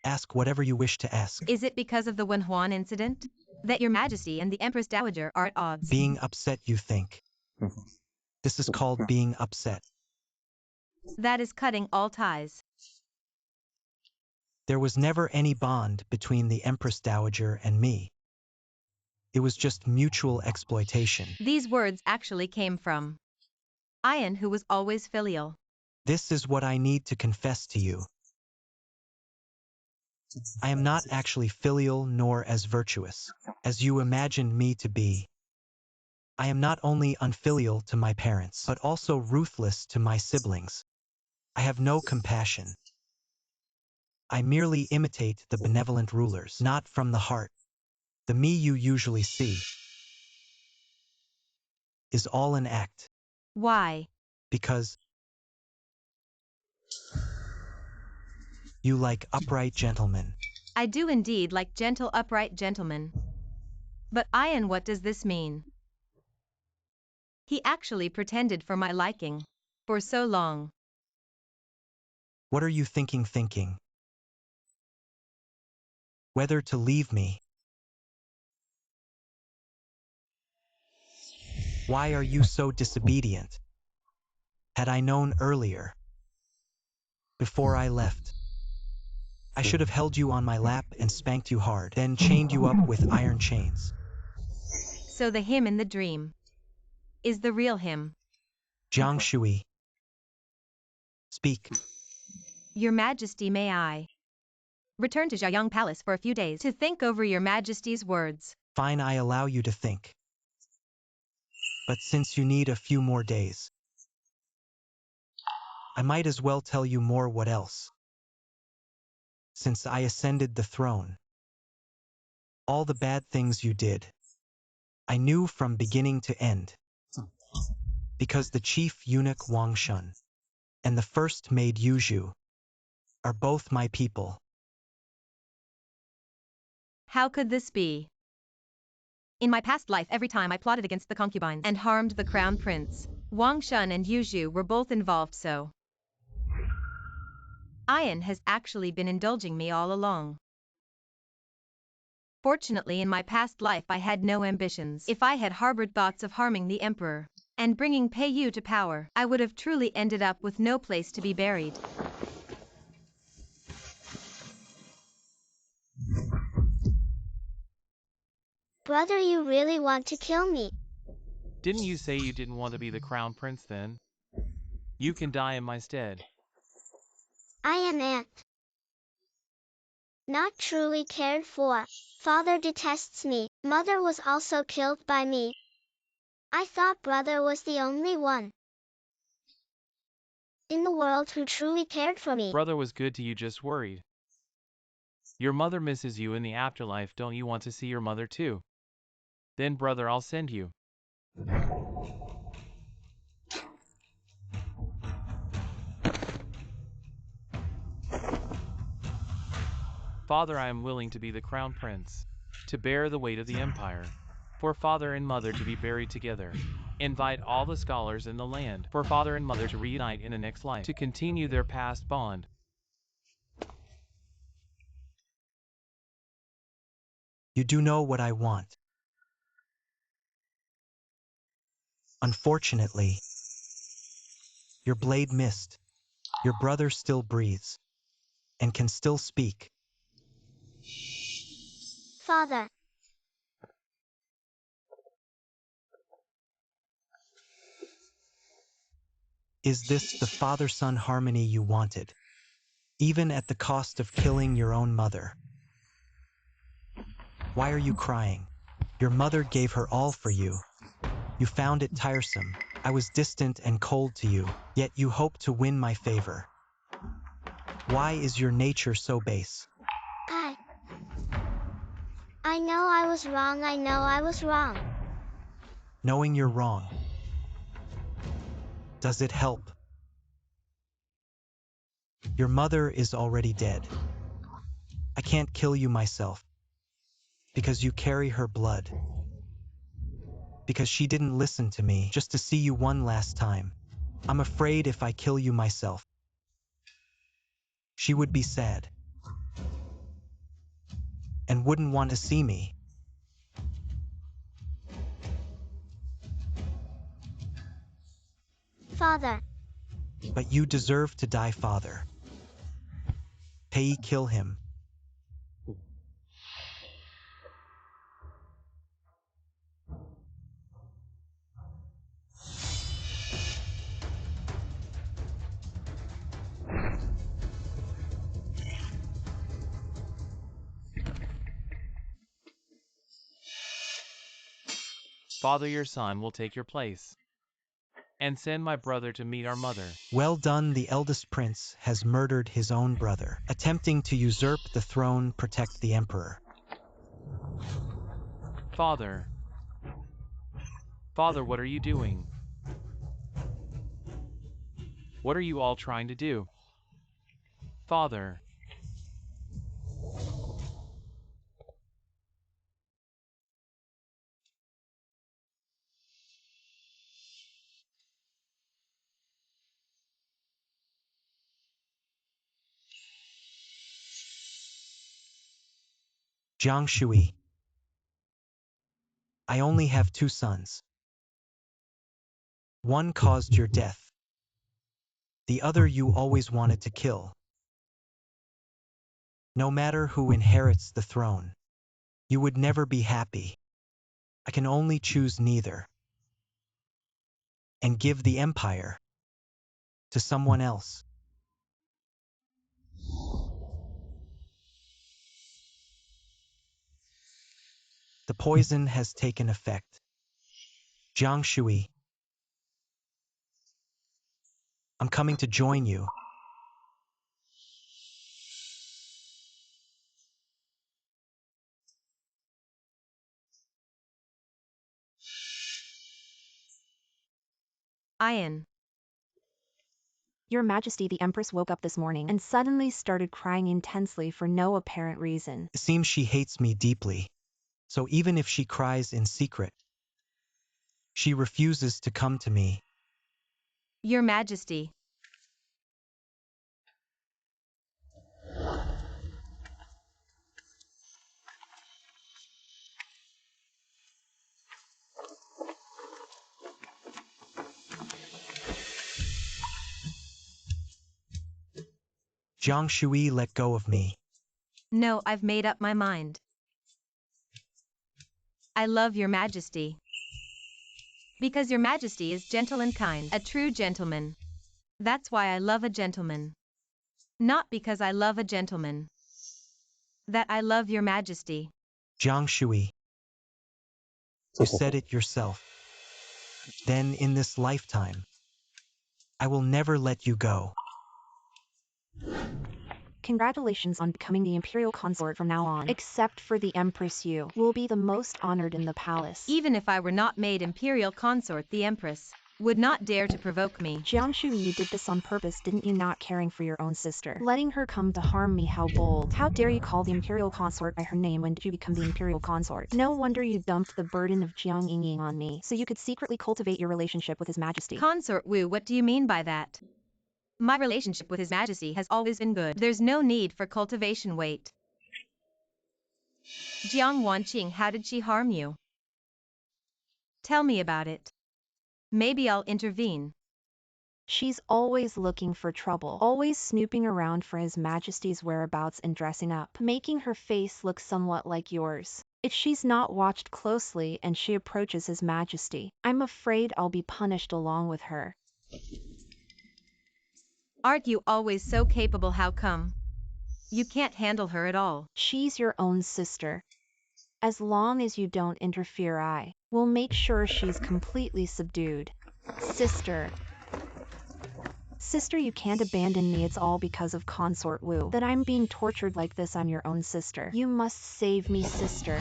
Speaker 4: Ask whatever you wish to ask.
Speaker 2: Is it because of the Wenhuan incident that your Majesty and the Empress Dowager are at odds?
Speaker 4: Being upset, you think? This is called being upset.
Speaker 2: That is cutting all ties.
Speaker 4: There was never any bond between the Empress Dowager and me. It was just mutual exploitation.
Speaker 2: These words actually came from Ian, who was always filial.
Speaker 4: This is what I need to confess to you. I am not actually filial nor as virtuous as you imagine me to be. I am not only unfilial to my parents, but also ruthless to my siblings. I have no compassion. I merely imitate the benevolent rulers, not from the heart. The me you usually see is all an act.
Speaker 2: Why?
Speaker 4: Because you like upright gentlemen.
Speaker 2: I do indeed like gentle, upright gentlemen. But Ian, what does this mean? He actually pretended for my liking for so long.
Speaker 4: What are you thinking? Whether to leave me? Why are you so disobedient? Had I known earlier, before I left, I should have held you on my lap and spanked you hard, then chained you up with iron chains.
Speaker 2: So the him in the dream is the real him.
Speaker 4: Jiang Shui. Speak.
Speaker 2: Your Majesty, may I return to Jiayang Palace for a few days to think over your Majesty's words?
Speaker 4: Fine, I allow you to think. But since you need a few more days, I might as well tell you more. What else? Since I ascended the throne, all the bad things you did, I knew from beginning to end. Because the chief eunuch Wang Shun and the first maid Yuzhu are both my people.
Speaker 2: How could this be? In my past life, every time I plotted against the concubines and harmed the crown prince, Wang Shun and Yuzhu were both involved, so Ian has actually been indulging me all along. Fortunately, in my past life I had no ambitions. If I had harbored thoughts of harming the emperor and bringing Pei Yu to power, I would have truly ended up with no place to be buried.
Speaker 1: Brother, you really want to kill me?
Speaker 5: Didn't you say you didn't want to be the crown prince then? You can die in my stead.
Speaker 1: I am not truly cared for. Father detests me. Mother was also killed by me. I thought brother was the only one in the world who truly cared for me.
Speaker 5: Brother was good to you, just worried. Your mother misses you in the afterlife. Don't you want to see your mother too? Then brother, I'll send you. Father, I am willing to be the crown prince, to bear the weight of the empire, for father and mother to be buried together. Invite all the scholars in the land, for father and mother to reunite in the next life, to continue their past bond.
Speaker 4: You do know what I want. Unfortunately, your blade missed. Your brother still breathes and can still speak.
Speaker 1: Father.
Speaker 4: Is this the father-son harmony you wanted, even at the cost of killing your own mother? Why are you crying? Your mother gave her all for you. You found it tiresome. I was distant and cold to you, yet you hoped to win my favor. Why is your nature so base?
Speaker 1: I know I was wrong. I know I was wrong.
Speaker 4: Knowing you're wrong, does it help? Your mother is already dead. I can't kill you myself, because you carry her blood. Because she didn't listen to me just to see you one last time. I'm afraid if I kill you myself, she would be sad and wouldn't want to see me.
Speaker 1: Father.
Speaker 4: But you deserve to die, father. Pei, kill him.
Speaker 5: Father, your son will take your place. And send my brother to meet our mother.
Speaker 4: Well done, the eldest prince has murdered his own brother, attempting to usurp the throne, protect the emperor.
Speaker 5: Father. Father, what are you doing? What are you all trying to do? Father.
Speaker 4: Jiang Shui. I only have 2 sons. One caused your death. The other you always wanted to kill. No matter who inherits the throne, you would never be happy. I can only choose neither, and give the empire to someone else. The poison has taken effect. Jiang Shui, I'm coming to join you.
Speaker 2: Ian.
Speaker 3: Your Majesty, the Empress woke up this morning and suddenly started crying intensely for no apparent reason.
Speaker 4: It seems she hates me deeply, so even if she cries in secret, she refuses to come to me.
Speaker 2: Your Majesty.
Speaker 4: Jiang Shui, let go of me.
Speaker 2: No, I've made up my mind. I love your Majesty. Because your Majesty is gentle and kind, a true gentleman. That's why I love a gentleman. Not because I love a gentleman. That I love your Majesty.
Speaker 4: Jiang Shui, you said it yourself. Then in this lifetime, I will never let you go.
Speaker 3: Congratulations on becoming the Imperial Consort from now on. Except for the Empress, you will be the most honored in the palace.
Speaker 2: Even if I were not made Imperial Consort, the Empress would not dare to provoke me.
Speaker 3: Jiang Shui, you did this on purpose, didn't you? Not caring for your own sister. Letting her come to harm me, how bold. How dare you call the Imperial Consort by her name? When did you become the Imperial Consort? No wonder you dumped the burden of Jiang Yingying on me, so you could secretly cultivate your relationship with His Majesty.
Speaker 2: Consort Wu, what do you mean by that? My relationship with His Majesty has always been good. There's no need for cultivation. Wait. Jiang Wanqing, how did she harm you? Tell me about it. Maybe I'll intervene.
Speaker 3: She's always looking for trouble, always snooping around for His Majesty's whereabouts and dressing up, making her face look somewhat like yours. If she's not watched closely and she approaches His Majesty, I'm afraid I'll be punished along with her.
Speaker 2: Aren't you always so capable? How come you can't handle her at all?
Speaker 3: She's your own sister. As long as you don't interfere, I will make sure she's completely subdued. Sister. Sister, you can't abandon me. It's all because of Consort Wu that I'm being tortured like this. I'm your own sister. You must save me, sister.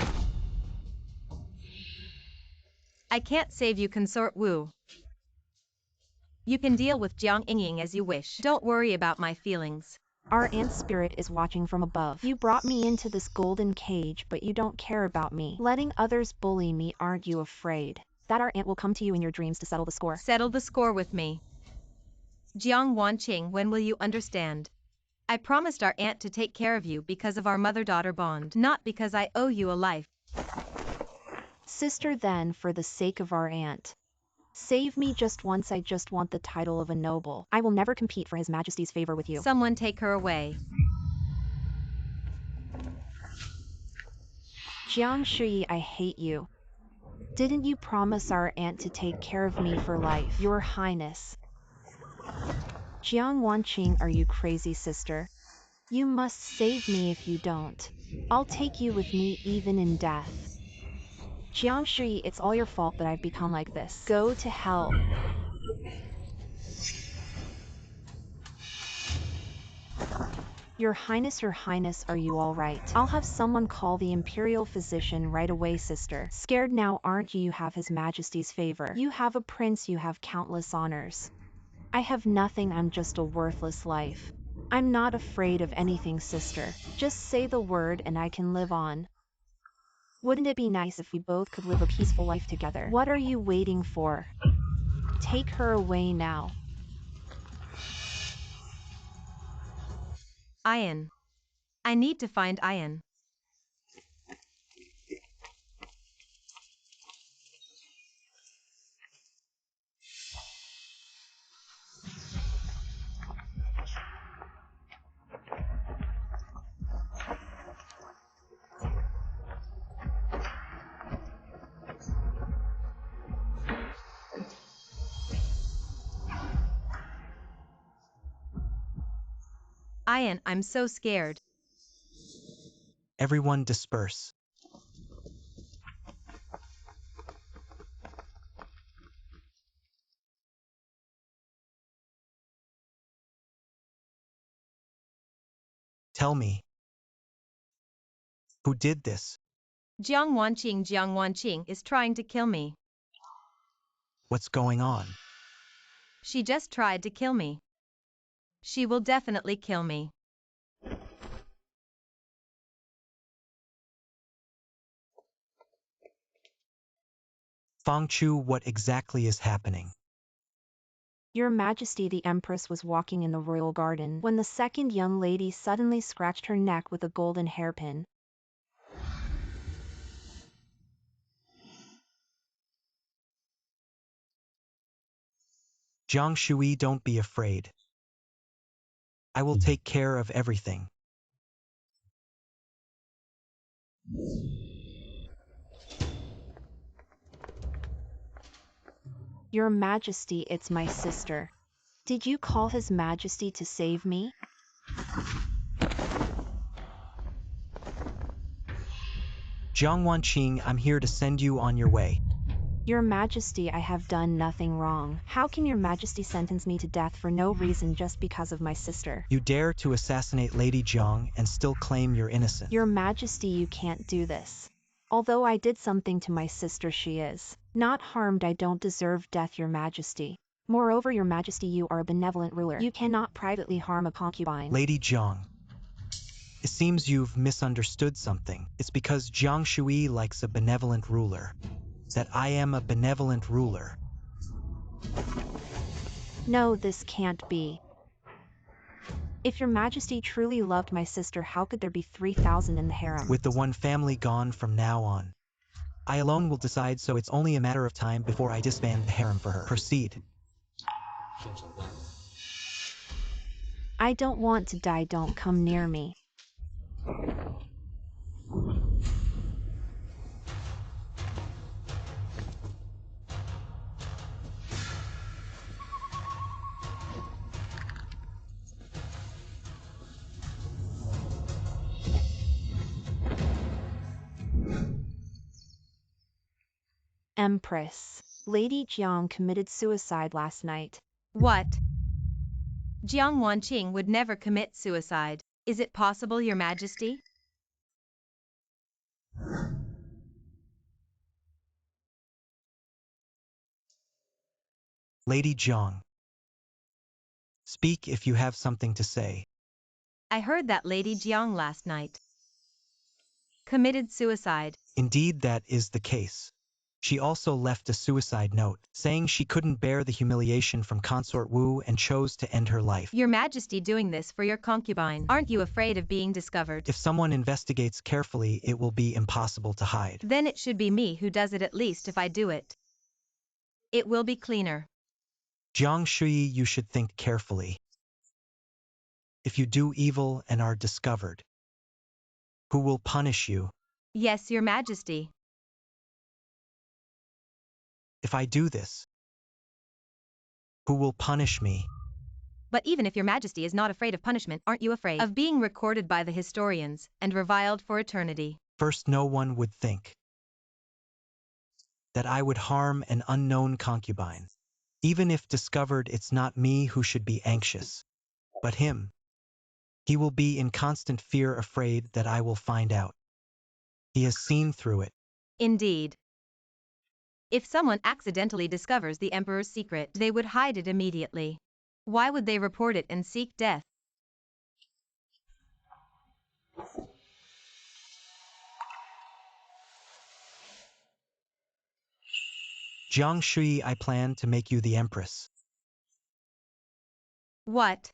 Speaker 2: I can't save you, Consort Wu. You can deal with Jiang Yingying as you wish. Don't worry about my feelings.
Speaker 3: Our aunt spirit is watching from above. You brought me into this golden cage, but you don't care about me. Letting others bully me, aren't you afraid that our aunt will come to you in your dreams to settle the score?
Speaker 2: Settle the score with me. Jiang Wanqing, when will you understand? I promised our aunt to take care of you because of our mother-daughter bond, not because I owe you a life.
Speaker 3: Sister, then, for the sake of our aunt, save me just once. I just want the title of a noble. I will never compete for His Majesty's favor with you.
Speaker 2: Someone take her away.
Speaker 3: Jiang Shui, I hate you. Didn't you promise our aunt to take care of me for life, Your Highness? Jiang Wanqing, are you crazy, sister? You must save me. If you don't, I'll take you with me even in death. Jiang Shui, it's all your fault that I've become like this. Go to hell. Your Highness, are you all right? I'll have someone call the Imperial physician right away, sister. Scared now, aren't you? You have His Majesty's favor. You have a prince, you have countless honors. I have nothing, I'm just a worthless life. I'm not afraid of anything, sister. Just say the word and I can live on. Wouldn't it be nice if we both could live a peaceful life together? What are you waiting for? Take her away now.
Speaker 2: Ian. I need to find Ian. I'm so scared.
Speaker 4: Everyone disperse. Tell me. Who did this?
Speaker 2: Jiang Wanqing is trying to kill me.
Speaker 4: What's going on?
Speaker 2: She just tried to kill me. She will definitely kill me.
Speaker 4: Fangchu, what exactly is happening?
Speaker 3: Your Majesty, the Empress was walking in the royal garden when the second young lady suddenly scratched her neck with a golden hairpin.
Speaker 4: Jiang Shui, don't be afraid. I will take care of everything.
Speaker 3: Your Majesty, it's my sister. Did you call His Majesty to save me?
Speaker 4: Jiang Wanqing, I'm here to send you on your way.
Speaker 3: Your Majesty, I have done nothing wrong. How can Your Majesty sentence me to death for no reason just because of my sister?
Speaker 4: You dare to assassinate Lady Jiang and still claim you're innocent.
Speaker 3: Your Majesty, you can't do this. Although I did something to my sister, she is not harmed. I don't deserve death, Your Majesty. Moreover, Your Majesty, you are a benevolent ruler. You cannot privately harm a concubine.
Speaker 4: Lady Jiang. It seems you've misunderstood something. It's because Jiang Shui likes a benevolent ruler. That I am a benevolent ruler.
Speaker 3: No, this can't be. If Your Majesty truly loved my sister, how could there be 3,000 in the harem?
Speaker 4: With the one family gone from now on, I alone will decide, so it's only a matter of time before I disband the harem for her. Proceed.
Speaker 3: I don't want to die. Don't come near me. Empress, Lady Jiang committed suicide last night.
Speaker 2: What? Jiang Wanqing would never commit suicide. Is it possible, Your Majesty?
Speaker 4: Lady Jiang. Speak if you have something to say.
Speaker 2: I heard that Lady Jiang last night committed suicide.
Speaker 4: Indeed, that is the case. She also left a suicide note, saying she couldn't bear the humiliation from Consort Wu and chose to end her life.
Speaker 2: Your Majesty doing this for your concubine. Aren't you afraid of being discovered?
Speaker 4: If someone investigates carefully, it will be impossible to hide.
Speaker 2: Then it should be me who does it, at least if I do it. It will be cleaner.
Speaker 4: Jiang Shui, you should think carefully. If you do evil and are discovered, who will punish you?
Speaker 2: Yes, Your Majesty.
Speaker 4: If I do this, who will punish me?
Speaker 2: But even if Your Majesty is not afraid of punishment, aren't you afraid of being recorded by the historians and reviled for eternity?
Speaker 4: First, no one would think that I would harm an unknown concubine. Even if discovered, it's not me who should be anxious, but him. He will be in constant fear, afraid that I will find out. He has seen through it.
Speaker 2: Indeed. If someone accidentally discovers the Emperor's secret, they would hide it immediately. Why would they report it and seek death?
Speaker 4: Jiang Shui, I plan to make you the Empress.
Speaker 2: What?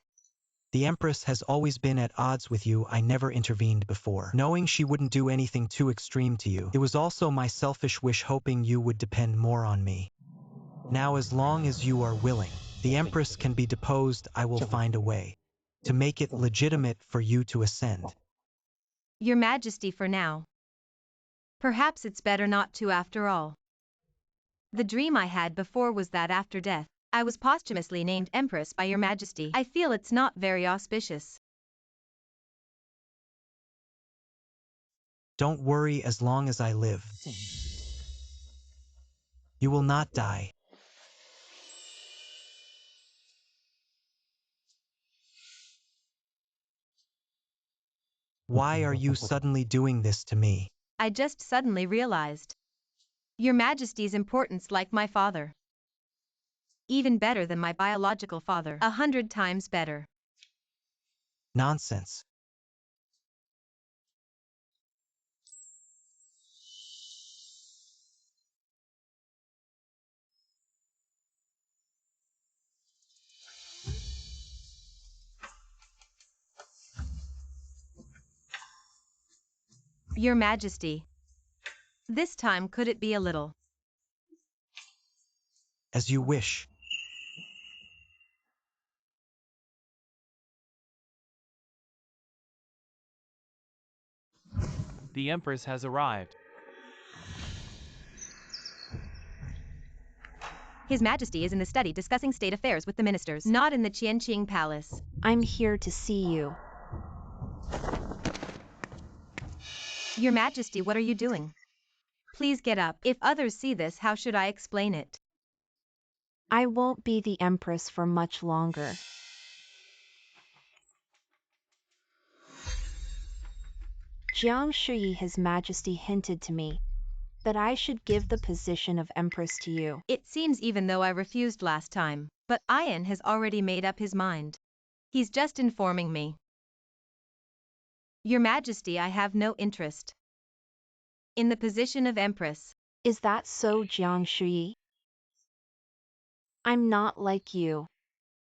Speaker 4: The Empress has always been at odds with you. I never intervened before, knowing she wouldn't do anything too extreme to you. It was also my selfish wish, hoping you would depend more on me. Now, as long as you are willing, the Empress can be deposed. I will find a way to make it legitimate for you to ascend.
Speaker 2: Your Majesty, for now. Perhaps it's better not to, after all. The dream I had before was that after death, I was posthumously named Empress by Your Majesty. I feel it's not very auspicious.
Speaker 4: Don't worry as long as I live. You will not die. Why are you suddenly doing this to me?
Speaker 2: I just suddenly realized. Your Majesty's importance like my father. Even better than my biological father. 100 times better.
Speaker 4: Nonsense.
Speaker 2: Your Majesty. This time could it be a little?
Speaker 4: As you wish.
Speaker 5: The Empress has arrived.
Speaker 2: His Majesty is in the study discussing state affairs with the ministers, not in the Qianqing Palace.
Speaker 3: I'm here to see you.
Speaker 2: Your Majesty, what are you doing? Please get up. If others see this, how should I explain it?
Speaker 3: I won't be the Empress for much longer. Jiang Shui, His Majesty hinted to me that I should give the position of Empress to you.
Speaker 2: It seems even though I refused last time, but Ian has already made up his mind. He's just informing me. Your Majesty, I have no interest in the position of Empress.
Speaker 3: Is that so, Jiang Shui? I'm not like you.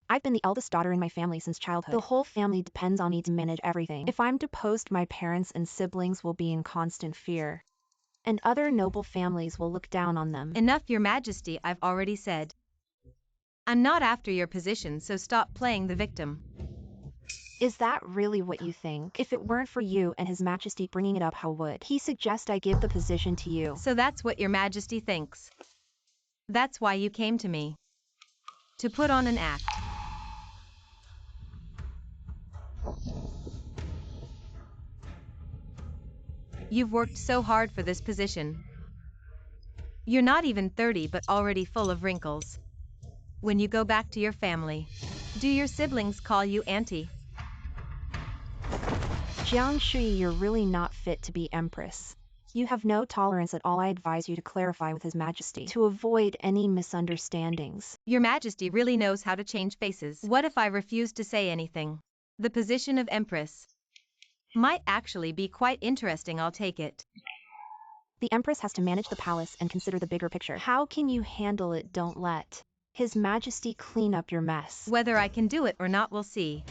Speaker 3: I've been the eldest daughter in my family since childhood. The whole family depends on me to manage everything. If I'm deposed, my parents and siblings will be in constant fear, and other noble families will look down on them.
Speaker 2: Enough, Your Majesty, I've already said. I'm not after your position, so stop playing the victim.
Speaker 3: Is that really what you think? If it weren't for you and His Majesty bringing it up, how would he suggest I give the position to you?
Speaker 2: So that's what Your Majesty thinks. That's why you came to me. To put on an act. You've worked so hard for this position. You're not even 30 but already full of wrinkles. When you go back to your family, do your siblings call you auntie?
Speaker 3: Jiang Shui, you're really not fit to be Empress. You have no tolerance at all. I advise you to clarify with His Majesty to avoid any misunderstandings.
Speaker 2: Your Majesty really knows how to change faces. What if I refuse to say anything? The position of Empress might actually be quite interesting. I'll take it.
Speaker 3: The Empress has to manage the palace and consider the bigger picture. How can you handle it? Don't let His Majesty clean up your mess.
Speaker 2: Whether I can do it or not, we'll see.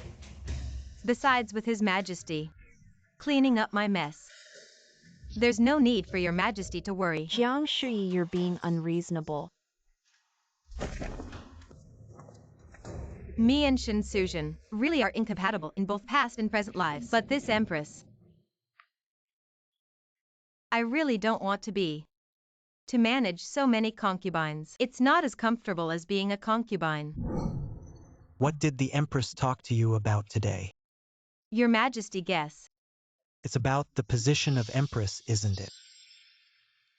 Speaker 2: Besides, with His Majesty cleaning up my mess, there's no need for Your Majesty to worry.
Speaker 3: Jiang Shui, you're being unreasonable.
Speaker 2: Me and Shen Suzhen really are incompatible in both past and present lives. But this Empress, I really don't want to be. To manage so many concubines, it's not as comfortable as being a concubine.
Speaker 4: What did the Empress talk to you about today?
Speaker 2: Your Majesty, guess.
Speaker 4: It's about the position of Empress, isn't it?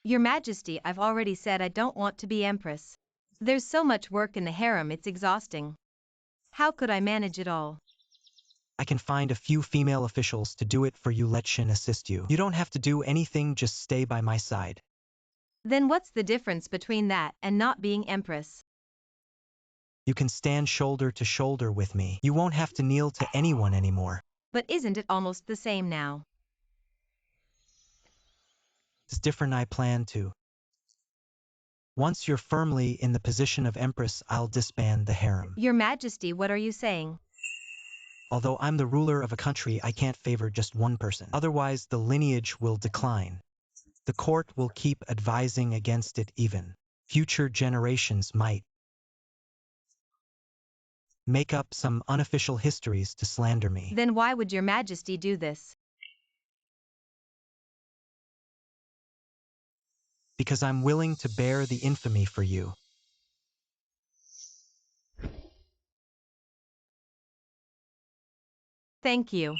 Speaker 2: Your Majesty, I've already said I don't want to be Empress. There's so much work in the harem, it's exhausting. How could I manage it all?
Speaker 4: I can find a few female officials to do it for you. Let Shin assist you. You don't have to do anything, just stay by my side.
Speaker 2: Then what's the difference between that and not being Empress?
Speaker 4: You can stand shoulder to shoulder with me. You won't have to kneel to anyone anymore.
Speaker 2: But isn't it almost the same now?
Speaker 4: It's different. I plan to. Once you're firmly in the position of Empress, I'll disband the harem.
Speaker 2: Your Majesty, what are you saying?
Speaker 4: Although I'm the ruler of a country, I can't favor just one person. Otherwise, the lineage will decline. The court will keep advising against it. Even future generations might make up some unofficial histories to slander me.
Speaker 2: Then why would Your Majesty do this?
Speaker 4: Because I'm willing to bear the infamy for you.
Speaker 2: Thank you.